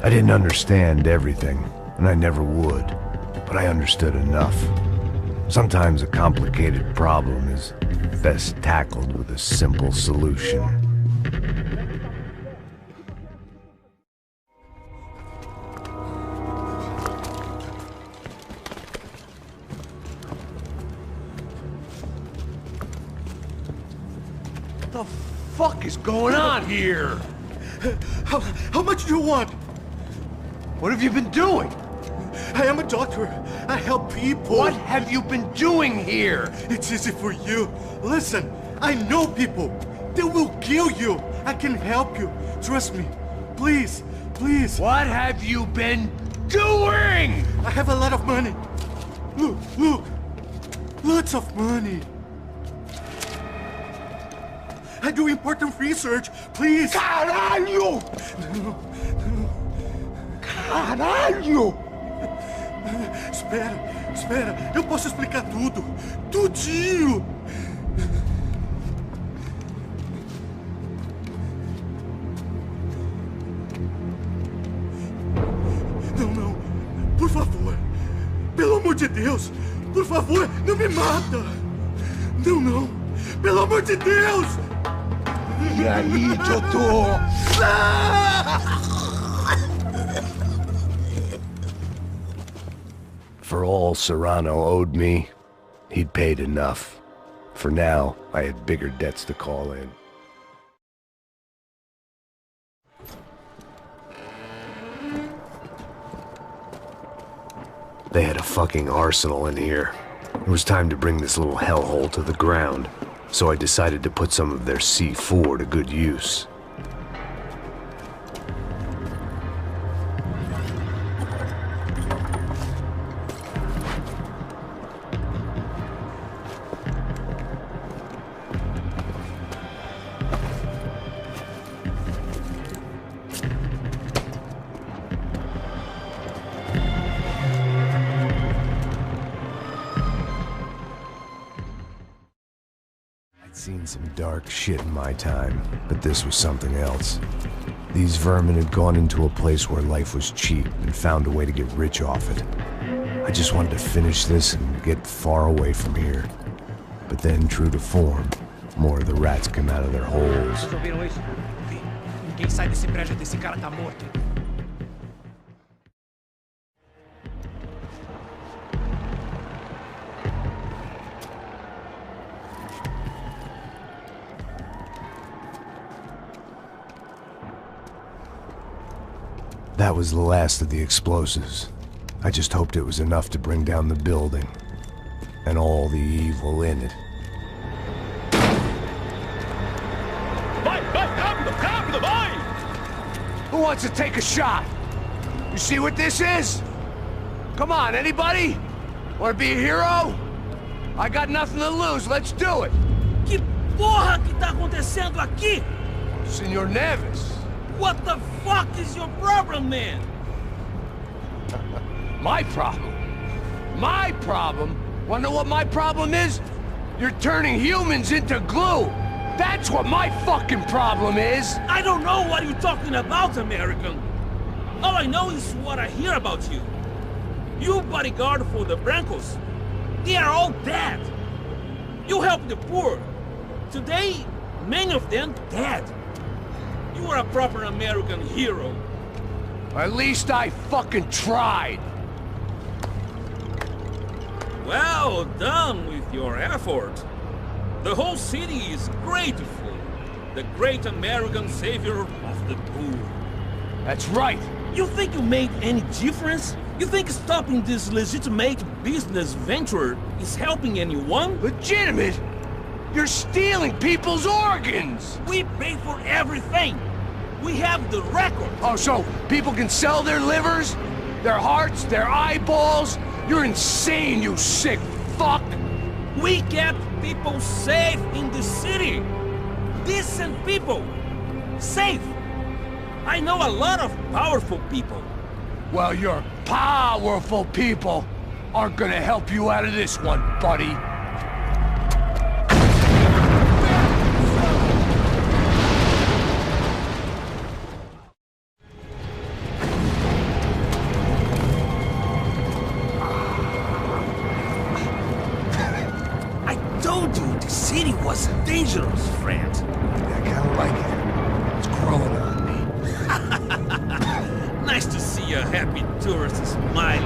I didn't understand everything, and I never would, but I understood enough. Sometimes a complicated problem is best tackled with a simple solution. What the fuck is going on here? How much do you want? What have you been doing? I am a doctor. I help people. What have you been doing here? It's easy for you. Listen, I know people. They will kill you. I can help you. Trust me. Please, please. What have you been doing? I have a lot of money. Look, look. Lots of money. I do important research. Please. Caralho! Caralho! Espera, espera. Eu posso explicar tudo. Tudinho. Não, não. Por favor. Pelo amor de Deus. Por favor, não me mata. Não, não. Pelo amor de Deus. E aí, doutor? For all Serrano owed me, he'd paid enough. For now, I had bigger debts to call in. They had a fucking arsenal in here. It was time to bring this little hellhole to the ground, so I decided to put some of their C4 to good use. Seen some dark shit in my time, but this was something else. These vermin had gone into a place where life was cheap and found a way to get rich off it. I just wanted to finish this and get far away from here. But then, true to form, more of the rats came out of their holes. Vocês ouviram isso? Ninguém sai desse prédio desse cara tá morto. That was the last of the explosives. I just hoped it was enough to bring down the building. And all the evil in it. Vai, rápido, rápido, vai! Who wants to take a shot? You see what this is? Come on, anybody? Want to be a hero? I got nothing to lose, let's do it! Que porra que tá acontecendo aqui? Senor Neves. What the fuck is your problem, man? My problem? My problem? Wanna know what my problem is? You're turning humans into glue! That's what my fucking problem is! I don't know what you're talking about, American. All I know is what I hear about you. You bodyguard for the Brancos. They are all dead. You help the poor. Today, many of them dead. You are a proper American hero. At least I fucking tried. Well done with your effort. The whole city is grateful. The great American savior of the poor. That's right. You think you made any difference? You think stopping this legitimate business venture is helping anyone? Legitimate? You're stealing people's organs! We pay for everything! We have the record! Oh, so people can sell their livers? Their hearts? Their eyeballs? You're insane, you sick fuck! We kept people safe in the city! Decent people! Safe! I know a lot of powerful people. Well, your powerful people aren't gonna help you out of this one, buddy. I told you the city was dangerous, friend. I kinda like it. It's growing on me. Nice to see a happy tourist smiling.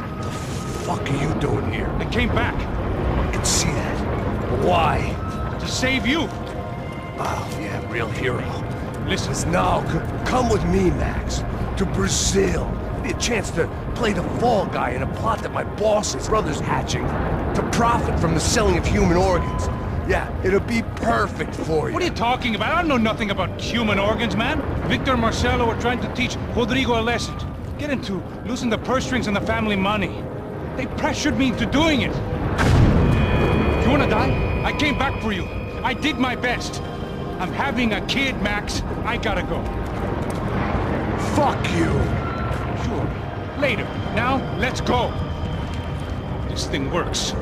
What the fuck are you doing here? I came back. I can see that. But why? To save you. Oh, yeah, real hero. Listen. Now, come with me, Max. To Brazil. Be a chance to play the fall guy in a plot that my boss's brother's hatching. To profit from the selling of human organs. Yeah, it'll be perfect for you. What are you talking about? I don't know nothing about human organs, man. Victor and Marcelo were trying to teach Rodrigo a lesson. Get into losing the purse strings and the family money. They pressured me into doing it. You wanna die? I came back for you. I did my best. I'm having a kid, Max. I gotta go. Fuck you. Sure. Later. Now, let's go. This thing works.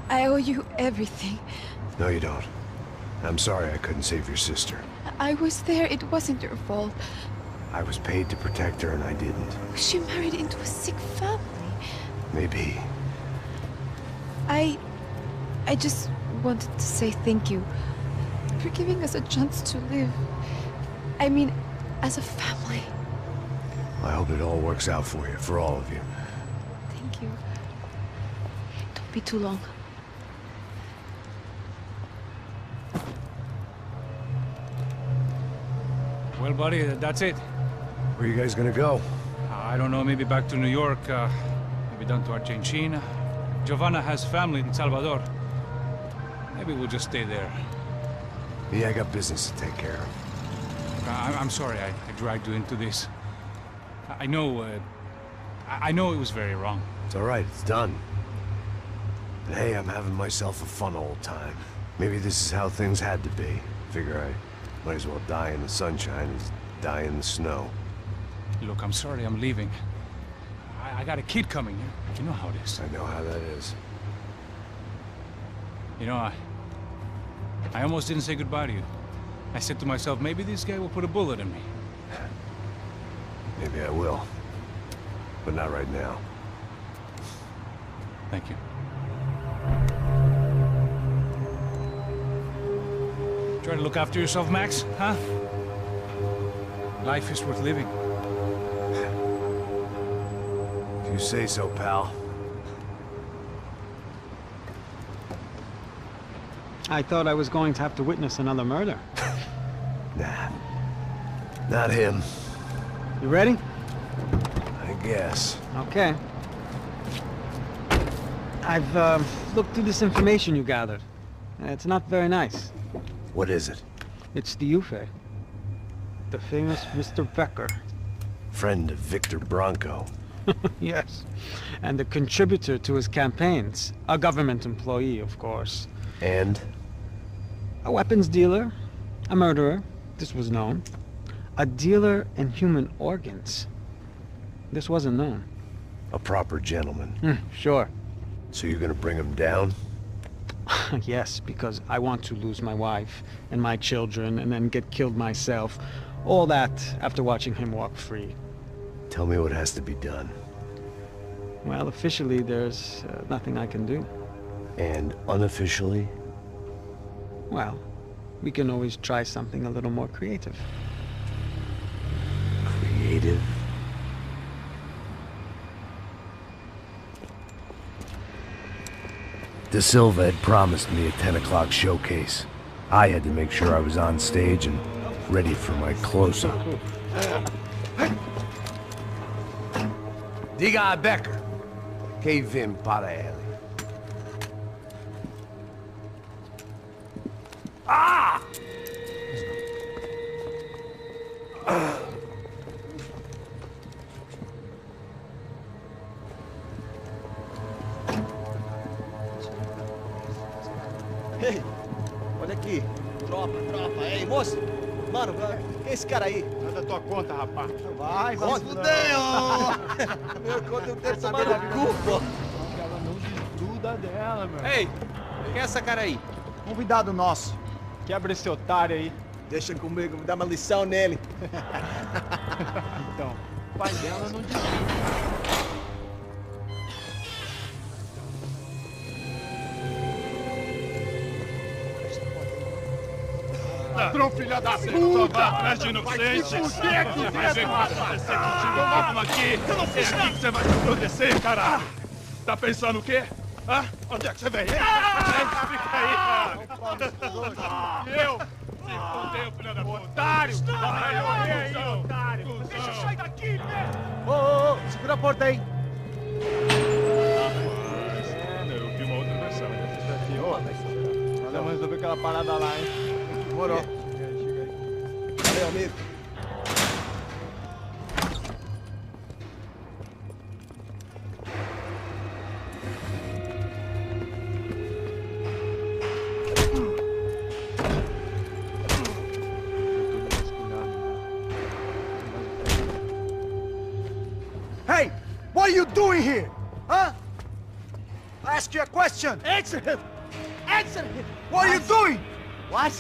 I owe you everything. No, you don't. I'm sorry I couldn't save your sister. I was there. It wasn't your fault. I was paid to protect her and I didn't. She married into a sick family. Maybe. I just wanted to say thank you for giving us a chance to live. I mean, as a family. I hope it all works out for you, for all of you. Thank you. Don't be too long. Well, buddy, that's it. Where are you guys gonna go? I don't know, maybe back to New York, maybe down to Argentina. Giovanna has family in Salvador. Maybe we'll just stay there. Yeah, I got business to take care of. I'm sorry I dragged you into this. I know it was very wrong. It's all right, it's done. But hey, I'm having myself a fun old time. Maybe this is how things had to be. Figure I might as well die in the sunshine as die in the snow. Look, I'm sorry I'm leaving. I got a kid coming. You know how it is. I know how that is. You know, I almost didn't say goodbye to you. I said to myself, maybe this guy will put a bullet in me. Maybe I will. But not right now. Thank you. Try to look after yourself, Max, huh? Life is worth living. If you say so, pal. I thought I was going to have to witness another murder. Nah. Not him. You ready? I guess. Okay. I've looked through this information you gathered. It's not very nice. What is it? It's the Yuffie. The famous Mr. Becker. Friend of Victor Bronco. Yes, and a contributor to his campaigns. A government employee, of course. And? A weapons dealer. A murderer. This was known. A dealer in human organs. This wasn't known. A proper gentleman. Sure. So you're gonna bring him down? Yes, because I want to lose my wife and my children and then get killed myself. All that after watching him walk free. Tell me what has to be done. Well, officially, there's nothing I can do. And unofficially? Well, we can always try something a little more creative. Creative? De Silva had promised me a 10 o'clock showcase. I had to make sure I was on stage and ready for my close-up. Diga a Becker. Que vim para ele. Ah! Ei, olha aqui. Tropa. Ei, moço. Mano, quem é esse cara aí? Nada da tua conta, rapaz. Vai se fuder, ó. Meu conta eu tenho tomado no cu, pô. Ela não desgruda dela, meu. Ei, quem é essa cara aí? Convidado nosso. Quebra esse otário aí. Deixa comigo, me dá uma lição nele. Então, o pai dela não desgruda. Ladrão, filha da puta! Vai atrás de inocentes! Vai ver o que vai acontecer contigo! Vamos aqui! Eu não fiz nada! Aqui que você vai se proteger, caralho! Tá pensando o quê? Hã? Onde é que você vem? Fica aí, cara! E eu? Se fodeu, filha da puta! Otário! Vai, otário! Deixa eu sair daqui, velho! Ô, segura a porta aí! Eu vi uma outra versão. Vamos resolver aquela parada lá, hein? Demorou. Valeu, amigo. Hey, what are you doing here? Huh? I ask you a question. Answer him. Answer him. What are you doing? What?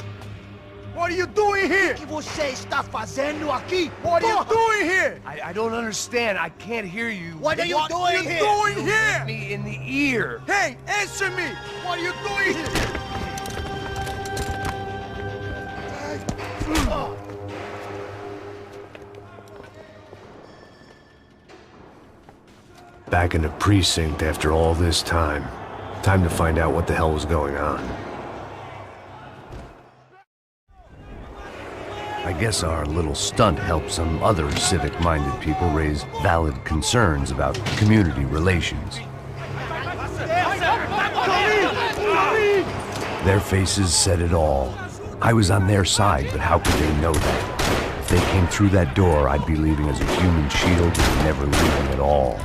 What are you doing here? O que você está fazendo aqui? What are you doing here? I don't understand. I can't hear you. What are you doing here? You hit me in the ear. Hey, answer me. What are you doing here? Back in the precinct after all this time. Time to find out what the hell was going on. I guess our little stunt helped some other civic-minded people raise valid concerns about community relations. Their faces said it all. I was on their side, but how could they know that? If they came through that door, I'd be leaving as a human shield and never leaving at all.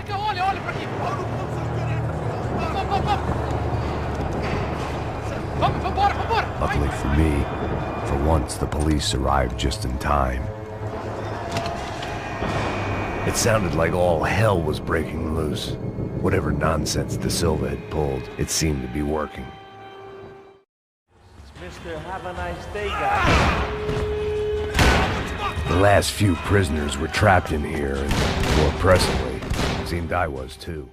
Luckily for me, for once the police arrived just in time. It sounded like all hell was breaking loose. Whatever nonsense De Silva had pulled, it seemed to be working. Mr. Have a nice day, guys. The last few prisoners were trapped in here, and more presently, it seemed I was too.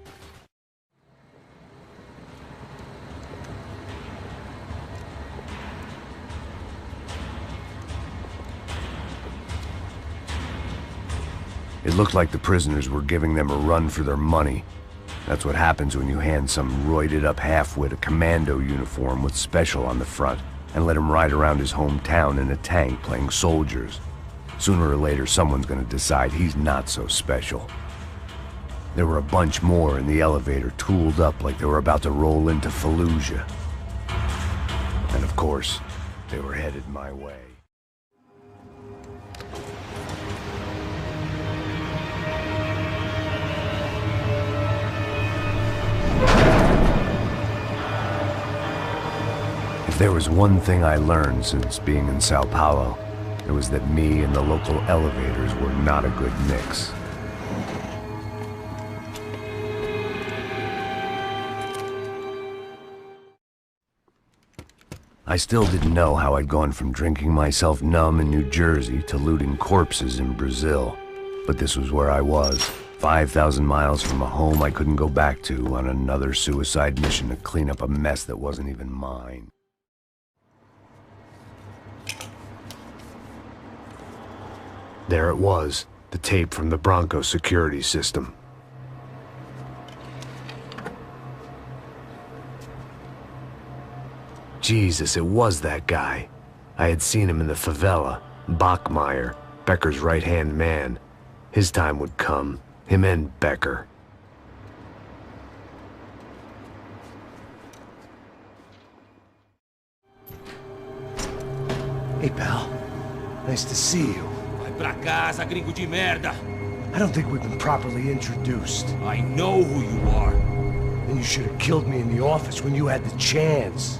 It looked like the prisoners were giving them a run for their money. That's what happens when you hand some roided-up halfwit a commando uniform with special on the front and let him ride around his hometown in a tank playing soldiers. Sooner or later, someone's gonna decide he's not so special. There were a bunch more in the elevator, tooled up like they were about to roll into Fallujah. And of course, they were headed my way. If there was one thing I learned since being in Sao Paulo, it was that me and the local elevators were not a good mix. I still didn't know how I'd gone from drinking myself numb in New Jersey to looting corpses in Brazil. But this was where I was, 5,000 miles from a home I couldn't go back to, on another suicide mission to clean up a mess that wasn't even mine. There it was, the tape from the Bronco security system. Jesus, it was that guy. I had seen him in the favela. Bachmeyer, Becker's right-hand man. His time would come. Him and Becker. Hey, pal. Nice to see you. Vai pra casa, gringo de merda! I don't think we've been properly introduced. I know who you are. Then you should have killed me in the office when you had the chance.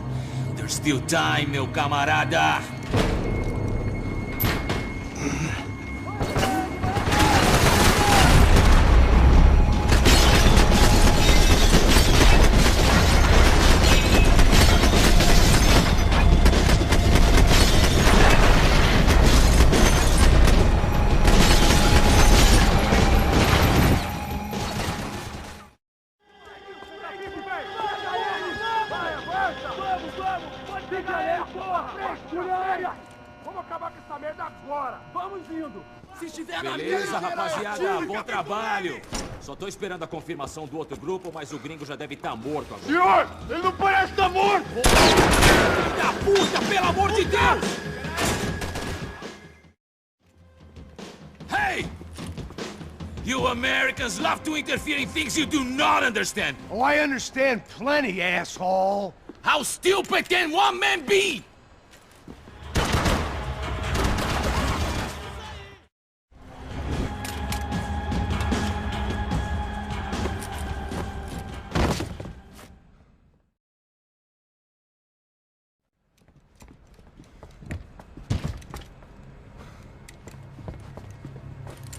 There's still time, meu camarada! Beleza, rapaziada, bom trabalho. Só tô esperando a confirmação do outro grupo, mas o gringo já deve estar morto agora. Senhor, ele não parece estar morto! Filho da puta, pelo amor de Deus! Hey! You Americans love to interfere in things you do not understand. Oh, I understand plenty, asshole. How stupid can one man be?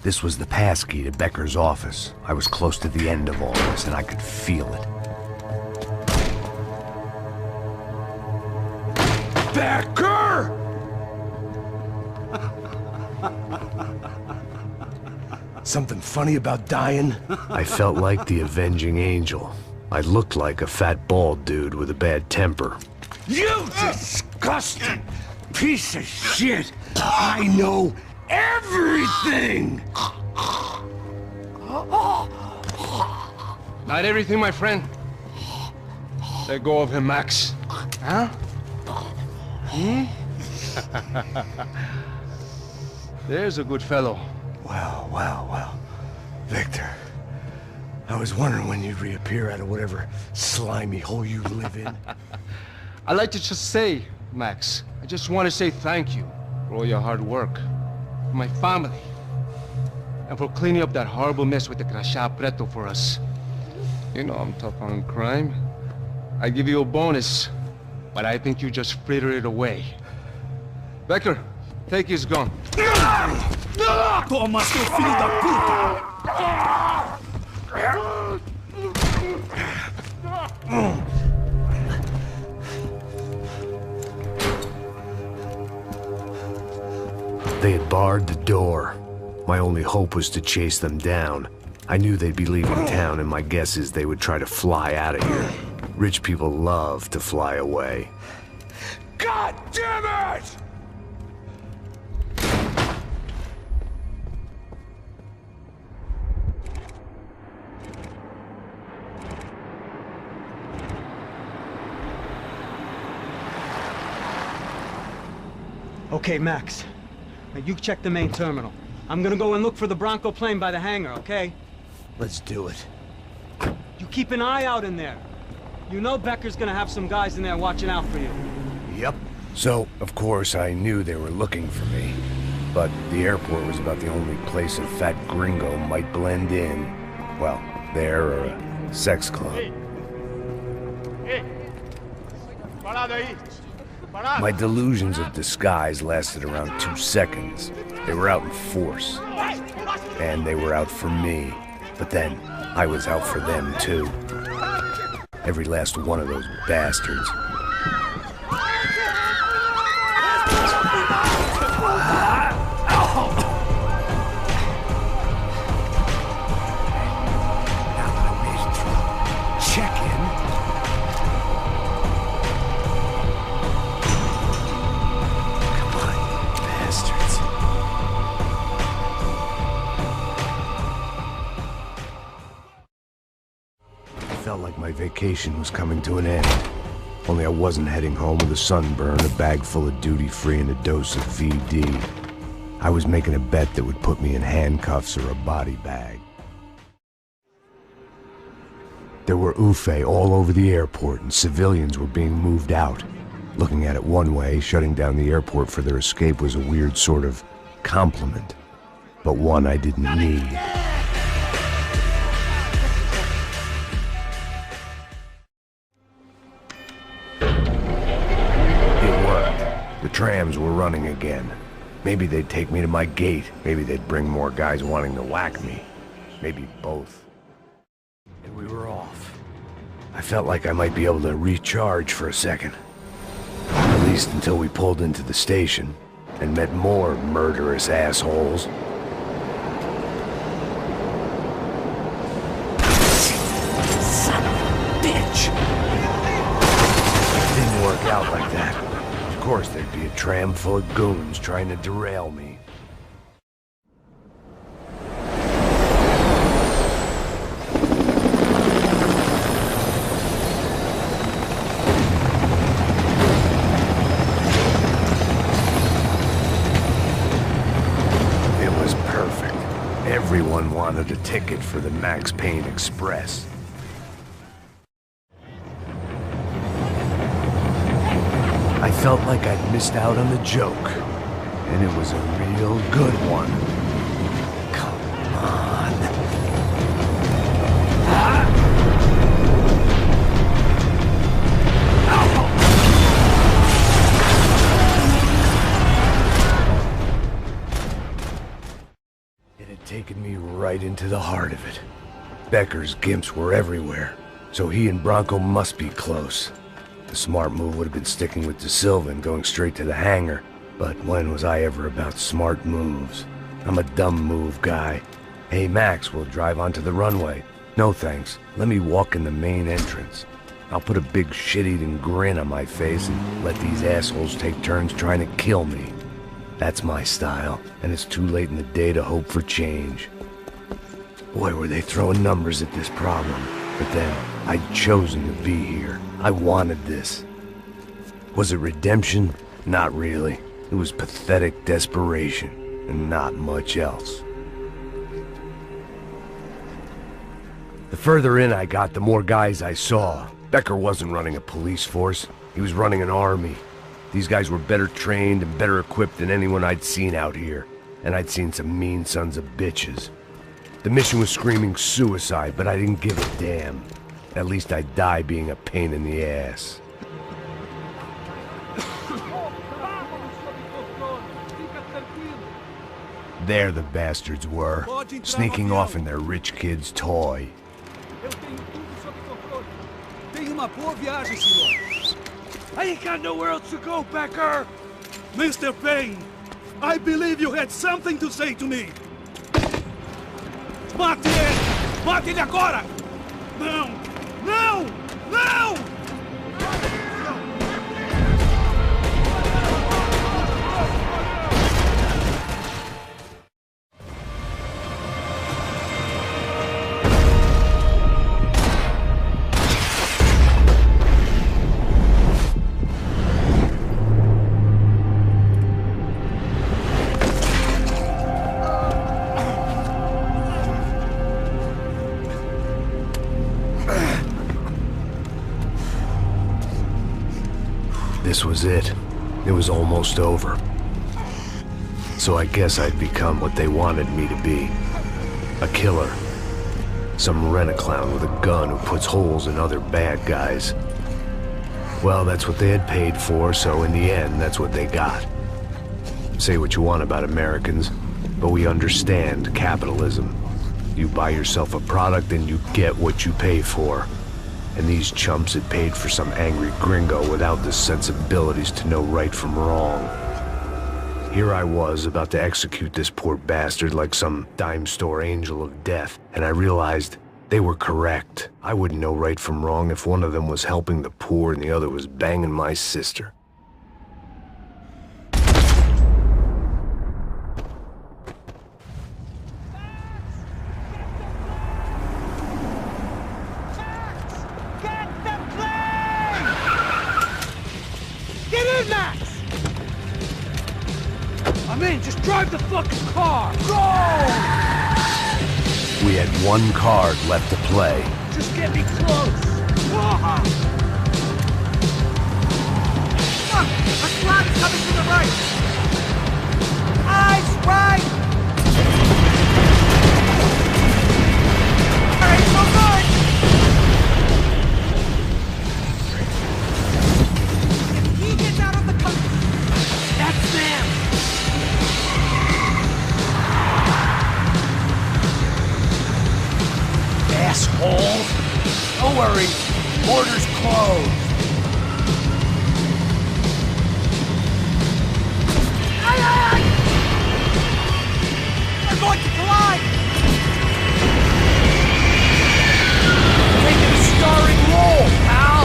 This was the passkey to Becker's office. I was close to the end of all this, and I could feel it. Becker! Something funny about dying? I felt like the avenging angel. I looked like a fat bald dude with a bad temper. You disgusting piece of shit! I know everything! Not everything, my friend. Let go of him, Max. Huh? There's a good fellow. Well, well, well. Victor, I was wondering when you'd reappear out of whatever slimy hole you live in. I'd like to just say, Max, I just want to say thank you for all your hard work. For my family. And for cleaning up that horrible mess with the Crachá Preto for us. You know I'm tough on crime. I give you a bonus, but I think you just fritter it away. Becker, take his gun. Toma, seu filho da They had barred the door. My only hope was to chase them down. I knew they'd be leaving town, and my guess is they would try to fly out of here. Rich people love to fly away. God damn it! Okay, Max. Now you check the main terminal. I'm gonna go and look for the Bronco plane by the hangar, okay? Let's do it. You keep an eye out in there. You know Becker's gonna have some guys in there watching out for you. Yep. So, of course, I knew they were looking for me. But the airport was about the only place a fat gringo might blend in. Well, there or a sex club. Ei! Parado aí! My delusions of disguise lasted around 2 seconds. They were out in force. And they were out for me. But then, I was out for them too. Every last one of those bastards. Felt like my vacation was coming to an end. Only I wasn't heading home with a sunburn, a bag full of duty-free, and a dose of VD. I was making a bet that would put me in handcuffs or a body bag. There were UFE all over the airport, and civilians were being moved out. Looking at it one way, shutting down the airport for their escape was a weird sort of compliment, but one I didn't need. The trams were running again. Maybe they'd take me to my gate. Maybe they'd bring more guys wanting to whack me. Maybe both. And we were off. I felt like I might be able to recharge for a second. At least until we pulled into the station and met more murderous assholes. Son of a bitch! It didn't work out like that. Of course, there'd be a tram full of goons trying to derail me. It was perfect. Everyone wanted a ticket for the Max Payne Express. I felt like I'd missed out on the joke, and it was a real good one. Come on. It had taken me right into the heart of it. Becker's gimps were everywhere, so he and Bronco must be close. The smart move would have been sticking with De Silva and going straight to the hangar. But when was I ever about smart moves? I'm a dumb move guy. Hey Max, we'll drive onto the runway. No thanks. Let me walk in the main entrance. I'll put a big shit-eating grin on my face and let these assholes take turns trying to kill me. That's my style, and it's too late in the day to hope for change. Boy, were they throwing numbers at this problem. But then, I'd chosen to be here. I wanted this. Was it redemption? Not really. It was pathetic desperation, and not much else. The further in I got, the more guys I saw. Becker wasn't running a police force. He was running an army. These guys were better trained and better equipped than anyone I'd seen out here. And I'd seen some mean sons of bitches. The mission was screaming suicide, but I didn't give a damn. At least I'd die being a pain in the ass. There the bastards were, sneaking off in their rich kid's toy. I ain't got nowhere else to go, Becker! Mr. Payne, I believe you had something to say to me! Mate ele! Mate ele agora! Não! Não! Não! This was it. It was almost over. So I guess I'd become what they wanted me to be. A killer. Some rent-a-clown with a gun who puts holes in other bad guys. Well, that's what they had paid for, so in the end, that's what they got. Say what you want about Americans, but we understand capitalism. You buy yourself a product and you get what you pay for. And these chumps had paid for some angry gringo without the sensibilities to know right from wrong. Here I was, about to execute this poor bastard like some dime store angel of death, and I realized they were correct. I wouldn't know right from wrong if one of them was helping the poor and the other was banging my sister. I'm in, just drive the fucking car! Go! We had one card left to play. Just get me close! Look! A squad is coming to the right! Eyes right! Alright, so good! If he gets out of the country, that's them! Asshole! Don't worry, border's closed. Aye, aye, aye! They're going to collide! Taking a starring role, pal!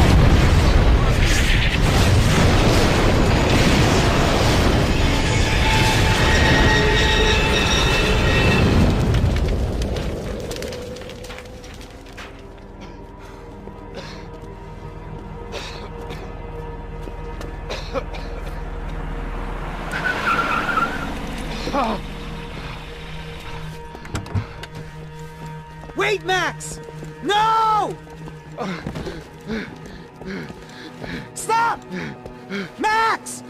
Wait, Max! No! Stop! Max!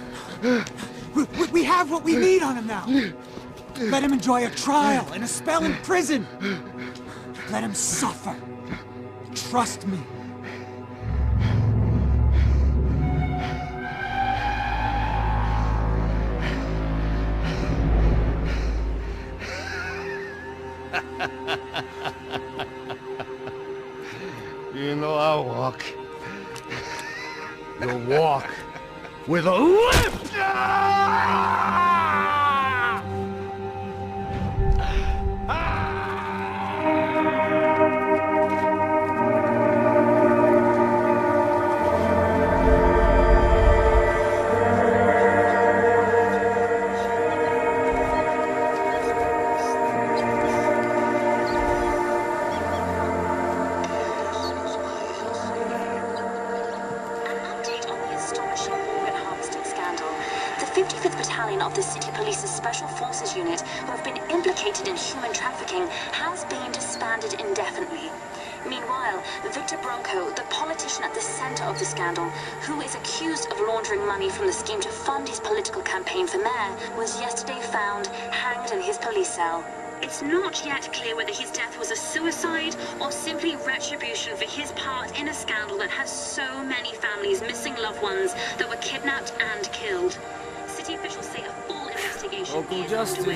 We have what we need on him now. Let him enjoy a trial and a spell in prison. Let him suffer. Trust me. You know I'll walk. You'll walk with a limp! Of the City Police's Special Forces unit who have been implicated in human trafficking has been disbanded indefinitely. Meanwhile, Victor Bronco, the politician at the center of the scandal, who is accused of laundering money from the scheme to fund his political campaign for mayor, was yesterday found hanged in his police cell. It's not yet clear whether his death was a suicide or simply retribution for his part in a scandal that has so many families missing loved ones that were kidnapped and killed. City officials say a full investigation is underway.